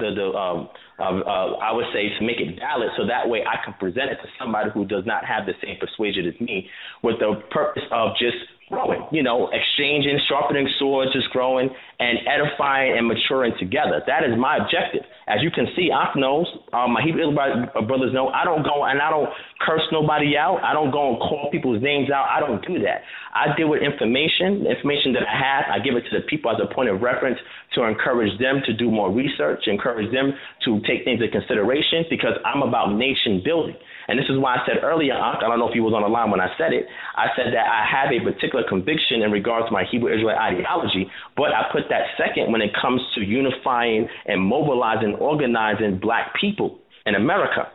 I would say to make it valid, so that way I can present it to somebody who does not have the same persuasion as me, with the purpose of just growing, exchanging, sharpening swords, just growing and edifying and maturing together. That is my objective. As you can see, Ak knows, my Hebrew brothers know, I don't go and I don't curse nobody out. I don't go and call people's names out. I don't do that. I deal with information that I have. I give it to the people as a point of reference to encourage them to do more research, encourage them to take things into consideration, because I'm about nation building. And this is why I said earlier, Ak, I don't know if you was on the line when I said it, I said that I have a particular conviction in regards to my Hebrew Israelite ideology, but I put that second when it comes to unifying and mobilizing, organizing black people in America.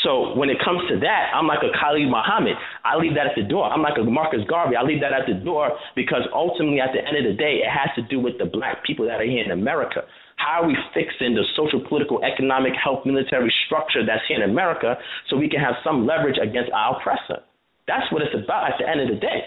So when it comes to that, I'm like a Khalid Muhammad. I leave that at the door. I'm like a Marcus Garvey. I leave that at the door, because ultimately at the end of the day, it has to do with the black people that are here in America. How are we fixing the social, political, economic, health, military structure that's here in America so we can have some leverage against our oppressor? That's what it's about at the end of the day.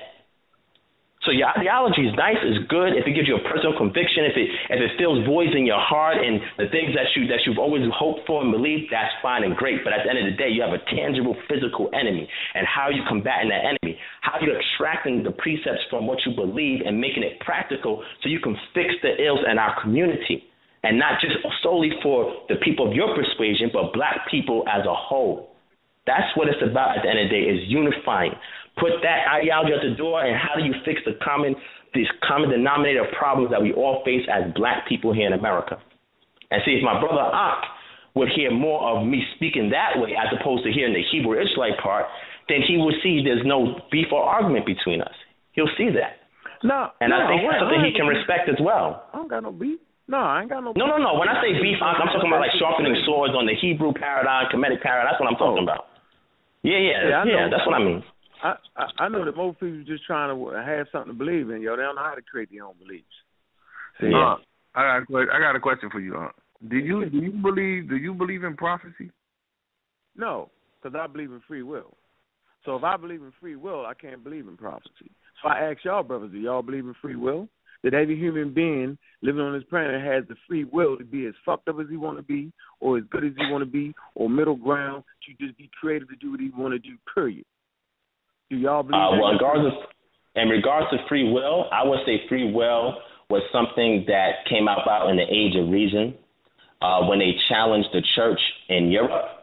So your ideology is nice, is good, if it gives you a personal conviction, if it fills voids in your heart and the things that you've always hoped for and believed, that's fine and great. But at the end of the day, you have a tangible physical enemy. And how are you combating that enemy? How are you extracting the precepts from what you believe and making it practical so you can fix the ills in our community? And not just solely for the people of your persuasion, but black people as a whole. That's what it's about at the end of the day, is unifying. Put that ideology at the door, and how do you fix these common denominator problems that we all face as black people here in America? And see, if my brother Ak would hear more of me speaking that way as opposed to hearing the Hebrew Israelite part, then he will see there's no beef or argument between us. He'll see that. I think that's something he can respect as well. I don't got no beef. No, I ain't got no beef. No. When I say beef, I'm talking about like sharpening swords on the Hebrew paradigm, Kemetic paradigm. That's what I'm talking about. Yeah, that's what I mean. I know that most people just trying to have something to believe in, yo. They don't know how to create their own beliefs. See, I got a question for you. Do you believe in prophecy? No, because I believe in free will. So if I believe in free will, I can't believe in prophecy. So I ask y'all, brothers, do y'all believe in free will? That every human being living on this planet has the free will to be as fucked up as he want to be, or as good as he want to be, or middle ground, to just be creative to do what he want to do, period. Do y'all believe that? Well, in regards to free will, I would say free will was something that came about in the age of reason when they challenged the church in Europe.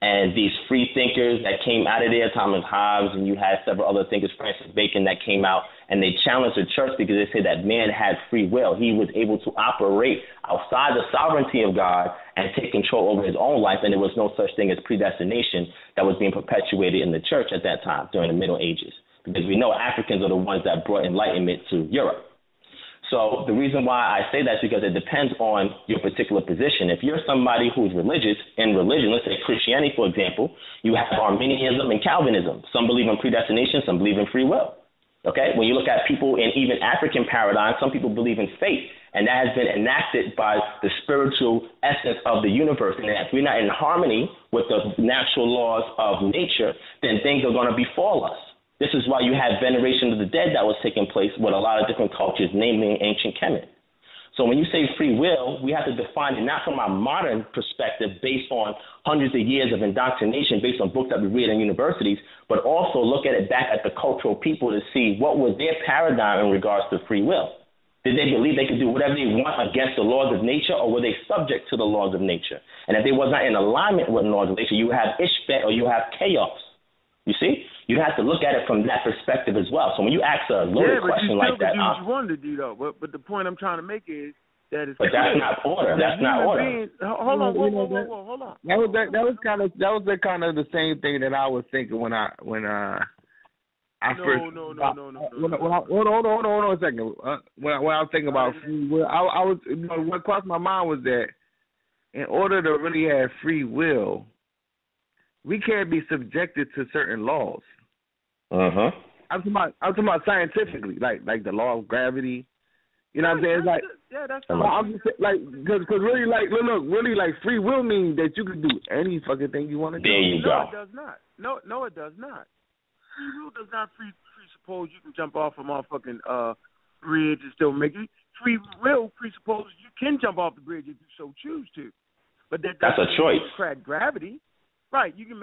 And these free thinkers that came out of there, Thomas Hobbes, and you had several other thinkers, Francis Bacon, that came out, and they challenged the church because they said that man had free will. He was able to operate outside the sovereignty of God and take control over his own life, and there was no such thing as predestination that was being perpetuated in the church at that time during the Middle Ages, because we know Africans are the ones that brought enlightenment to Europe. So the reason why I say that is because it depends on your particular position. If you're somebody who's religious, in religion, let's say Christianity, for example, you have Arminianism and Calvinism. Some believe in predestination, some believe in free will. Okay? When you look at people in even African paradigms, some people believe in fate, and that has been enacted by the spiritual essence of the universe. And if we're not in harmony with the natural laws of nature, then things are going to befall us. This is why you had veneration of the dead that was taking place with a lot of different cultures, namely in ancient Kemet. So when you say free will, we have to define it not from our modern perspective based on hundreds of years of indoctrination based on books that we read in universities, but also look at it back at the cultural people to see what was their paradigm in regards to free will. Did they believe they could do whatever they want against the laws of nature, or were they subject to the laws of nature? And if they was not in alignment with the laws of nature, you have ishbet or you have chaos. You see? You have to look at it from that perspective as well. So when you ask a loaded question like that, you still do what you wanted to do, though. But the point I'm trying to make is that it's. But that's not order. That's not order. Hold on, hold on. That was kind of the same thing that I was thinking when I first. No. Hold on a second. When I was thinking about free will, I was what crossed my mind was that in order to really have free will, we can't be subjected to certain laws. I'm talking about scientifically, like the law of gravity. You know what I'm saying? It's like, that's I'm just like, because really, like, look, really, like, free will means that you can do any fucking thing you want to do. There you go. No, it does not. No, it does not. Free will does not presuppose you can jump off a motherfucking bridge and still make it. Free will presupposes you can jump off the bridge if you so choose to. But that's a choice. Crack gravity. Right, you can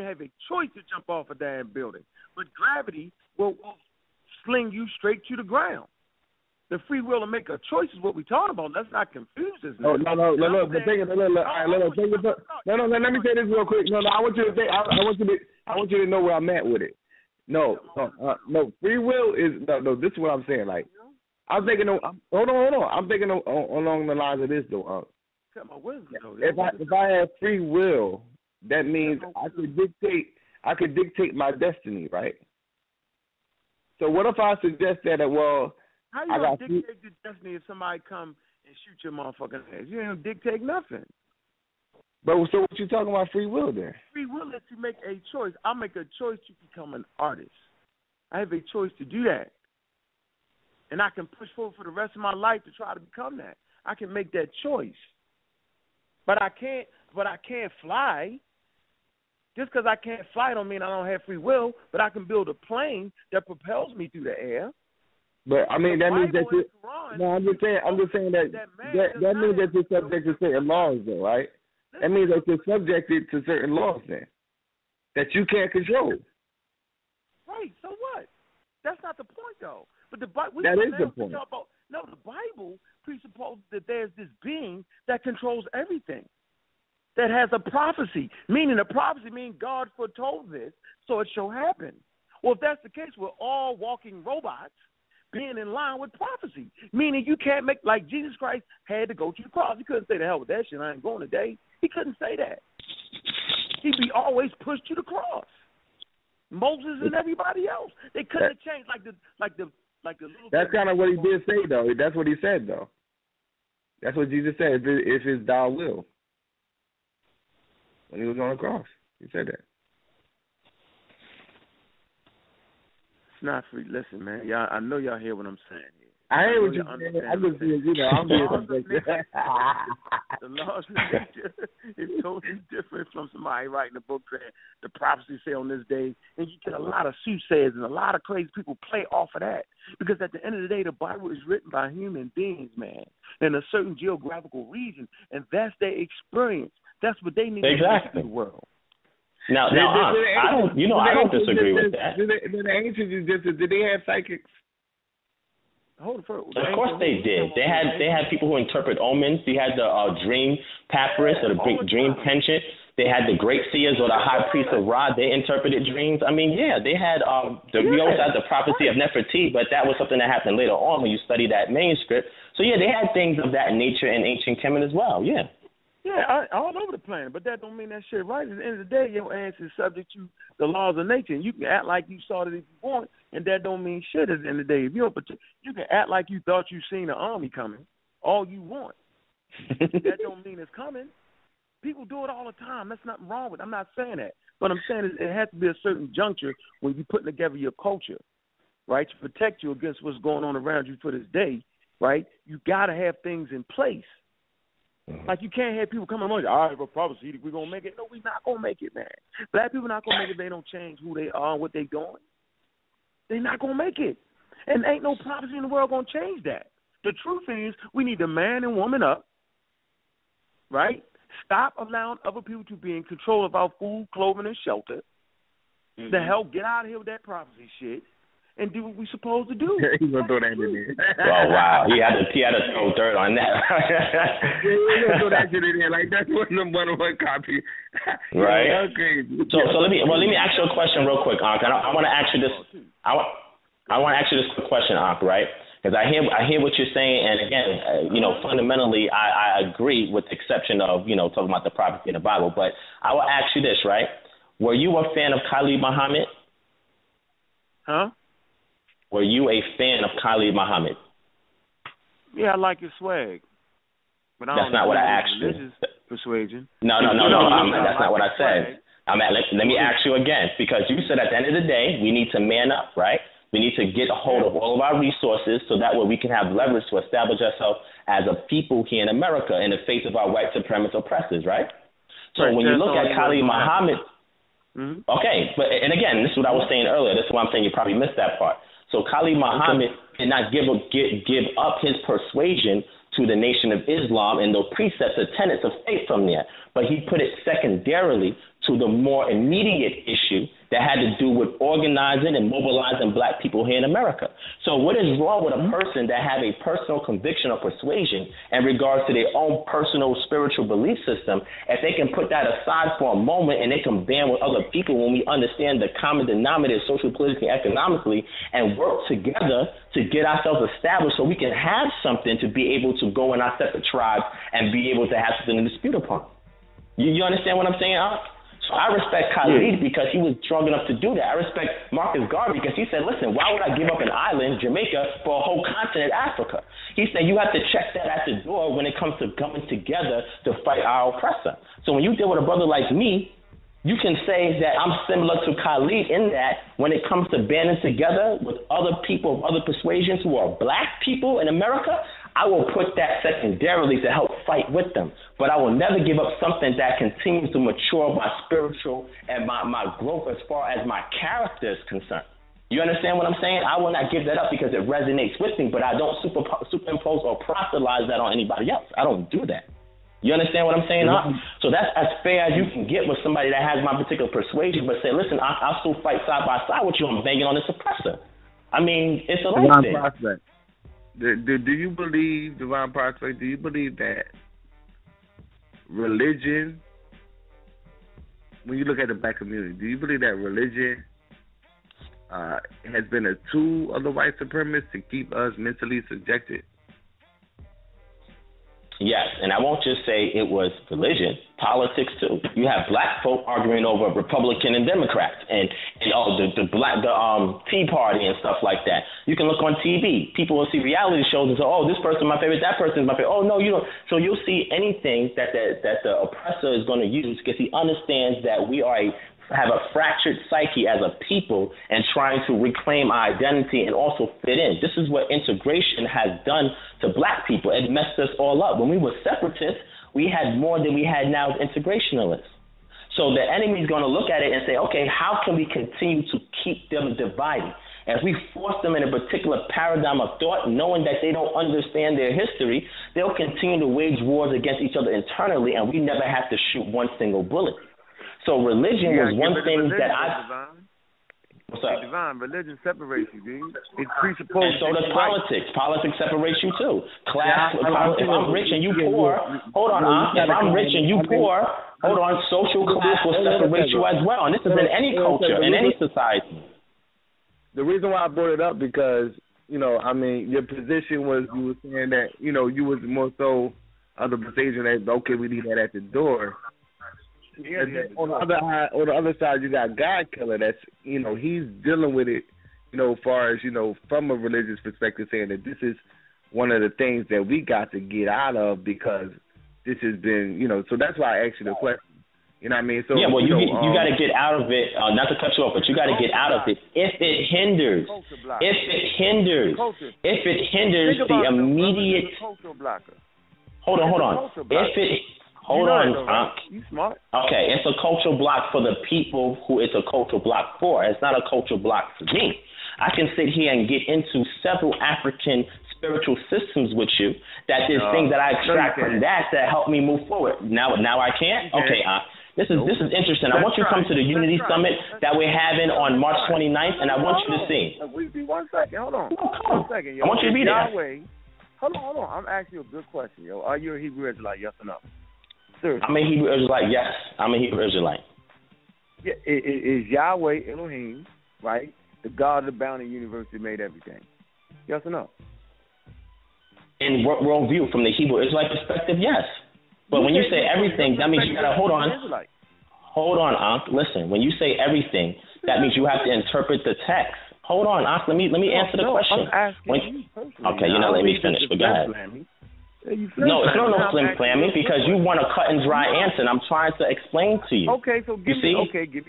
have a choice to jump off a damn building, but gravity will sling you straight to the ground. The free will to make a choice is what we're talking about. Let's not confuse this. No. Let me say this real quick. No, I want you to think. I want you to know where I'm at with it. No. Free will is no. This is what I'm saying. Like, I'm thinking. Hold on. I'm thinking along the lines of this though. If I have free will, that means I could dictate my destiny, right? So what if I suggest that how you gonna dictate your destiny if somebody come and shoot your motherfucking ass? You ain't dictate nothing. But so what you talking about free will then? Free will lets you make a choice. I'll make a choice to become an artist. I have a choice to do that. And I can push forward for the rest of my life to try to become that. I can make that choice. But I can't fly. Just because I can't fly don't mean I don't have free will, but I can build a plane that propels me through the air. But I mean that means that you. No, I'm just saying that means that you're subject to certain laws, though, right? That means that you're subjected to certain laws, then, that you can't control. Right. So what? That's not the point, though. But that is the point. The Bible presupposes that there's this being that controls everything, that has a prophecy, meaning a prophecy means God foretold this, so it shall happen. Well, if that's the case, we're all walking robots being in line with prophecy, meaning you can't make, like Jesus Christ had to go to the cross. He couldn't say the hell with that shit, I ain't going today. He couldn't say that. He'd be always pushed to the cross. Moses and everybody else, they couldn't have changed like the little. That's kind of what he did say, though. That's what he said, though. That's what Jesus said. If it's thou will. When he was on the cross, he said that. It's not free. Listen, man. Y'all, I know y'all hear what I'm saying here. I hear what you're saying. I'm just, I'm being subjective. The laws of nature is totally different from somebody writing a book saying the prophecy say on this day, and you get a lot of soothsayers and a lot of crazy people play off of that. Because at the end of the day, the Bible is written by human beings, man, in a certain geographical region, and that's their experience. That's what they need to do in the world. Now, I don't disagree with that. Did the ancients did they have psychics? Of course they did. They had people who interpret omens. You had the dream papyrus or the dream penchant. They had the great seers or the high priest of Ra. They interpreted dreams. I mean, yeah, they had we also had the prophecy of Nefertiti, but that was something that happened later on when you study that manuscript. So yeah, they had things of that nature in ancient Kemet as well. Yeah. Yeah, all over the planet, but that don't mean that shit right. At the end of the day, your ass is subject to the laws of nature, and you can act like you saw it if you want. and that don't mean shit at the end of the day. If you don't protect, you can act like you thought you seen the army coming all you want. That don't mean it's coming. People do it all the time. That's nothing wrong with it. I'm not saying that. But I'm saying it has to be a certain juncture when you're putting together your culture, right, to protect you against what's going on around you for this day, right? You got to have things in place. Like, you can't have people coming on, all right, well, prophecy, we're going to make it. No, we're not going to make it, man. Black people not going to make it if they don't change who they are and what they're doing. They're not going to make it. And ain't no prophecy in the world going to change that. The truth is we need to man and woman up, right? Stop allowing other people to be in control of our food, clothing, and shelter. The hell, get out of here with that prophecy shit and do what we're supposed to do. He's going to throw that in there. Oh, wow. He had to throw dirt on that. He's going to throw that shit in there. Like, that's one of one copy. Right. That's crazy. So let me ask you a question real quick, Ankh. I want to ask you this. I want to ask you this quick question, Ankh, right? Because I hear what you're saying, and again, fundamentally, I agree with the exception of, talking about the prophecy in the Bible. But I will ask you this, right? Were you a fan of Khalid Muhammad? Huh? Were you a fan of Khalid Muhammad? Yeah, I like his swag. But that's not what I asked you. Religious persuasion. No. That's not what I said. Let me ask you again, because you said at the end of the day, we need to man up, right? We need to get a hold of all of our resources so that way we can have leverage to establish ourselves as a people here in America in the face of our white supremacist oppressors, right? So when you look at Khalid Muhammad, okay, but and again, this is what I was saying earlier. This is why I'm saying you probably missed that part. So Khalid Muhammad did not give up his persuasion to the Nation of Islam and the precepts and tenets of faith from there, but he put it secondarily to the more immediate issue that had to do with organizing and mobilizing black people here in America. So what is wrong with a person that have a personal conviction or persuasion in regards to their own personal spiritual belief system, if they can put that aside for a moment and they can band with other people when we understand the common denominator social, politically, economically, and work together to get ourselves established so we can have something to be able to go in our separate tribes and be able to have something to dispute upon. You understand what I'm saying, Art? So I respect Khalid because he was strong enough to do that. I respect Marcus Garvey because he said, listen, why would I give up an island, Jamaica, for a whole continent, Africa? He said you have to check that at the door when it comes to coming together to fight our oppressor. So when you deal with a brother like me, you can say that I'm similar to Khalid in that when it comes to banding together with other people of other persuasions who are black people in America, I will put that secondarily to help fight with them. But I will never give up something that continues to mature my spiritual and my growth as far as my character is concerned. You understand what I'm saying? I will not give that up because it resonates with me, but I don't superimpose or proselytize that on anybody else. I don't do that. You understand what I'm saying? So that's as fair as you can get with somebody that has my particular persuasion, but say, listen, I'll still fight side by side with you. I'm banging on the suppressor. I mean, it's a life thing. Do you believe, Divine Prospect, do you believe that religion, when you look at the black community, do you believe that religion has been a tool of the white supremacists to keep us mentally subjected? Yes, and I won't just say it was religion, politics too. You have black folk arguing over Republican and Democrats, and the Tea Party and stuff like that. You can look on TV. People will see reality shows and say, "Oh, this person's my favorite, that person's my favorite." Oh no, you don't. So you'll see anything that the oppressor is going to use because he understands that we are have a fractured psyche as a people and trying to reclaim our identity and also fit in. This is what integration has done to black people. It messed us all up. When we were separatists, we had more than we had now as integrationalists. So the enemy is going to look at it and say, okay, how can we continue to keep them divided? If we force them in a particular paradigm of thought, knowing that they don't understand their history, they'll continue to wage wars against each other internally, and we never have to shoot one single bullet. So religion was one thing that What's up? Divine religion separates you, dude. It presupposes. And so does politics. Politics separates you too. Class. If I'm rich and you poor, hold on. If I'm rich and you poor, hold on. Social class will separate you as well, and this is in any culture, in any society. The reason why I brought it up because your position was you were saying that you was more so of the position that okay, we need that at the door. On the other side, you got God Killer. That's he's dealing with it as far as, from a religious perspective, saying that this is one of the things that we got to get out of because this has been, so that's why I asked you the question. You know what I mean? So yeah, well, you got to get out of it. Not to cut you off, but you got to get out of it if it hinders. If it hinders the immediate. Hold on. Hold on. You smart. Okay, it's a cultural block for the people who it's a cultural block for. It's not a cultural block for me. I can sit here and get into several African spiritual systems with you. That there's things that I extract from that help me move forward. Now I can't. Okay, This is interesting. I want you to come to the Unity Summit that we're having on March 29th, and I want you to see. Wait 1 second. Hold on. 1 second, yo. I want you to be there. Hold on. I'm asking you a good question, yo. Are you a Hebrew Israelite? Yes or no? Seriously. I'm a Hebrew Israelite. Yes, I'm a Hebrew Israelite. Yeah, is Yahweh Elohim, right? The God of the boundary universe that made everything. Yes or no? In worldview, from the Hebrew Israelite perspective, yes. But when you say everything, that means you gotta hold on. Hold on, Ankh. Listen, when you say everything, that means you have to interpret the text. Hold on, Ankh. Let me answer the question. I'm asking you personally. Okay, you're not letting me finish. But go ahead. No, it's no slim clammy because you want a cut and dry answer, and I'm trying to explain to you. Okay, so give me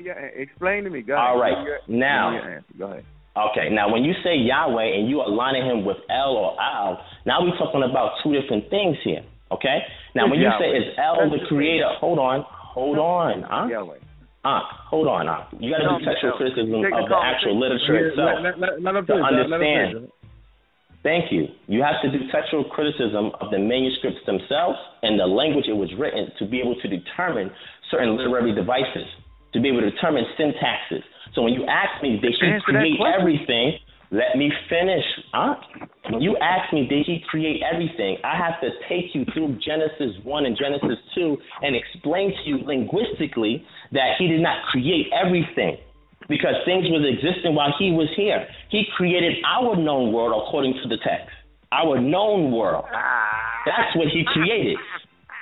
your explain to me. Go ahead. All right, now. Give me your answer. Go ahead. Okay, now when you say Yahweh and you aligning him with El or Al, now we're talking about two different things here. Okay? Now when you say is El the creator, hold on, Hold on. Hold on. You got to do textual criticism of the actual literature itself to understand. Thank you. You have to do textual criticism of the manuscripts themselves and the language it was written to be able to determine certain literary devices, to be able to determine syntaxes. So when you ask me, did he create everything? Let me finish. When you ask me, did he create everything? I have to take you through Genesis 1 and Genesis 2 and explain to you linguistically that he did not create everything, because things was existing while he was here. He created our known world according to the text. Our known world. That's what he created.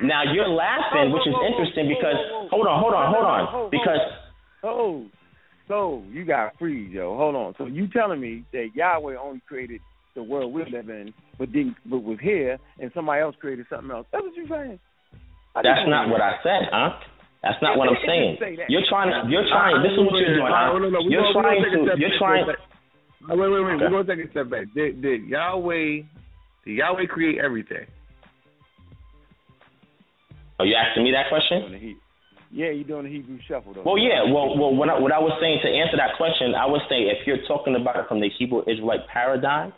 Now you're laughing, which is interesting because hold on. Because So you got freeze, yo. Hold on. So you telling me that Yahweh only created the world we live in, but was here, and somebody else created something else? That's what you're saying. That's not what I said, That's not what I'm saying. You're trying. This is what you're doing. You're trying. Wait. We're gonna take a step back. Did Yahweh create everything? Are you asking me that question? Yeah, you're doing the Hebrew shuffle, though. Well, yeah. Well, what I was saying to answer that question, I was saying if you're talking about it from the Hebrew Israelite paradigm,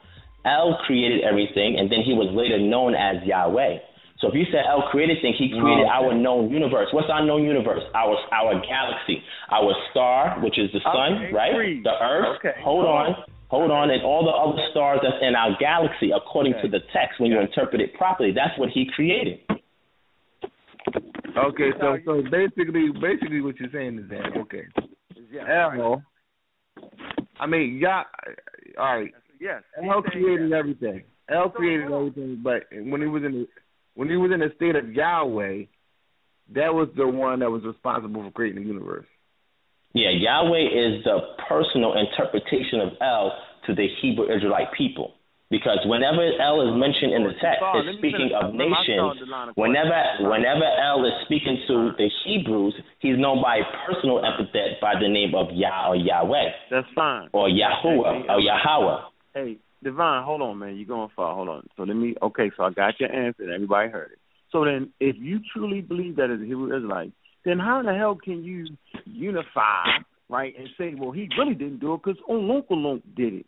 El created everything, and then he was later known as Yahweh. So if you said El created things, he created our known universe. What's our known universe? Our galaxy, our star, which is the sun, right? The Earth. Okay. Hold on, and all the other stars that's in our galaxy, according to the text, when you interpret it properly, that's what he created. Okay, so basically what you're saying is that, okay, El, I mean, all right, yes, El created everything. El created everything, but when he was in the state of Yahweh, that was the one that was responsible for creating the universe. Yeah, Yahweh is the personal interpretation of El to the Hebrew Israelite people. Because whenever El is mentioned in the text, it's speaking of nations. Whenever El is speaking to the Hebrews, he's known by a personal epithet by the name of Yah or Yahweh. That's fine. Or Yahuwah or Yahweh. Hey, Divine, hold on, man. You're going far. Hold on. So so I got your answer. Everybody heard it. So then, if you truly believe that as a Hebrew Israelite, then how in the hell can you unify, right, and say, well, he really didn't do it because Onunkulunk did it?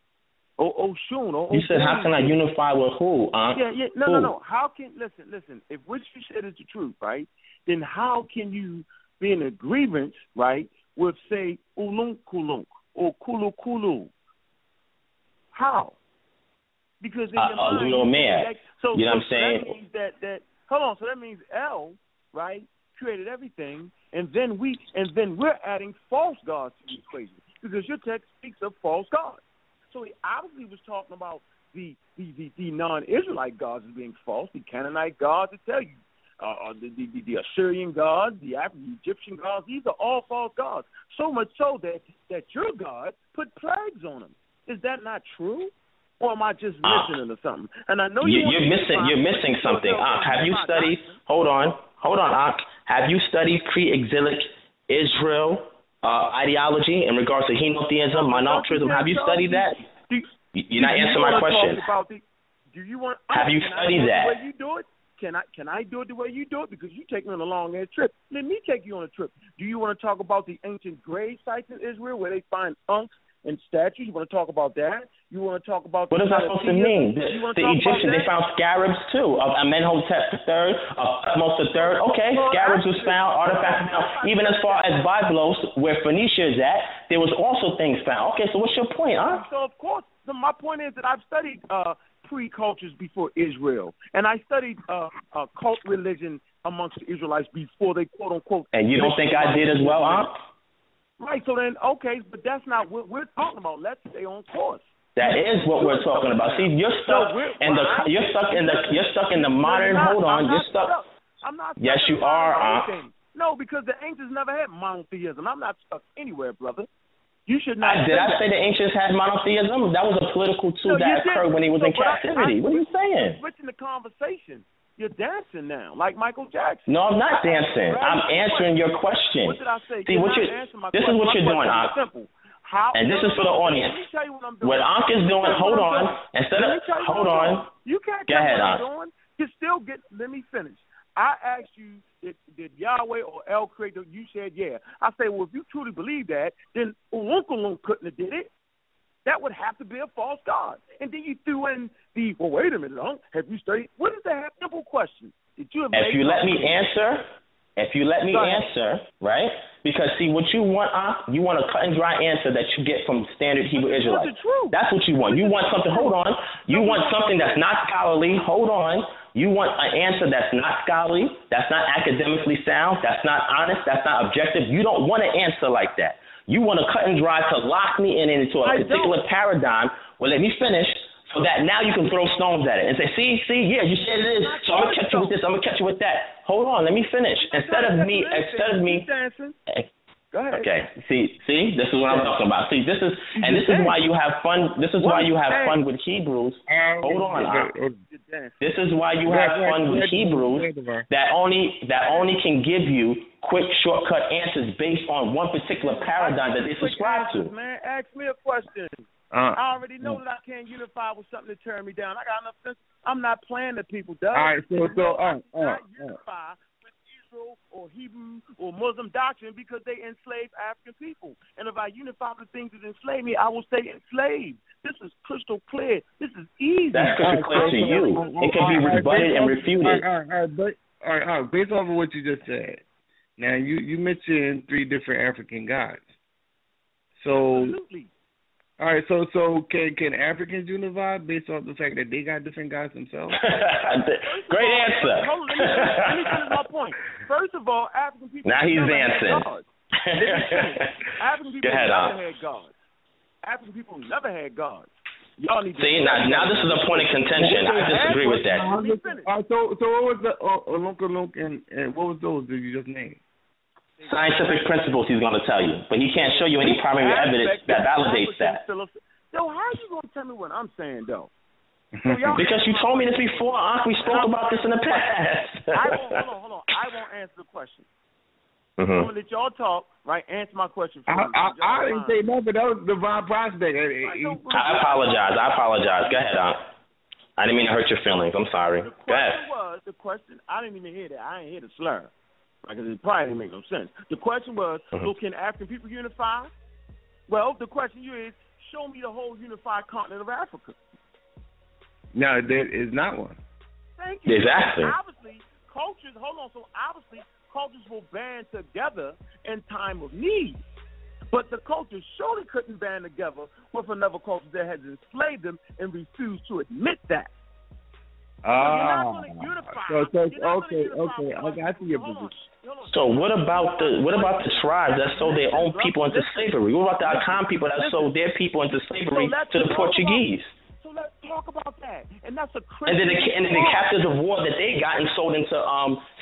You said, how can I unify with who? Yeah. No. How can listen? If what you said is the truth, right? Then how can you be in agreement, right, with say Ulunkulunk or Kulukulu? How? Because in your mind, you know what I'm saying? That means that hold on. So that means El, right, created everything, and then we're adding false gods to the equation because your text speaks of false gods. So he obviously was talking about the non-Israelite gods as being false, the Canaanite gods, I tell you, the Assyrian gods, the Egyptian gods. These are all false gods. So much so that your God put plagues on them. Is that not true? Or am I just listening to something? And I know you're missing something. Have you studied? Hold on, have you studied pre-exilic Israel ideology in regards to henotheism, monotrism? Have you studied that? You're not answering my question. Have you studied that? The way you do it? Can I do it the way you do it? Because you take me on a long ass trip. Let me take you on a trip. Do you want to talk about the ancient grave sites in Israel where they find unks and statues? You want to talk about that? You want to talk about what is that supposed to mean? The Egyptians, they found scarabs too of Amenhotep III, of Thutmose III. Okay, scarabs was found, artifacts found. Even as far as Byblos, where Phoenicia is at, there was also things found. Okay, so what's your point, huh? So of course, my point is that I've studied pre-cultures before Israel, and I studied cult religion amongst the Israelites before they quote unquote. And you don't think I did as well, huh? Right. So then, okay, but that's not what we're talking about. Let's stay on course. That is what we're talking about. See, you're stuck in the modern. Hold on, you're stuck. I'm not. Yes, you are. No, because the ancients never had monotheism. I'm not stuck anywhere, brother. You should not. Did I say the ancients had monotheism? That was a political tool that occurred when he was in captivity. What are you saying? Switching the conversation. You're dancing now, like Michael Jackson. No, I'm not dancing. I'm answering your question. What did I say? See, this is what you're doing, Ankh. And this is for the audience. Let me tell you what I'm doing. What Ankh is doing, hold on. Hold on. You can't go ahead, Ankh. You still get. Let me finish. I asked you, did Yahweh or El create? You said, yeah. I say, well, if you truly believe that, then Ulunkulun couldn't have did it. That would have to be a false god. And then you threw in well, wait a minute, have you studied? What is that simple question? Did you have If you let me answer, right? Because, see, what you want, you want a cut and dry answer that you get from standard Hebrew Israelites. That's what you want. You want something, hold on. You want something that's not scholarly, hold on. You want an answer that's not scholarly, that's not academically sound, that's not honest, that's not objective. You don't want an answer like that. You want a cut and dry to lock me into a particular paradigm. Well, let me finish. So that now you can throw stones at it and say, see, yeah, you said it is. So I'm gonna catch you with this. I'm gonna catch you with that. Hold on, let me finish. Instead of me. Go ahead. Okay. See, this is what I'm talking about. See, this is why you have fun. This is why you have fun with Hebrews. Hold on. This is why you have fun with Hebrews that only can give you quick shortcut answers based on one particular paradigm that they subscribe to. Man, ask me a question. I already know that I can't unify with something to turn me down. I got enough sense. I'm not playing to people, Doug. All right, unify with Israel or Hebrew or Muslim doctrine because they enslave African people. And if I unify with things that enslave me, I will stay enslaved. This is crystal clear. This is easy. That's crystal clear to you. It can be rebutted and refuted. All right, based off of what you just said. Now, you mentioned 3 different African gods. So. Absolutely. All right, so can Africans unify based on the fact that they got different gods themselves? Great answer. Hold on, let me finish my point. First of all, African people now he's never dancing. had gods. African people never had gods. African people never had gods. Y'all need to see now this is a point of contention. I disagree with that. All right, so what was the Olunkulunk and what was those that you just named? Scientific principles he's going to tell you, but he can't show you any primary evidence that validates that. So how are you going to tell me what I'm saying, though? Because you told me this before, Ankh. We spoke about this in the past. Hold on. I won't answer the question. I'm going to let y'all talk, right? Answer my question for me. I didn't say nothing. That was Divine Prospect. I apologize. Go ahead, Ankh. I didn't mean to hurt your feelings. I'm sorry. Go ahead. The question, I didn't even hear that. I didn't hear the slur. Because it probably didn't make no sense. The question was, so can African people unify? Well, the question is, show me the whole unified continent of Africa. No, there is not one. Thank you. Exactly. Obviously, cultures will band together in time of need. But the cultures surely couldn't band together with another culture that has enslaved them and refused to admit that. You're not going to unify. Okay. I see your position. So what about the tribes that sold their own people into slavery? What about the Akan people that sold their people into slavery to the Portuguese? So let's talk about that. And that's a and then the captives of war that they got and sold into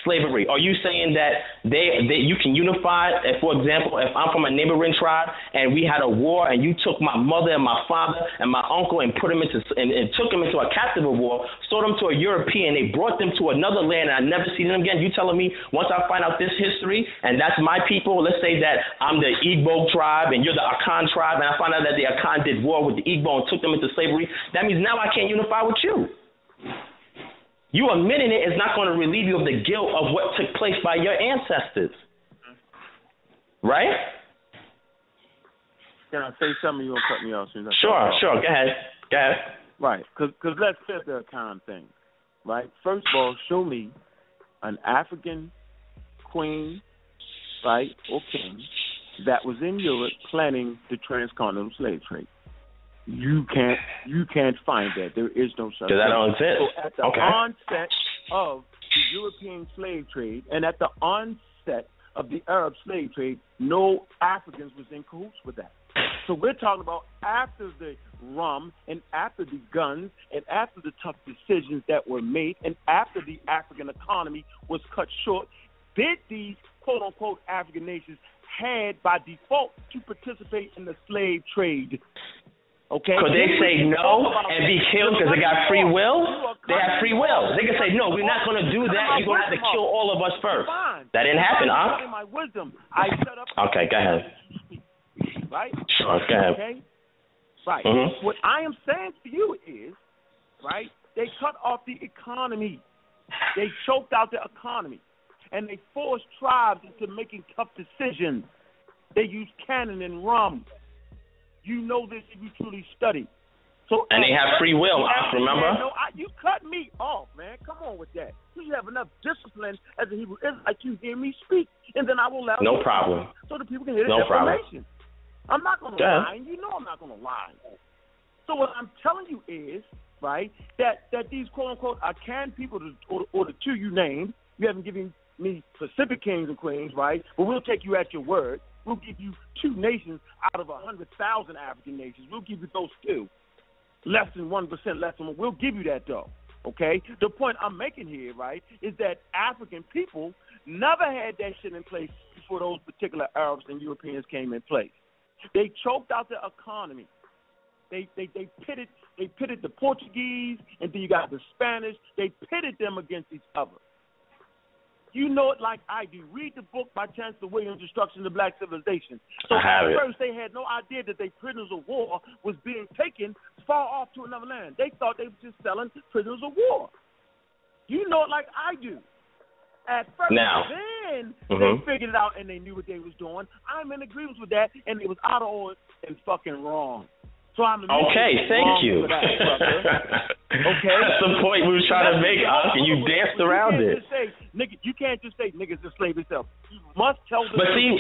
slavery? Are you saying that you can unify? For example, if I'm from a neighboring tribe and we had a war and you took my mother and my father and my uncle and put them into and took them into a captive war, sold them to a European, they brought them to another land and I never see them again. You telling me once I find out this history and that's my people, let's say that I'm the Igbo tribe and you're the Akan tribe, and I find out that the Akan did war with the Igbo and took them into slavery, that means now I can't unify with you. You admitting it is not going to relieve you of the guilt of what took place by your ancestors. Right? Can I say something? You won't cut me off soon? Sure. Go ahead. Right, because let's set the Akan thing. Right? First of all, show me an African queen, right, or king that was in Europe planning the transcontinental slave trade. You can't find that. There is no such thing. That don't exist. So at the onset of the European slave trade and at the onset of the Arab slave trade, no Africans was in cahoots with that. So we're talking about after the rum and after the guns and after the tough decisions that were made and after the African economy was cut short, did these quote-unquote African nations had by default to participate in the slave trade? Okay. Could they say no and be killed because they got free will? They have free will. They can say, no, we're not going to do that. You're going to have to kill all of us first. That didn't happen, huh? In my wisdom, I set up. Okay, go ahead. Right? Sure, go ahead. Okay? Right. Mm-hmm. What I am saying to you is, right, they cut off the economy. They choked out the economy. And they forced tribes into making tough decisions. They used cannon and rum. You know this if you truly study. So and they have free will, remember? No, you cut me off, man. Come on with that. You should have enough discipline as a Hebrew Israelite. You hear me speak, and then I will allow no problem. So the people can hear the information. I'm not going to lie, and you know I'm not going to lie. So what I'm telling you is, right, that these quote-unquote Akan people, or the two you named, you haven't given me specific kings and queens, right, but we'll take you at your word. We'll give you 2 nations out of 100,000 African nations. We'll give you those 2. Less than 1%, less than 1%. We'll give you that, though. Okay? The point I'm making here, right, is that African people never had that shit in place before those particular Arabs and Europeans came in place. They choked out the economy. They pitted the Portuguese, and then you got the Spanish. They pitted them against each other. You know it like I do. Read the book by Chancellor Williams' Destruction of Black Civilization. So at first they had no idea that their prisoners of war was being taken far off to another land. They thought they were just selling prisoners of war. You know it like I do. At first, then they figured it out and they knew what they was doing. I'm in agreement with that, and it was out of order and fucking wrong. So I'm okay, thank you. Okay, that's the point we were trying to make, and you danced around it. You can't just say niggas enslaved yourself. You must tell them. But see,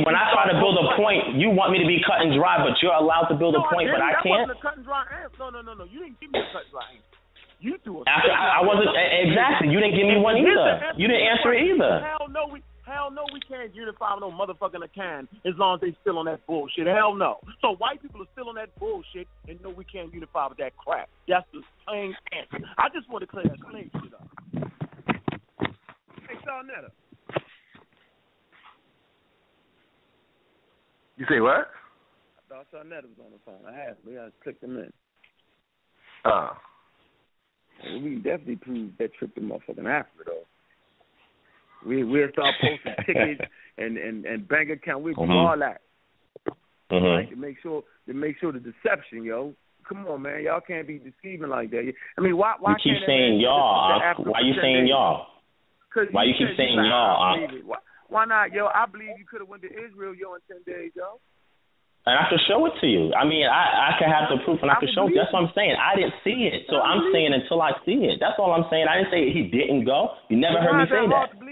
when I try to build a point, you want me to be cut and dry, but you're allowed to build a point, but I can't. That wasn't a cut and dry answer. No. You didn't give me a cut and dry answer. You threw a. I wasn't exactly. You didn't give me one either. You didn't answer it either. Hell no, we can't unify with no motherfucking Akan as long as they still on that bullshit. Hell no. So white people are still on that bullshit and no, we can't unify with that crap. That's the plain answer. I just want to clear that slave shit up. Hey, Sarnetta. You say what? I thought Sarnetta was on the phone. I clicked him in. We definitely proved that trip to motherfucking Africa, though. We'll start posting tickets and bank account. We'll do all that. Right, to make sure the deception, yo. Come on, man. Y'all can't be deceiving like that. I mean, why you keep saying y'all? Why you saying y'all? Why you keep saying y'all? Why not, yo? I believe you could have went to Israel, yo, in 10 days, yo. And I can show it to you. I mean, I can have the proof and I can show it. That's what I'm saying. I didn't see it, so I'm saying until I see it. That's all I'm saying. I didn't say he didn't go. You never heard me say that.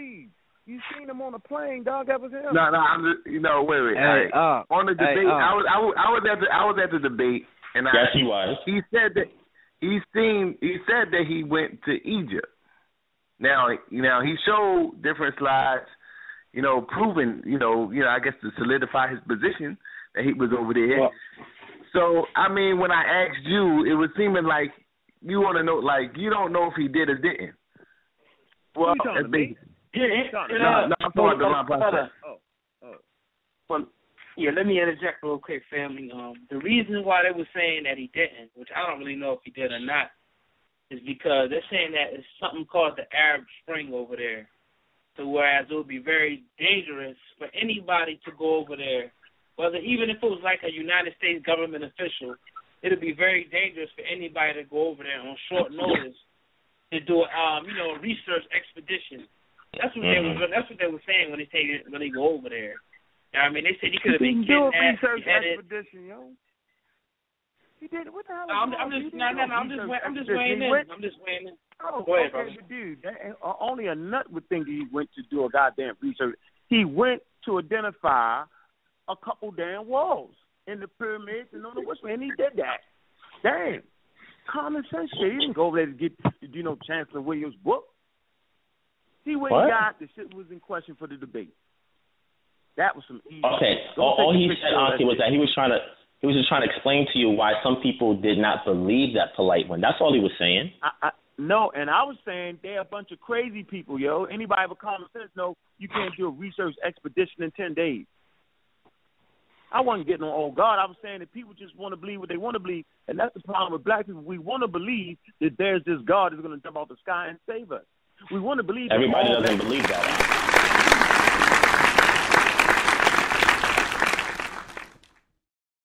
You seen him on a plane, dog. That was him. No, I'm just, wait. Hey, on the debate, I was at the debate, and yes, he was. He said that he went to Egypt. Now, he showed different slides, proving, I guess to solidify his position that he was over there. Well, so, I mean, when I asked you, it was seeming like you want to know, like you don't know if he did or didn't. Well, Yeah, let me interject real quick, family. The reason why they were saying that he didn't, which I don't really know if he did or not, is because they're saying that it's something called the Arab Spring over there. So whereas it would be very dangerous for anybody to go over there, whether even if it was like a United States government official, it would be very dangerous for anybody to go over there on short notice to do a research expedition. That's what they were saying when they go over there. I mean, they said he could have been kidnapped. Research expedition, yo. He did. What the hell? I'm just weighing in. Oh, go ahead, okay, but dude, only a nut would think he went to do a goddamn research. He went to identify a couple damn walls in the pyramids and on the westward, and he did that. Damn, common sense shit. He didn't go over there to get, Chancellor Williams' book. See what he got? The shit was in question for the debate. That was some easy. Okay. All he said, Auntie, was that he was just trying to explain to you why some people did not believe that polite one. That's all he was saying. No, and I was saying they're a bunch of crazy people, yo. Anybody with common sense know you can't do a research expedition in 10 days. I wasn't getting on, oh, God. I was saying that people just want to believe what they want to believe, and that's the problem with black people. We want to believe that there's this God that's going to jump out the sky and save us. We want to believe. Everybody doesn't believe that.